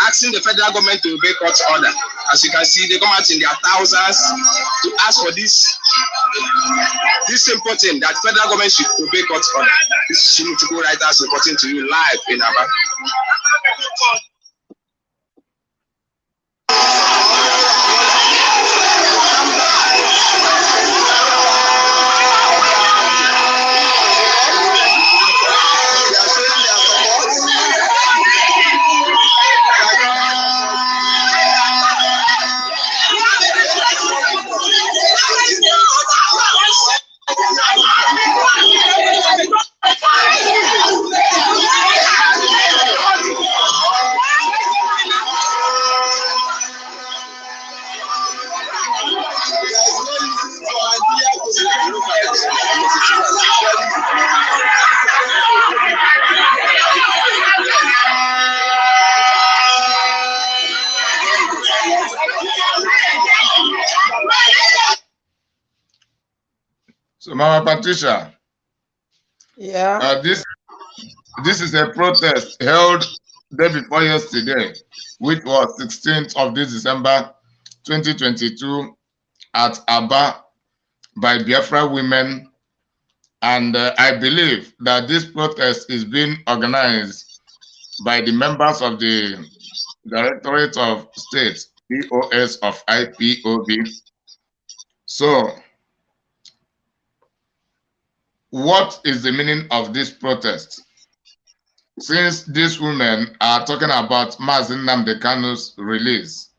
asking the federal government to obey court order. As you can see, they come out in their thousands to ask for this simple thing, that federal government should obey court order. This is Shimutiko writers reporting to you live in Aba. So, Mama Patricia, Yeah. this is a protest held day before yesterday, which was 16th of this December 2022 at Aba by Biafra women. And I believe that this protest is being organized by the members of the Directorate of State, POS of IPOB. So, what is the meaning of this protest? since these women are talking about Mazi Nnamdi Kanu's release,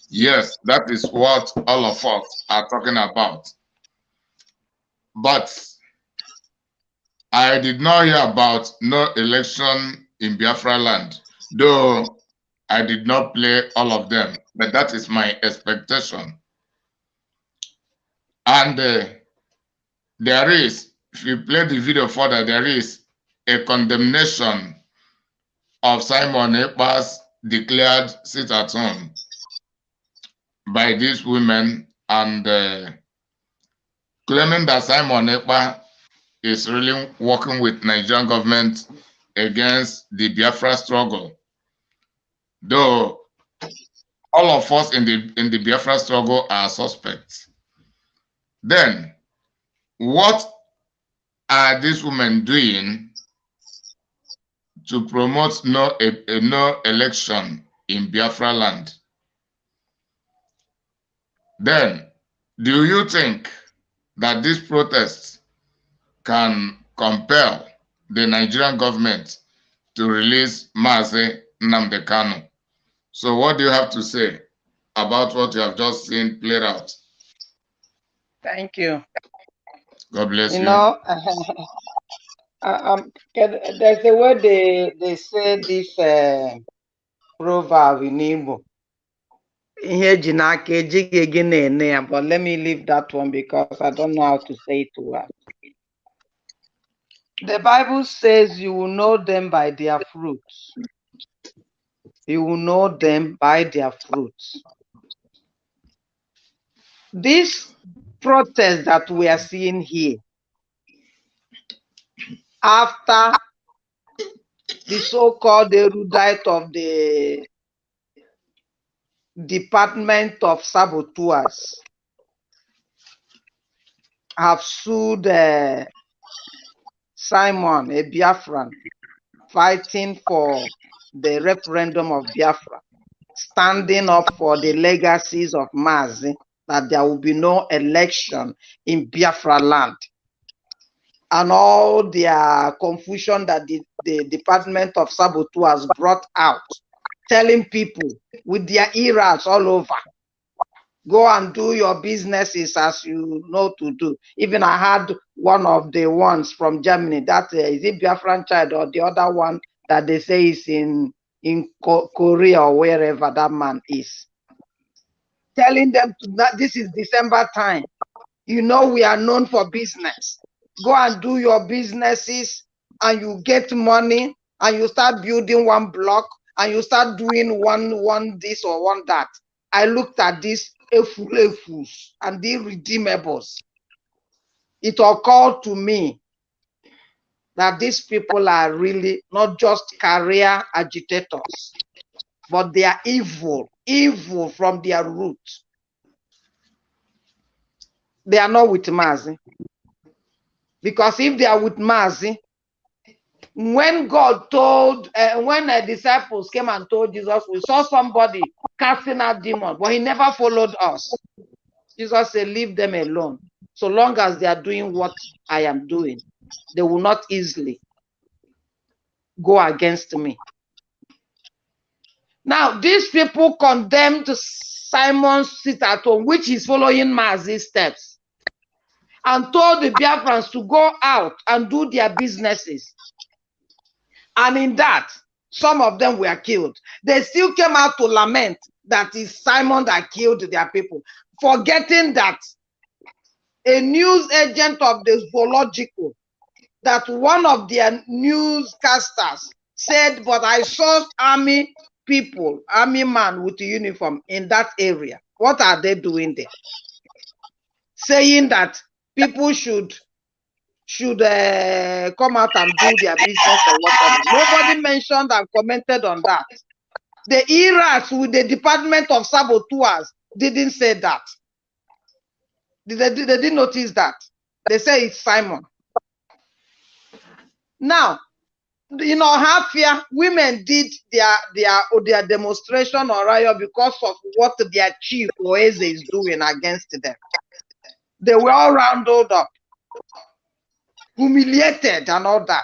yes, that is what all of us are talking about. But I did not hear about no election in Biafra land, though I did not play all of them, but that is my expectation. And there is, if you play the video further, there is a condemnation of Simon Ekpa's declared sit at home by these women, and claiming that Simon Ekpa is really working with Nigerian government against the Biafra struggle. Though all of us in the Biafra struggle are suspects. Then, what are these women doing to promote no election in Biafra land? Then, do you think that these protests can compel the Nigerian government to release Mazi Nnamdi Kanu? So what do you have to say about what you have just seen played out? Thank you. God bless you. You know, there's a word they say this proverb in Igbo. But let me leave that one because I don't know how to say it well. The Bible says you will know them by their fruits. You will know them by their fruits. This protest that we are seeing here, after the so-called erudite of the Department of Saboteurs have sued Simon, a Biafran, fighting for the referendum of Biafra, standing up for the legacies of Mazi, that there will be no election in Biafra land. And all their confusion that the Department of Saboteurs brought out, telling people with their ears all over, go and do your businesses as you know to do. Even I had one of the ones from Germany, that is it Biafran child, or the other one that they say is in Korea or wherever that man is, telling them that this is December time. You know, we are known for business. Go and do your businesses and you get money and you start building one block and you start doing one this or one that. I looked at this efus and the redeemables. It occurred to me that these people are really not just career agitators, but they are evil from their root. They are not with Mazi. Because if they are with Mazi, when God told, when the disciples came and told Jesus, we saw somebody casting out demons, but he never followed us. Jesus said, leave them alone. So long as they are doing what I am doing, they will not easily go against me. Now, these people condemned Simon's sit at home, which is following Mazi's steps, and told the Biafrans to go out and do their businesses. And in that, some of them were killed. They still came out to lament that it's Simon that killed their people, forgetting that a news agent of the zoological, that one of their newscasters said, but I saw army people, army man with a uniform in that area. What are they doing there? Saying that people should come out and do their business or whatever. Nobody mentioned and commented on that. The ERAs with the Department of Saboteurs didn't say that. They didn't notice that. They say it's Simon. Now, you know, half year women did their demonstration or riot because of what their chief Oeze is doing against them. They were all rounded up, humiliated and all that.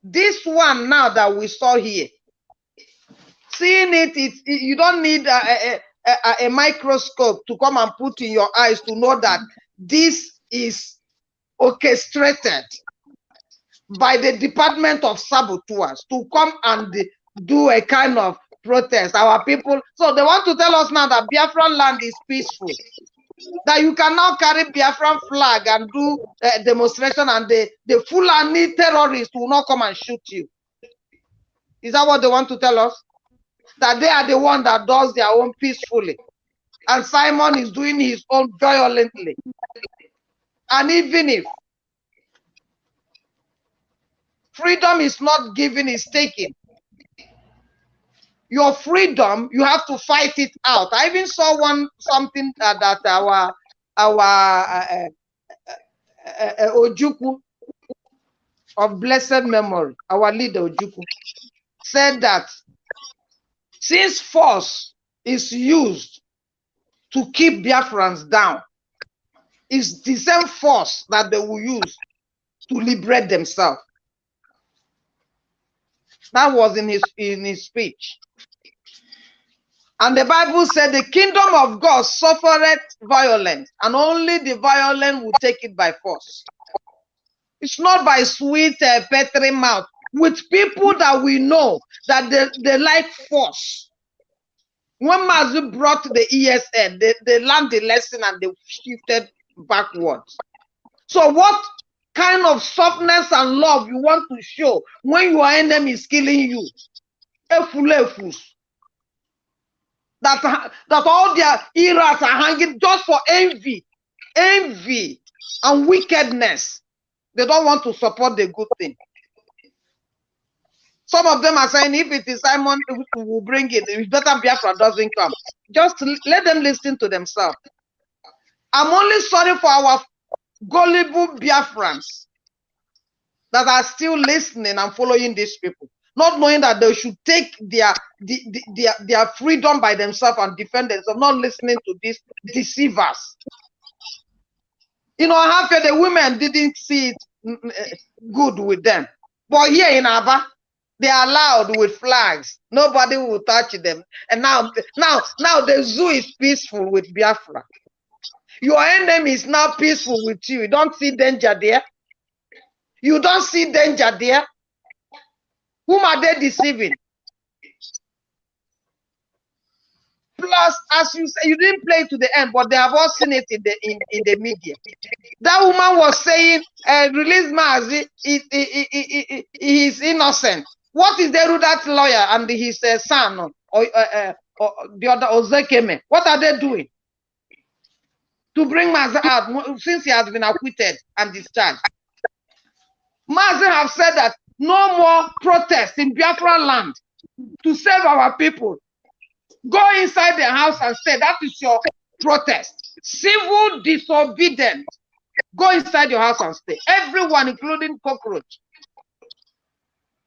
This one now that we saw here, seeing it, you don't need a microscope to come and put in your eyes to know that this is orchestrated by the Department of Saboteurs to come and do a kind of protest. Our people, so they want to tell us now that Biafran land is peaceful, that you can now carry Biafran flag and do a demonstration, and the Fulani terrorists will not come and shoot you. Is that what they want to tell us? That they are the one that does their own peacefully, and Simon is doing his own violently. And even if freedom is not given, is taken, your freedom, you have to fight it out. I even saw something that our Ojukwu of blessed memory, our leader Ojukwu, said that since force is used to keep Biafrans down, it's the same force that they will use to liberate themselves. That was in his speech. And the Bible said the kingdom of God suffereth violence, and only the violent will take it by force. It's not by sweet petri mouth with people that we know that they like force. When Mazu brought the ESN, they learned the lesson and they shifted backwards. So what kind of softness and love you want to show when your enemy is killing you? That all their ears are hanging just for envy and wickedness. They don't want to support the good thing. Some of them are saying if it is Simon who will bring it, it's better Biafra doesn't come. Just let them listen to themselves. I'm only sorry for our gullible Biafrans that are still listening and following these people, not knowing that they should take their freedom by themselves and defend themselves, not listening to these deceivers. You know, half of the women didn't see it good with them. But here in Aba, they are allowed with flags. Nobody will touch them. And now the zoo is peaceful with Biafra. Your enemy is now peaceful with you. You don't see danger there. You don't see danger there. Whom are they deceiving? Plus, as you say, you didn't play to the end, but they have all seen it in the media. That woman was saying, release Mazi, he is innocent. What is the Rudat lawyer and his son, or the other Ozekeme? What are they doing to bring Mazi out since he has been acquitted and discharged? Mazi have said that no more protests in Biafra land to save our people. Go inside the house and say that is your protest. Civil disobedience. Go inside your house and stay. Everyone, including cockroach.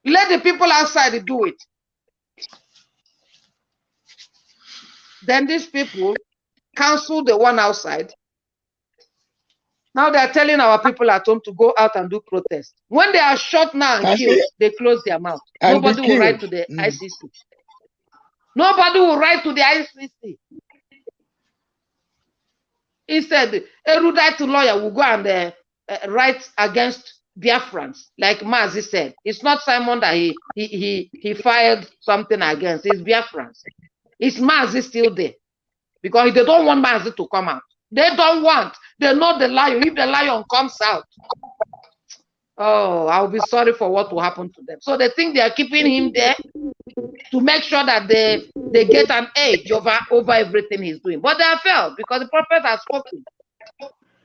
Let the people outside do it. Then these people cancel the one outside. Now they are telling our people at home to go out and do protest. When they are shot now and killed, they close their mouth. Nobody will write to the ICC. Nobody will write to the ICC. Instead, a erudite lawyer will go and write against Biafrans, like Mazi said. It's not Simon that he filed something against. It's Biafrans. It's Mazi still there because they don't want Mazi to come out. They don't want. They know the lion. If the lion comes out, oh, I'll be sorry for what will happen to them. So they think they are keeping him there to make sure that they get an edge over everything he's doing. But they have failed because the prophet has spoken.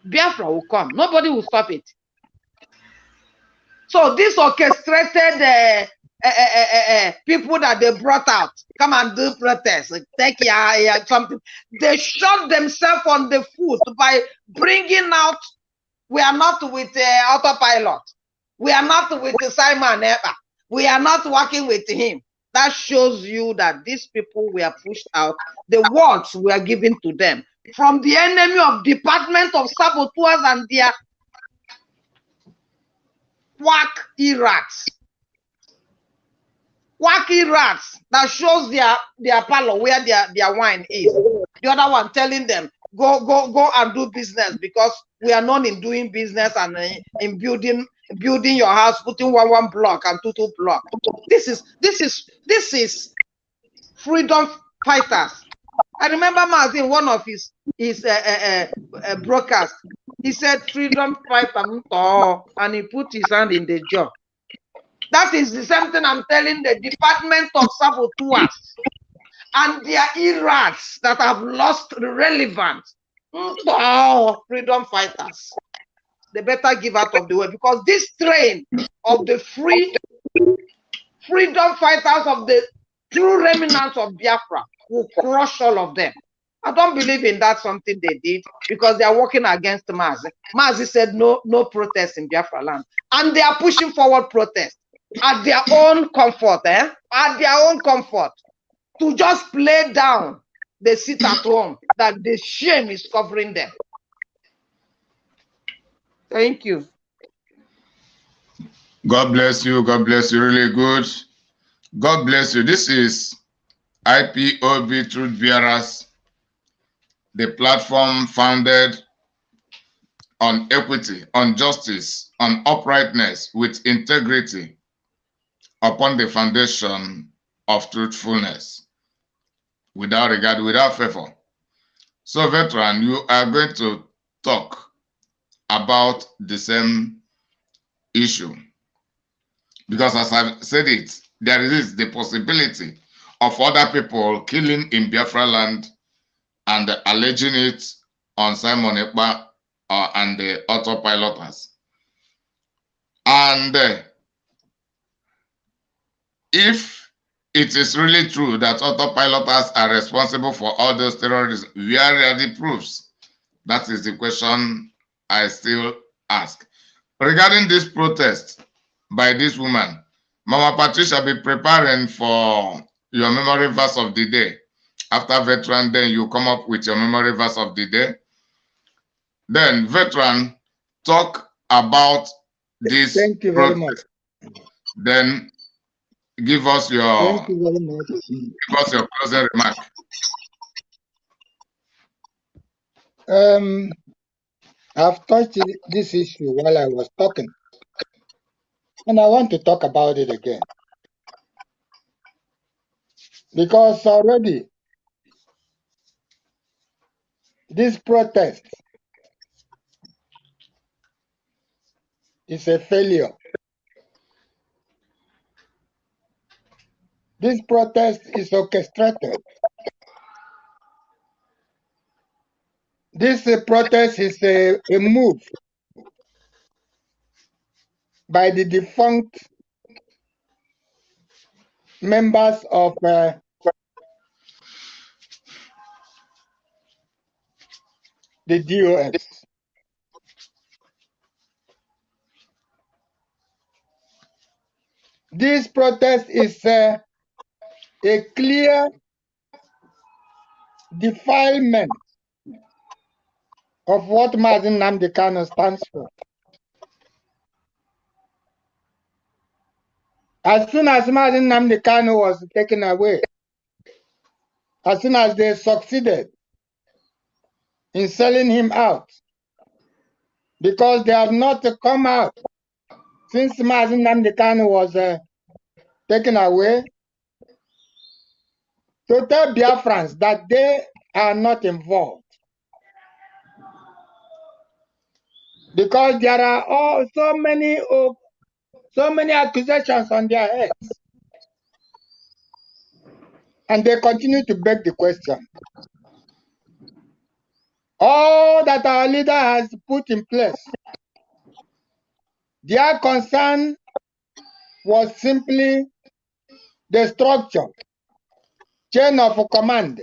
Biafra will come. Nobody will stop it. So this orchestrated people that they brought out, come and do protests, take something. They shot themselves on the foot by bringing out, we are not with autopilot. We are not with Simon Eber. We are not working with him. That shows you that these people were pushed out. The words were given to them from the enemy of Department of Saboteurs and their quack errats. wacky rats that shows their parlor where their wine is. The other one telling them, go and do business, because we are known in doing business and in building your house, putting one block and two block. This is freedom fighters. I remember Mazin, one of his broadcasts, he said freedom fighter, and he put his hand in the jaw. That is the same thing I'm telling the Department of Saboteurs and their errats that have lost relevance. Freedom fighters. They better give out of the way, because this train of the freedom fighters of the true remnants of Biafra will crush all of them. I don't believe in that something they did, because they are working against Mazi. Mazi said no protest in Biafra land. And they are pushing forward protest at their own comfort, at their own comfort, to just play down the sit at home, that the shame is covering them. Thank you. God bless you. God bless you. Really good. God bless you. This is IPOB Truth Bearers, the platform founded on equity, on justice, on uprightness, with integrity, upon the foundation of truthfulness, without regard, without favor. So, veteran, you are going to talk about the same issue, because as I've said it, there is the possibility of other people killing in Biafra land and alleging it on Simon Ekpa and the autopiloters. And if it is really true that autopiloters are responsible for all those terrorism, where are the proofs? That is the question I still ask. Regarding this protest by this woman, Mama Patricia, be preparing for your memory verse of the day. After veteran, then you come up with your memory verse of the day. Then, veteran, talk about this. Thank you very much. Then give us your Thank you very much. Give us your closing remark. I've touched this issue while I was talking, and I want to talk about it again, because already this protest is a failure. This protest is orchestrated. This protest is a move by the defunct members of the DOS. This protest is a clear defilement of what Mazi Nnamdi Kanu stands for. As soon as Mazi Nnamdi Kanu was taken away, as soon as they succeeded in selling him out, because they have not come out since Mazi Nnamdi Kanu was taken away, to tell Biafrans that they are not involved. Because there are so many accusations on their heads. And they continue to beg the question. All that our leader has put in place, their concern was simply the structure, chain of command,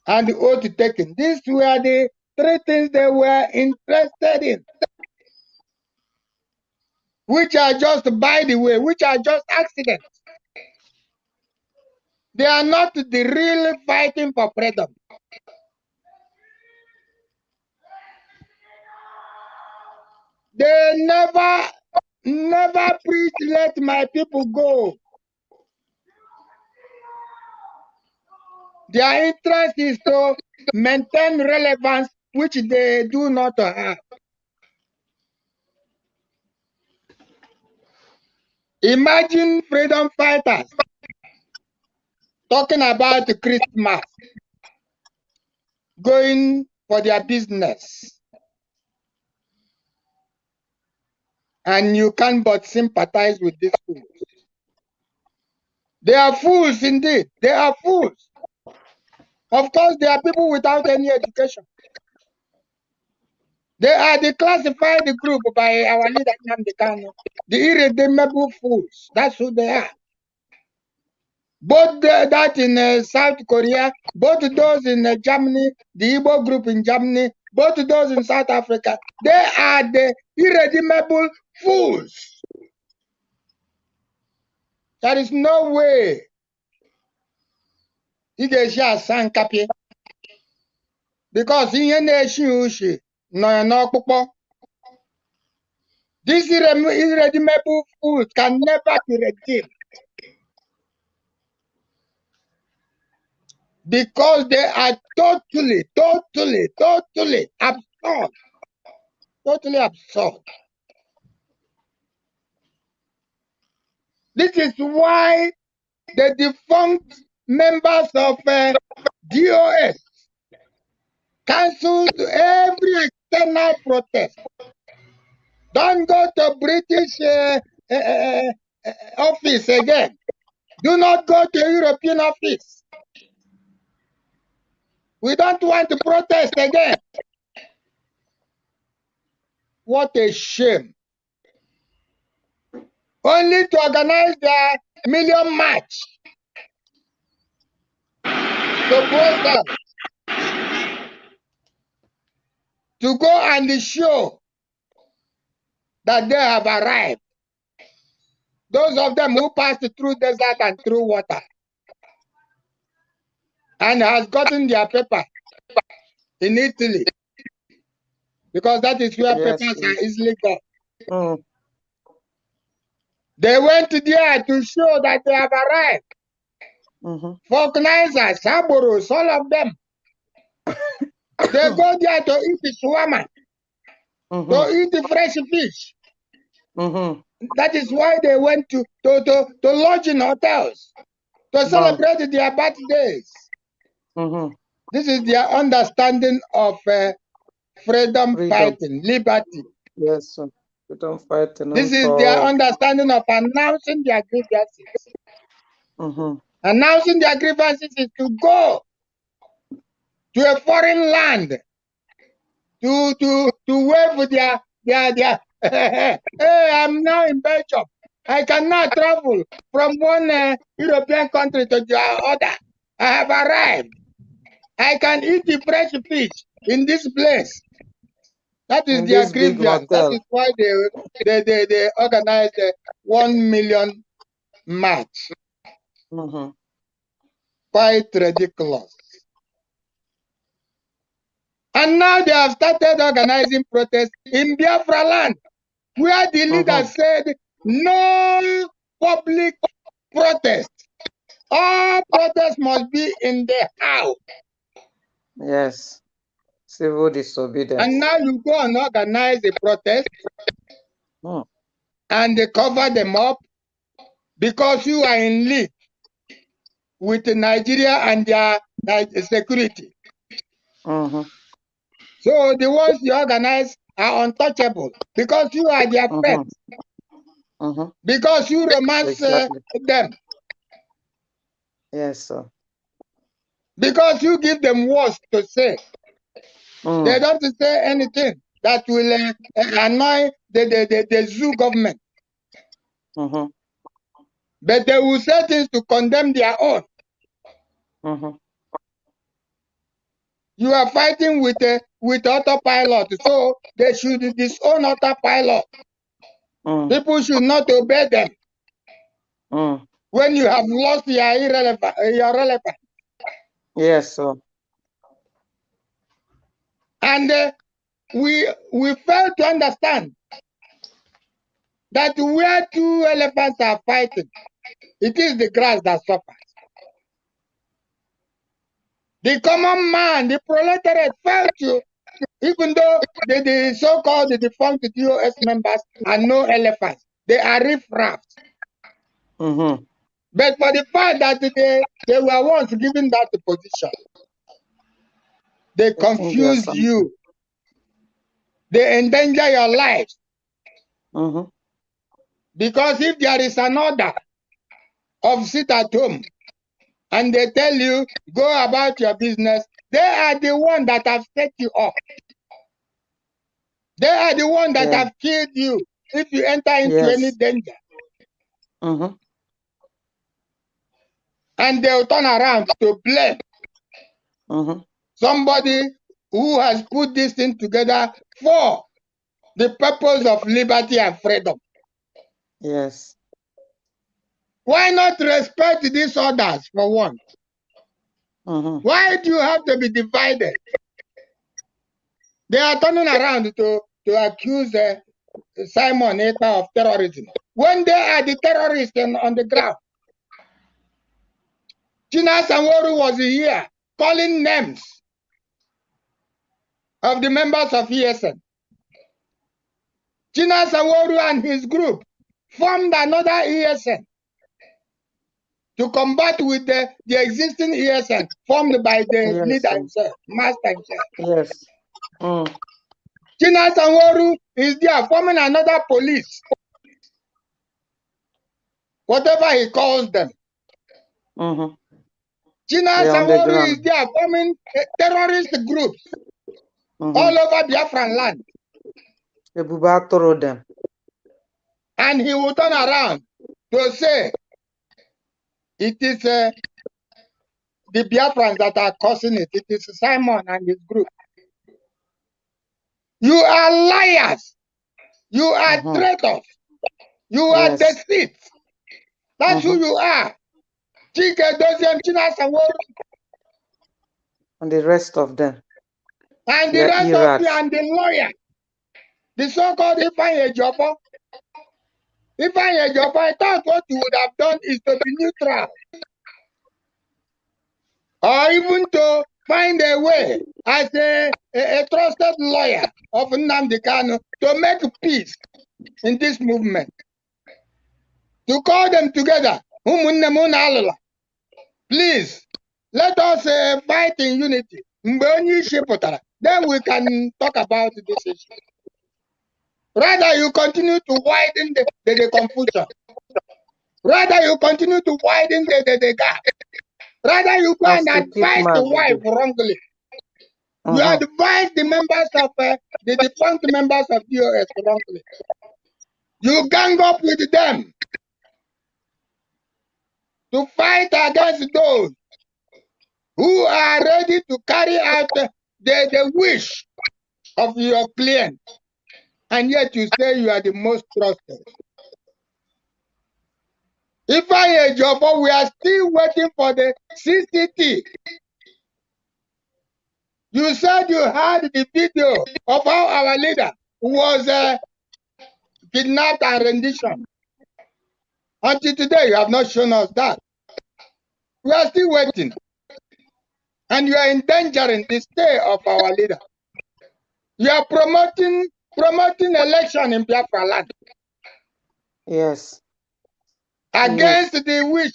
and the oath taken. These were the three things they were interested in, which are just, by the way, which are just accidents. They are not the real fighting for freedom. They never preach, let my people go. Their interest is to maintain relevance, which they do not have. Imagine freedom fighters talking about Christmas, going for their business, and you can but sympathize with these fools. They are fools indeed. They are fools. Of course, they are people without any education. They are the classified group by our leader, Nnamdi Kanu, the irredeemable fools. That's who they are. Both that in South Korea, both those in Germany, the Igbo group in Germany, both those in South Africa, they are the irredeemable fools. There is no way he gets your son copy because he ain't no. These irredeemable fools can never be redeemed because they are totally absurd. Totally absurd. This is why the defunct members of DOS cancelled every external protest. Don't go to British office again. Do not go to European office. We don't want to protest again. What a shame. Only to organize the million march to Brussels to go and show that they have arrived. Those of them who passed through desert and through water and has gotten their paper in Italy, because that is where papers are easily got. They went there to show that they have arrived. Vulcanizers, Saboros, all of them. They go there to eat the shawarma, to eat the fresh fish. That is why they went to lodge in hotels, to celebrate their birthdays. This is their understanding of freedom fighting, liberty. Yes, freedom fighting. This is their understanding of announcing their grievances. Announcing their grievances is to go to a foreign land to wave with their hey, I'm now in Belgium. I cannot travel from one European country to the other. I have arrived. I can eat the fresh fish in this place. That is their grievance. That is why they organized a 1 million march. Quite ridiculous. And now they have started organizing protests in Biafra land, where the leader said no public protest. All protests must be in the house. Yes. Civil disobedience. And now you go and organize a protest and they cover them up because you are in league with Nigeria and their security. So the ones you organize are untouchable because you are their friends. Because you romance them. Yes, sir. Because you give them words to say. They don't say anything that will annoy the zoo government. But they will say things to condemn their own. You are fighting with autopilot, so they should disown autopilot. People should not obey them. When you have lost your relevance. Yes, sir. And we fail to understand that where two elephants are fighting, it is the grass that suffers. The common man, the proletariat felt you, even though the so-called defunct DOS members are no elephants. They are riffraffs. But for the fact that they were once given that position, they confuse you. They endanger your lives. Because if there is an order of sit at home and they tell you, go about your business, they are the one that have set you up. They are the one that have killed you if you enter into any danger. And they'll turn around to blame somebody who has put this thing together for the purpose of liberty and freedom. Yes. Why not respect these orders for one? Why do you have to be divided? They are turning around to accuse Simon Ekpa of terrorism when they are the terrorists on the ground. China Sanworu was here calling names of the members of ESN. China Sanworu and his group formed another ESN to combat with the existing ESN formed by the leader himself, master himself. Yes. China Sanworu is there forming another police, whatever he calls them. China Sanworu is there forming terrorist groups all over Biafran land. Them. And he will turn around to say it is the Biafrans that are causing it. It is Simon and his group. You are liars. You are traitors. You are deceit. That's who you are. Chike Doziem, China Sanworu. And the rest of them. And the rest of you and the lawyer. The so-called Ifeanyi Ejiofor. Ifeanyi Ejiofor, I thought what you would have done is to be neutral. Or even to find a way as a trusted lawyer of Nnamdi Kanu to make peace in this movement. To call them together. Please, let us fight in unity. Then we can talk about this issue. Rather, you continue to widen the confusion. Rather, you continue to widen the gap. Rather, you go and advise the wife wrongly. You advise the members of the defunct members of DOS wrongly. You gang up with them to fight against those who are ready to carry out the wish of your client. And yet you say you are the most trusted. If I Ejiofor, we are still waiting for the CCT. You said you had the video of how our leader was kidnapped and rendition. Until today, you have not shown us that. We are still waiting. And you are endangering the stay of our leader. You are promoting election in Biafra land. Yes. Against the wish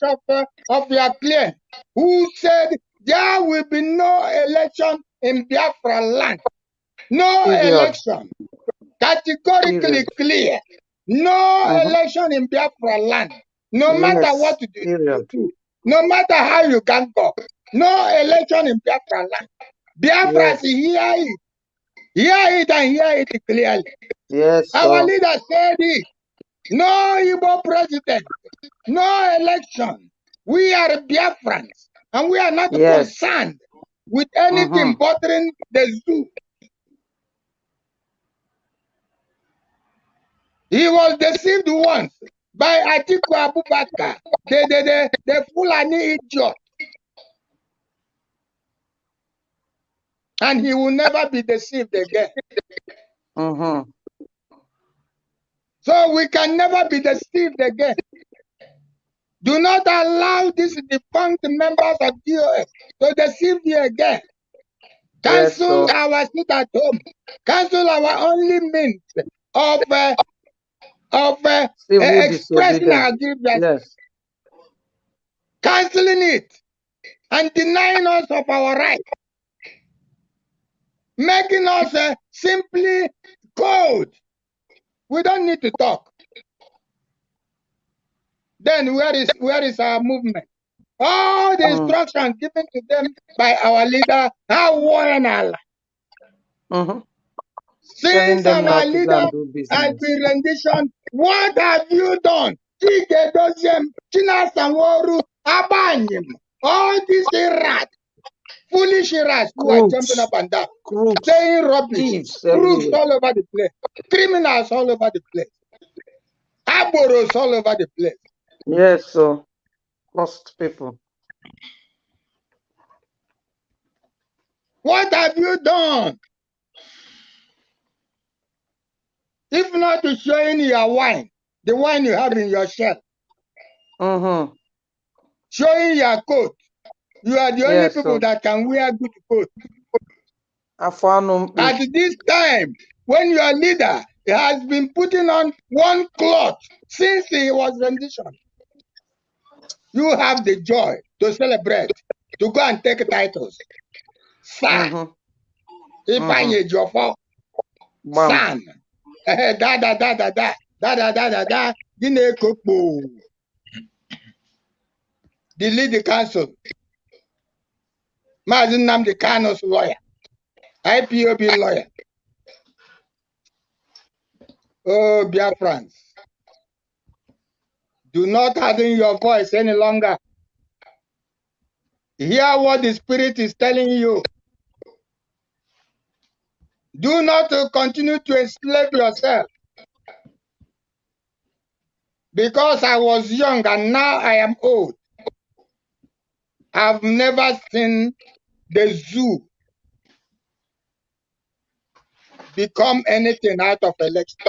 of your client, who said there will be no election in Biafra land. No election. Categorically clear. No election in Biafra land. No matter what you do. No matter how you can go. No election in Biafra land. Biafra, hear it. Hear it and hear it clearly. Yes. Our leader said it. No Igbo president. No election. We are Biafrans. And we are not concerned with anything bothering the zoo. He was deceived once by Atiku Abubakar, the Fulani idiot. And he will never be deceived again. So we can never be deceived again. Do not allow these defunct members of GOS to deceive you again. Cancel Yes, our sit at home. Cancel our only means of civil expressing our disobedience. grievances. Yes. Canceling it and denying us of our rights. Making us simply cold. We don't need to talk. Then where is our movement? All the instructions given to them by our leader are worn out. Telling Since them our not to go leader and do has business. been rendition, what have you done? Chike Doziem, Chinasanworu, Abanyim, all these rats, foolish rats who are jumping up and down, saying rubbish, Thieves crooks everywhere. all over the place, criminals all over the place, aboros all over the place. Yes, so lost people. What have you done? If not to showing your wine, the wine you have in your shell, showing your coat, you are the only people that can wear good coat. At this time, when your leader has been putting on one cloth since he was rendition, you have the joy to celebrate, to go and take titles. Sir, Ifanye Jofo, son, Gine Kokpo, the lead council, Mazin Namdi Kano's lawyer, IPOB lawyer. Oh, Biafrans, do not harden your voice any longer. Hear what the Spirit is telling you. Do not continue to enslave yourself. Because I was young and now I am old. I've never seen the zoo become anything out of election.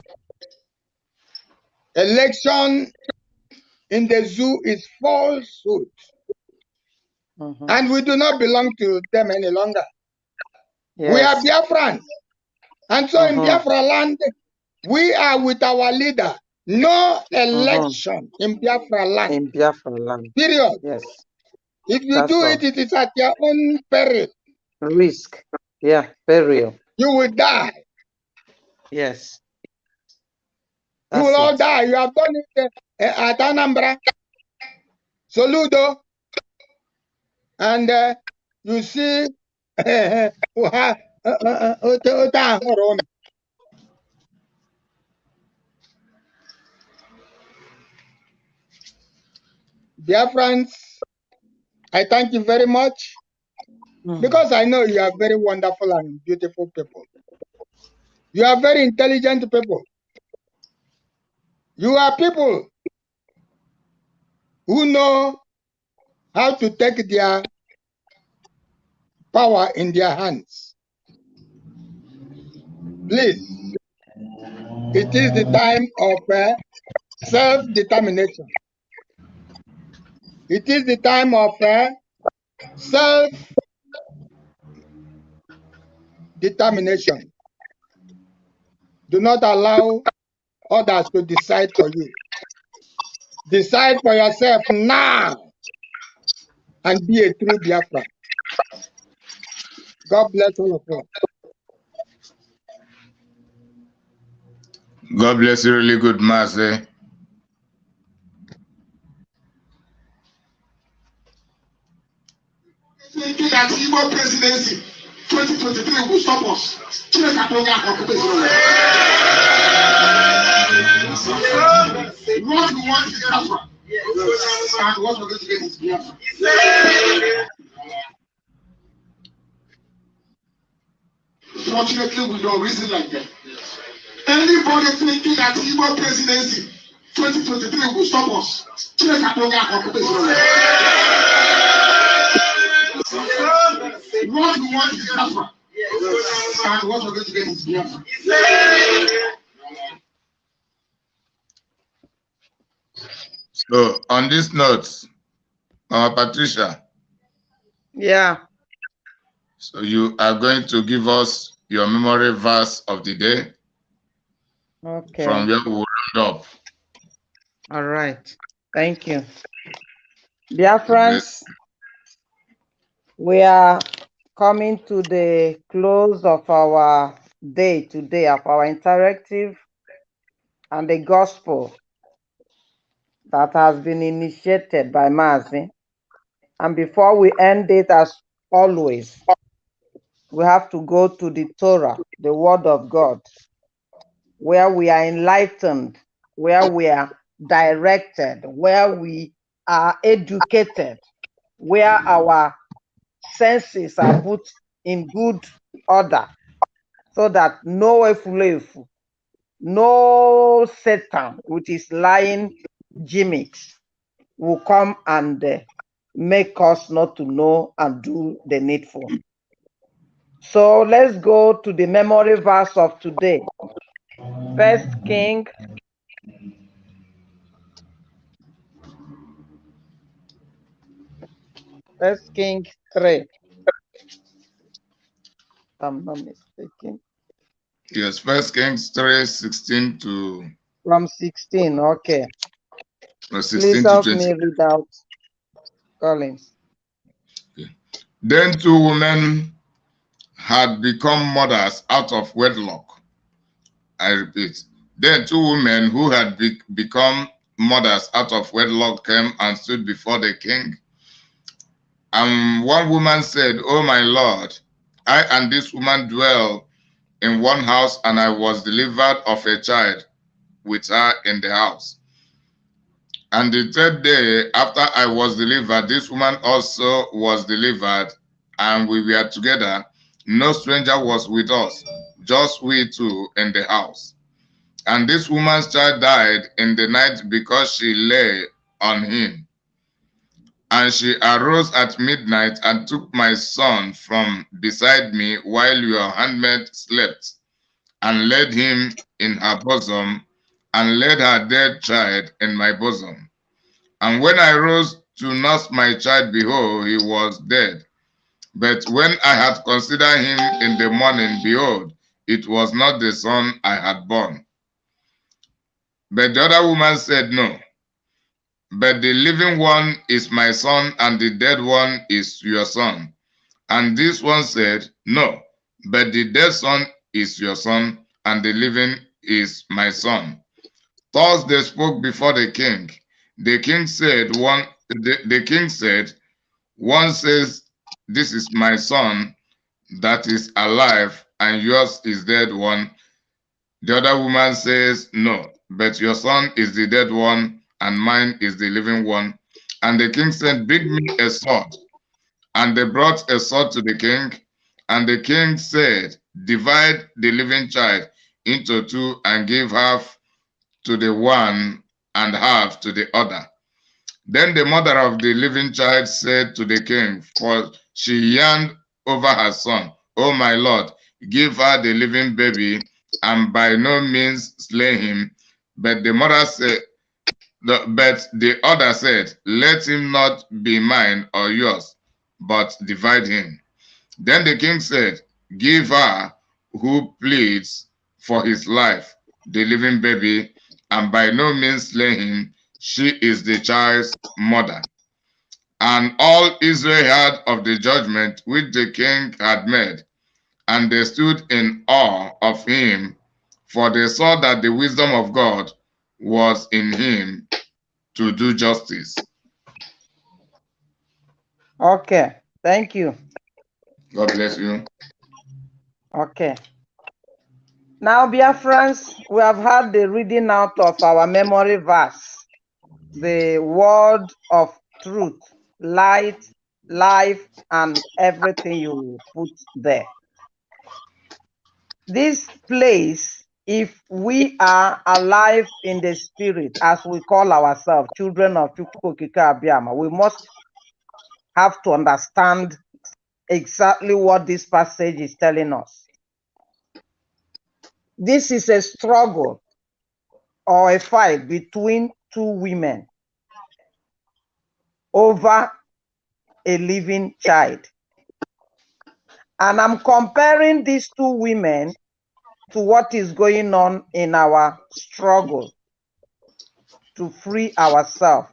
Election in the zoo is falsehood. And we do not belong to them any longer. Yes. We are Biafrans. And so in Biafra land, we are with our leader. No election in Biafra land. In Biafra land. Period. Yes. If you do it, it is at your own peril. Risk. Yeah, peril. You will die. Yes. You will all die. You have done it at Anambra, Soludo, and you see dear friends, I thank you very much because I know you are very wonderful and beautiful people. You are very intelligent people. You are people who know how to take their power in their hands. Please, it is the time of self-determination. It is the time of self-determination. Do not allow others to decide for you. Decide for yourself now and be a true Biafran. God bless all of us. God bless you, really good, Master. Thinking that Igbo presidency 2023 will stop us. What we want is Biafra. And what we're going to get is Biafra. Fortunately, we don't reason like that. Anybody thinking that Igbo presidency 2023 will stop us. What we want is Biafra. And what we're going to get is Biafra. So on this note, Patricia, Yeah. so you are going to give us your memory verse of the day Okay. from where we will round up. All right. Thank you. Dear friends, we are coming to the close of our day today, of our interactive and the gospel that has been initiated by Mazi. And before we end it, as always, we have to go to the Torah, the Word of God, where we are enlightened, where we are directed, where we are educated, where our senses are put in good order, so that no efulefu, no Satan with his lying gimmicks will come and make us not to know and do the needful. So let's go to the memory verse of today. First King First King 3. I'm not mistaken. Yes, First Kings 3:16 to From 16. Okay. 16 Please to help 20. me read out Collins. Okay. Then two women had become mothers out of wedlock. I repeat. Then two women who had become mothers out of wedlock came and stood before the king. And one woman said, "Oh my Lord, I and this woman dwell in one house, and I was delivered of a child with her in the house. And the third day after I was delivered, this woman also was delivered, and we were together. No stranger was with us, just we two in the house. And this woman's child died in the night because she lay on him. And she arose at midnight and took my son from beside me while your handmaid slept, and laid him in her bosom, and laid her dead child in my bosom. And when I rose to nurse my child, behold, he was dead. But when I had considered him in the morning, behold, it was not the son I had born." But the other woman said, "No, but the living one is my son, and the dead one is your son." And this one said, "No, but the dead son is your son, and the living is my son." Thus they spoke before the king. The king said, the king said, "One says, 'This is my son that is alive, and yours is dead one.' The other woman says, 'No, but your son is the dead one, and mine is the living one.' And the king said, 'Bring me a sword.' And they brought a sword to the king. And the king said, 'Divide the living child into two, and give half to the one and half to the other.' Then the mother of the living child said to the king, for she yearned over her son, 'Oh my lord, give her the living baby, and by no means slay him.' But the mother said, but the other said, 'Let him not be mine or yours, but divide him.' Then the king said, 'Give her who pleads for his life the living baby, and by no means slay him. She is the child's mother.' And all Israel heard of the judgment which the king had made, and they stood in awe of him, for they saw that the wisdom of God was in him to do justice." Okay. Thank you. God bless you. Okay. Now, dear friends, we have had the reading out of our memory verse, the word of truth, light, life, and everything you put there. This place, if we are alive in the spirit, as we call ourselves, children of Chukwukokike Abiyama, we must have to understand exactly what this passage is telling us. This is a struggle or a fight between two women over a living child. And I'm comparing these two women to what is going on in our struggle to free ourselves.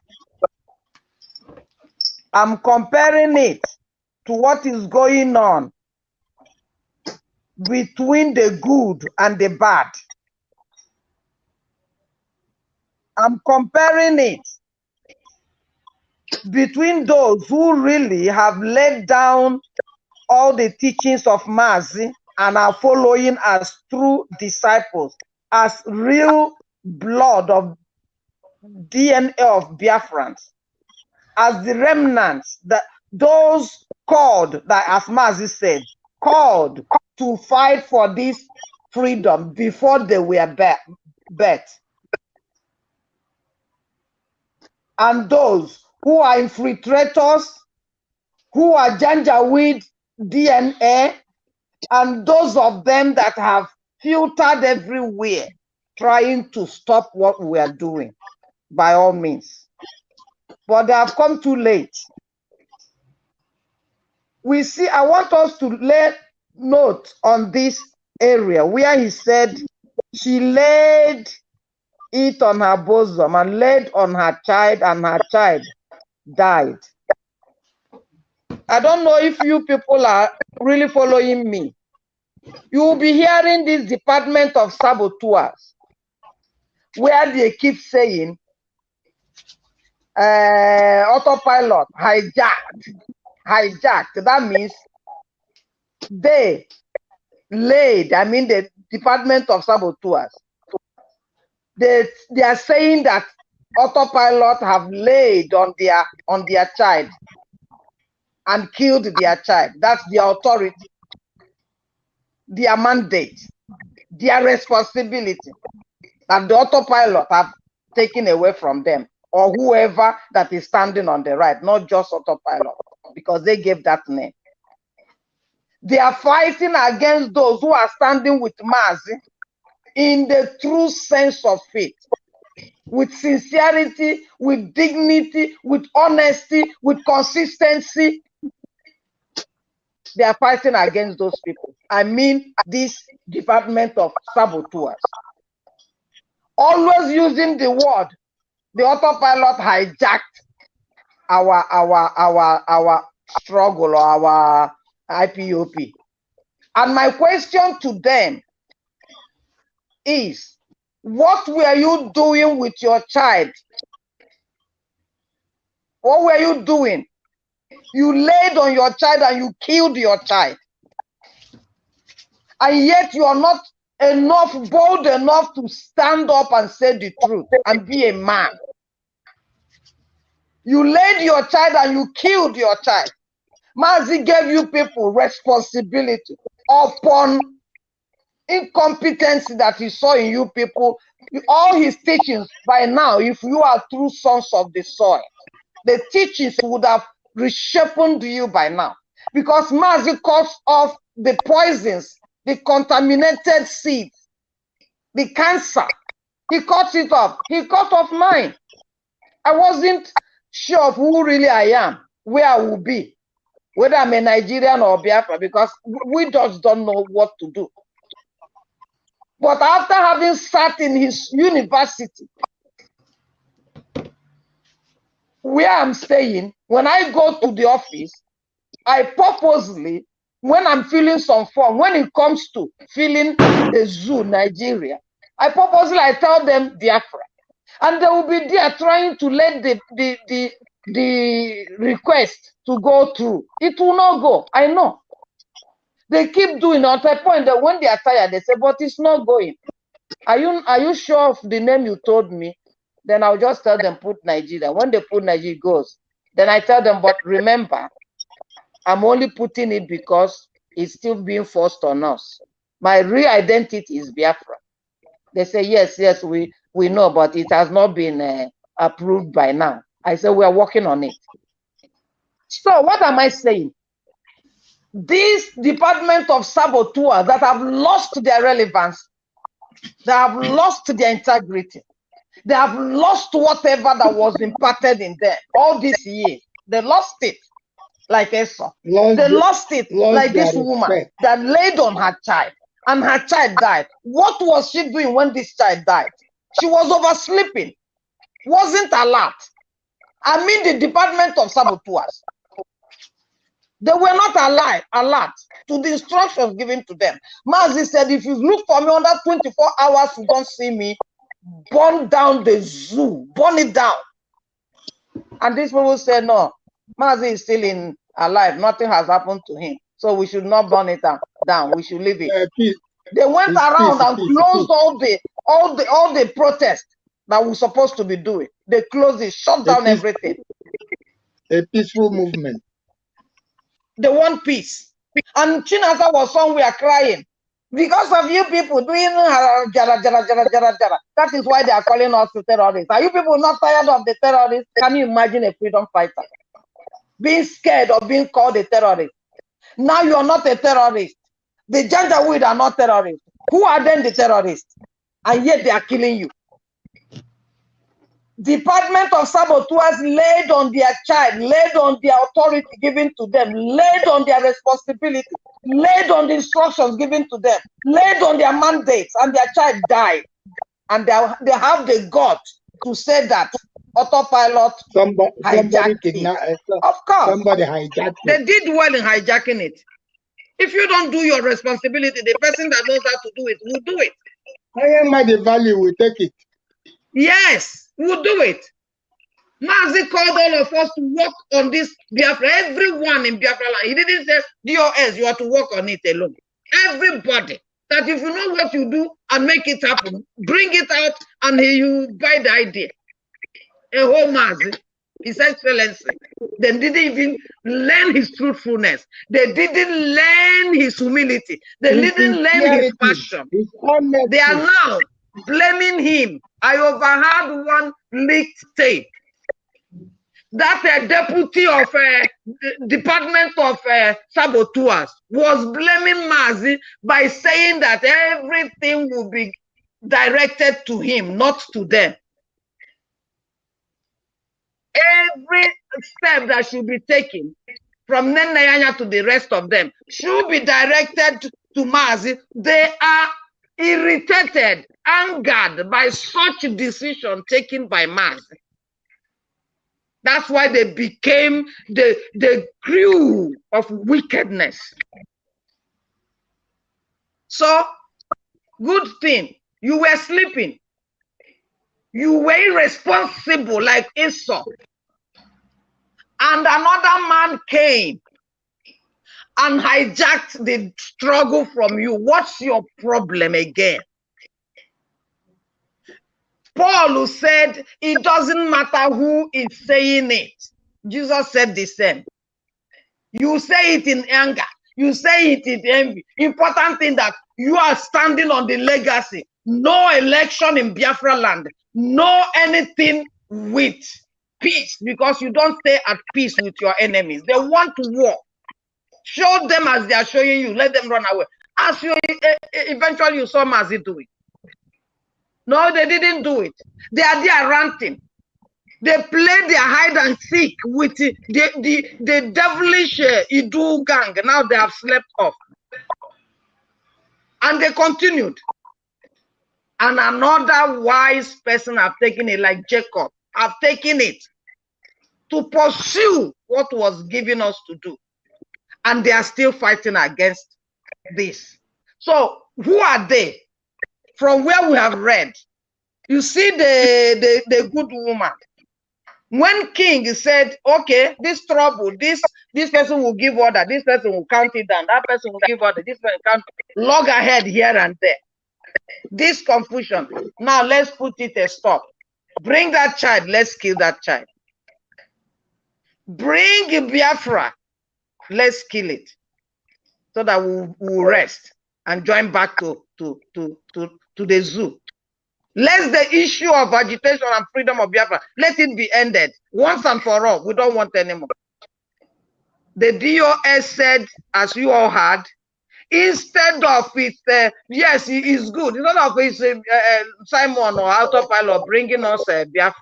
I'm comparing it to what is going on between the good and the bad. I'm comparing it between those who really have laid down all the teachings of Mazi and are following as true disciples, as real blood of DNA of Biafrans, as the remnants, that those called, that as Mazi said, called to fight for this freedom before they were birthed. And those who are infiltrators, who are Janjaweed DNA, and those of them that have filtered everywhere, trying to stop what we are doing, by all means. But they have come too late. We see, I want us to lay note on this area where he said, she laid it on her bosom and laid on her child, and her child died. I don't know if you people are really following me. You will be hearing this Department of Saboteurs, where they keep saying, autopilot, hijacked. That means they laid, I mean the Department of Saboteurs, they are saying that autopilot have laid on their child and killed their child. That's their authority, their mandate, their responsibility, that the autopilot have taken away from them, or whoever that is standing on the right, not just autopilot, because they gave that name. They are fighting against those who are standing with Mazi in the true sense of faith, with sincerity, with dignity, with honesty, with consistency. They are fighting against those people. I mean, this Department of Saboteurs. Always using the word, the autopilot hijacked our struggle, or our IPOB. And my question to them is, what were you doing with your child? What were you doing? You laid on your child and you killed your child. And yet you are not bold enough to stand up and say the truth and be a man. You laid your child and you killed your child. Mazi gave you people responsibility upon incompetency that he saw in you people. All his teachings, by now, if you are true sons of the soil, the teachings would have reshaped you by now. Because Mazi cuts off the poisons, the contaminated seeds, the cancer. He cuts it off. He cut off mine. I wasn't sure of who really I am, where I will be, whether I'm a Nigerian or Biafra, because we just don't know what to do. But after having sat in his university, where I'm staying, when I go to the office, I purposely, when I'm feeling some form, when it comes to feeling the zoo, Nigeria, I tell them Biafra. And they will be there trying to let the request to go through. It will not go. I know. They keep doing it until a point that when they are tired, they say, but it's not going. Are you sure of the name you told me? Then I'll just tell them, put Nigeria. When they put Nigeria, it goes. Then I tell them, but remember, I'm only putting it because it's still being forced on us. My real identity is Biafra. They say, yes, we know, but it has not been approved by now. I say, we are working on it. So what am I saying? This Department of Saboteurs that have lost their relevance, they have lost their integrity, they have lost whatever that was imparted in them all these years. They lost it like Esau. Lost They lost it like their this woman respect. that laid on her child, and her child died. What was she doing when this child died? She was oversleeping, wasn't alert. I mean, the Department of Saboteurs. They were not alert to the instructions given to them. Mazi said, if you look for me under 24 hours, you don't see me, burn down the zoo, burn it down. And these people said, no, Mazi is still alive. Nothing has happened to him. So we should not burn it down. We should leave it. They went around and closed all the protests that we're supposed to be doing. They closed it, shut down everything. A peaceful movement. They want peace. And Chinasa was somewhere crying. Because of you people doing jara. That is why they are calling us to terrorists. Are you people not tired of the terrorists? Can you imagine a freedom fighter being scared of being called a terrorist? Now you are not a terrorist. The Janjaweed are not terrorists. Who are then the terrorists? And yet they are killing you. Department of Saboteurs laid on their child, laid on their authority given to them, laid on their responsibility, laid on the instructions given to them, laid on their mandates, and their child died. And they have the guts to say that autopilot hijacked it. Of course, somebody hijacked it. They did well in hijacking it. If you don't do your responsibility, the person that knows how to do it will do it. The value will take it. Yes, we'll do it. Mazi called all of us to work on this Biafra. Everyone in Biafra land. He didn't say, DOS, you have to work on it alone. Everybody. That if you know what you do and make it happen, bring it out and you buy the idea. A whole Mazi, His Excellency. They didn't even learn his truthfulness. They didn't learn his humility. They didn't learn his passion. They are now blaming him. I overheard one leaked tape that a deputy of Department of Saboteurs was blaming Mazi by saying that everything will be directed to him, not to them. Every step that should be taken from Nenayanya to the rest of them should be directed to Mazi. They are irritated, angered by such decision taken by Mazi. That's why they became the crew of wickedness. So, good thing, you were sleeping. You were irresponsible like Esau. And another man came and hijacked the struggle from you. What's your problem again? Paul said, it doesn't matter who is saying it. Jesus said the same. You say it in anger. You say it in envy. Important thing that you are standing on the legacy. No election in Biafra land. No anything with peace, because you don't stay at peace with your enemies. They want to war. Show them as they are showing you. Let them run away. As you eventually you saw Mazi do it. No, they didn't do it. They are there ranting. They play their hide and seek with the devilish Idu gang. Now they have slept off. And they continued. And another wise person have taken it, like Jacob, have taken it to pursue what was given us to do. And they are still fighting against this. So who are they? From where we have read, you see the good woman. When King said, okay, this trouble, this person will give order, this person will count it down, that person will give order, this person count, log ahead here and there. This confusion. Now let's put it a stop. Bring that child, let's kill that child. Bring Biafra, let's kill it. So that we'll rest and join back to the zoo. Let the issue of agitation and freedom of Biafra, let it be ended once and for all. We don't want anymore. The DOS said, as you all heard, instead of it, yes, it is good. Instead of it, Simon or Autopilot bringing us Biafra,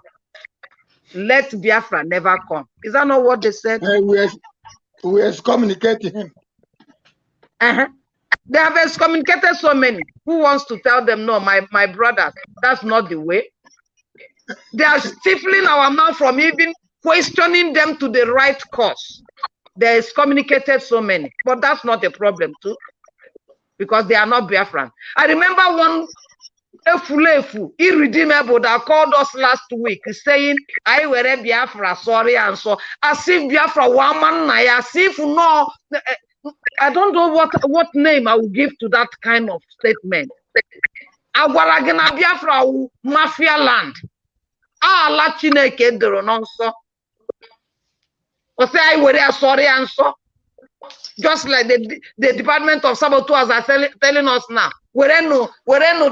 let Biafra never come. Is that not what they said? We excommunicated him. They have excommunicated so many. Who wants to tell them, no, my brothers, that's not the way? They are stifling our mouth from even questioning them to the right cause. They excommunicated so many, but that's not a problem too, because they are not Biafran. I remember one Efulefu, irredeemable, that called us last week saying, I were Biafra, sorry, and so, as if Biafra one man, as if no, I don't know what name I will give to that kind of statement. Agwaragena Biafra mafia land. La Chineke doro nonso. Or say I were sorry and so. Just like the Department of Saboteurs are telling us now. We don't know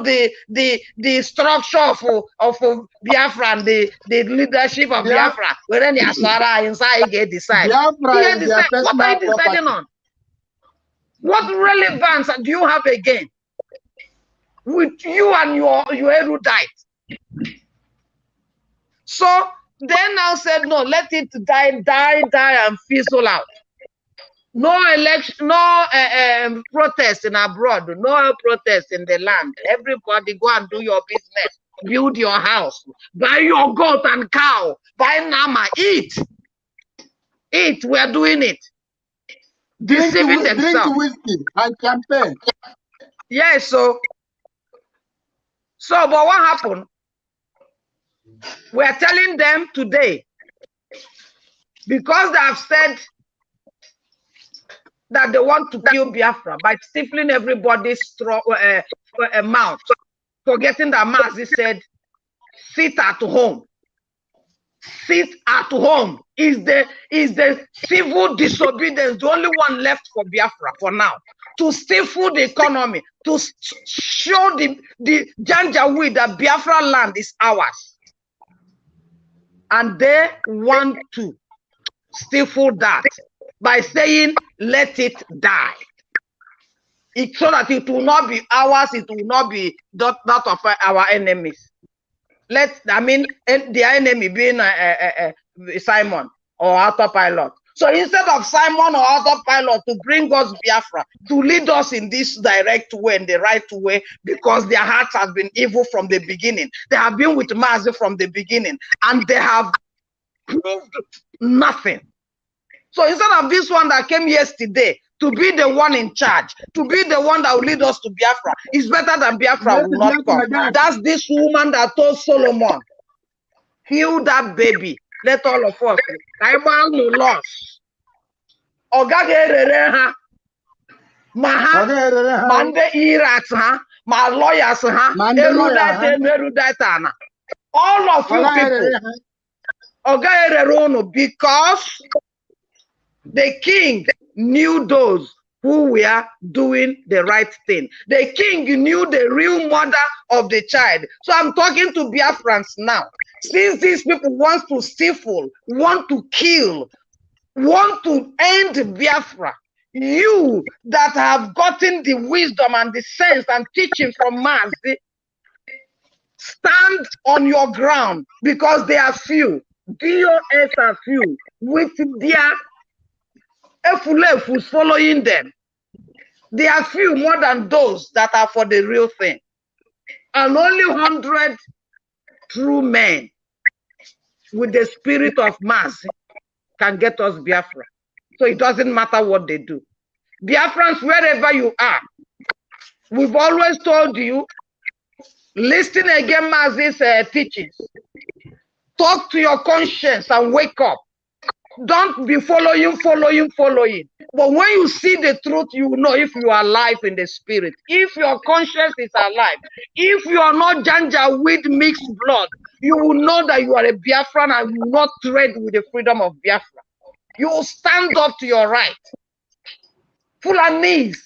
the structure of Biafra and the leadership of Biafra. We don't know Asara inside get decide. Biafra is their What are you deciding property. on? What relevance do you have again with you and your erudite? So they now said, no, let it die and fizzle out. No election, no protest in abroad, no protest in the land. Everybody go and do your business, build your house, buy your goat and cow, buy nama, eat. Eat, we are doing it. Deceiving themselves. Drink whiskey and champagne. Yes, so but what happened? We are telling them today, because they have said that they want to kill Biafra by stifling everybody's mouth, forgetting that Mazi said, sit at home. Sit at home is the civil disobedience, the only one left for Biafra for now. To stifle the economy, to show the Janjaweed that Biafra land is ours. And they want to stifle that by saying, let it die. So that it will not be ours, it will not be that of our enemies. Their enemy being Simon or Autopilot. So instead of Simon or Autopilot to bring us Biafra, to lead us in this direct way, in the right way, because their hearts have been evil from the beginning. They have been with Mazi from the beginning, and they have proved nothing. So instead of this one that came yesterday to be the one in charge, to be the one that will lead us to Biafra, it's better than Biafra will not come. That's this woman that told Solomon, heal that baby. Let all of us. I want no loss. Mande irats, my lawyers, all of you people. Because the king knew those who were doing the right thing. The king knew the real mother of the child. So I'm talking to Biafrans now. Since these people want to stifle, want to kill, want to end Biafra, you that have gotten the wisdom and the sense and teaching from Mazi, stand on your ground, because they are few. DOS are few with their Efulefus following them. They are few more than those that are for the real thing. And only 100 true men with the spirit of Mazi can get us Biafra. So it doesn't matter what they do. Biafrans, wherever you are, we've always told you, listen again Mazi's teachings. Talk to your conscience and wake up. Don't be following. But when you see the truth, you will know if you are alive in the spirit. If your conscience is alive, if you are not Janjaweed mixed blood, you will know that you are a Biafran and you will not tread with the freedom of Biafra. You will stand up to your right. Fulanis,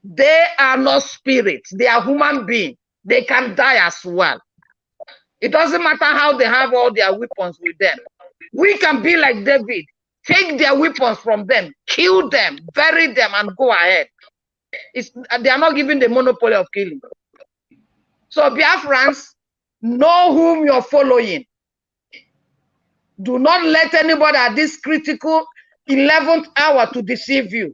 they are not spirits. They are human beings. They can die as well. It doesn't matter how they have all their weapons with them. We can be like David. Take their weapons from them, kill them, bury them, and go ahead. They are not given the monopoly of killing. So Biafrans, know whom you're following. Do not let anybody at this critical 11th hour to deceive you.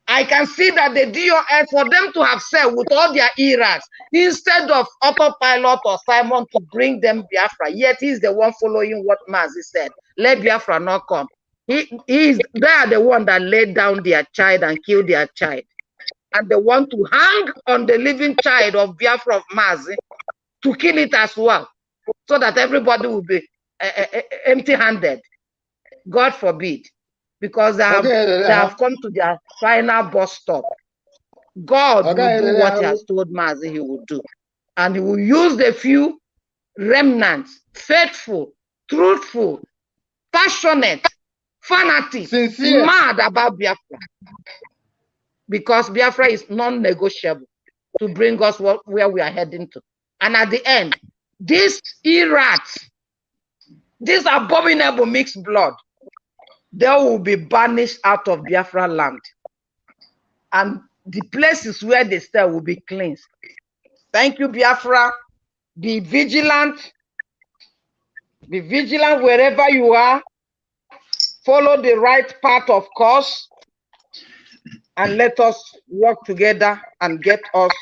I can see that the DOS, for them to have said with all their eras, instead of autopilot or Simon to bring them Biafra, yet he's the one following what Mazi said. Let Biafra not come. They are the one that laid down their child and killed their child. And they want to hang on the living child of Biafra of Mazi to kill it as well, so that everybody will be empty-handed. God forbid, because they have come to their final bus stop. God will do what he has told Mazi he will do. And he will use the few remnants, faithful, truthful, passionate, fanatic, sincere, mad about Biafra. Because Biafra is non-negotiable to bring us where we are heading to. And at the end, these errats, this abominable mixed blood, they will be banished out of Biafra land. And the places where they stay will be cleansed. Thank you, Biafra. Be vigilant. Be vigilant wherever you are. Follow the right path, of course. And let us work together and get us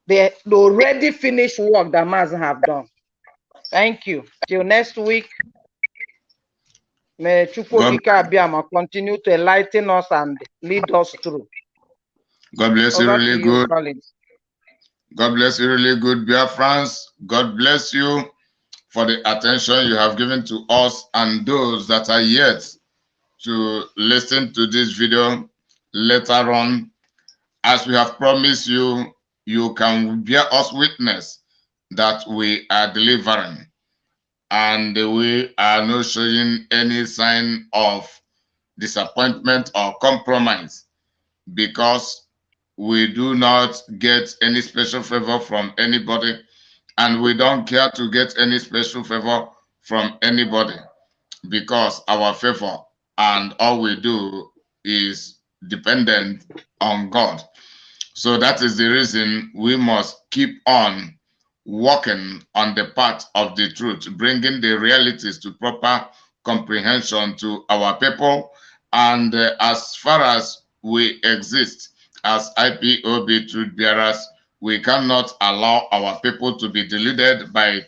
the already finished work that Mazi have done. Thank you. Till next week. May Chukwokika Abiyama continue to enlighten us and lead us through. God bless you, really good. God bless you, really good, Biafrans. God bless you for the attention you have given to us and those that are yet to listen to this video later on. As we have promised you, you can bear us witness that we are delivering and we are not showing any sign of disappointment or compromise, because we do not get any special favor from anybody, and we don't care to get any special favor from anybody, because our favor and all we do is dependent on God. So that is the reason we must keep on walking on the path of the truth, bringing the realities to proper comprehension to our people. And as far as we exist as IPOB truth bearers, we cannot allow our people to be deluded by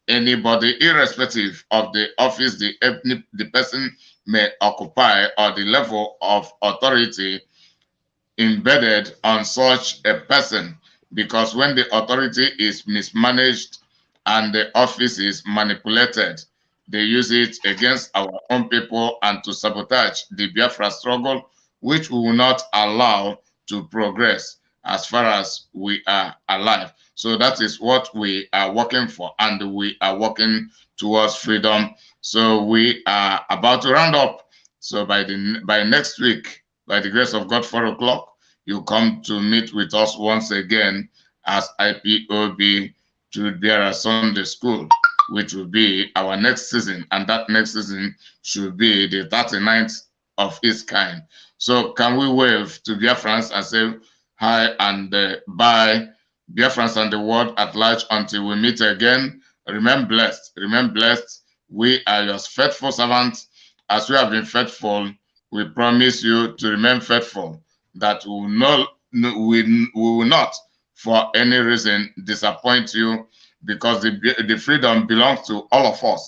anybody, irrespective of the office the person may occupy or the level of authority embedded on such a person. Because when the authority is mismanaged and the office is manipulated, they use it against our own people and to sabotage the Biafra struggle, which we will not allow to progress as far as we are alive. So that is what we are working for, and we are working towards freedom. So we are about to round up. So by next week, by the grace of God, 4 o'clock, you come to meet with us once again as IPOB Truth Bearer Sunday School, which will be our next season, and that next season should be the 39th of its kind. So can we wave to Biafrans and say hi and bye, Biafrans and the world at large, until we meet again? Remain blessed. Remain blessed. We are your faithful servants. As we have been faithful, we promise you to remain faithful, that we will not for any reason disappoint you, because the freedom belongs to all of us.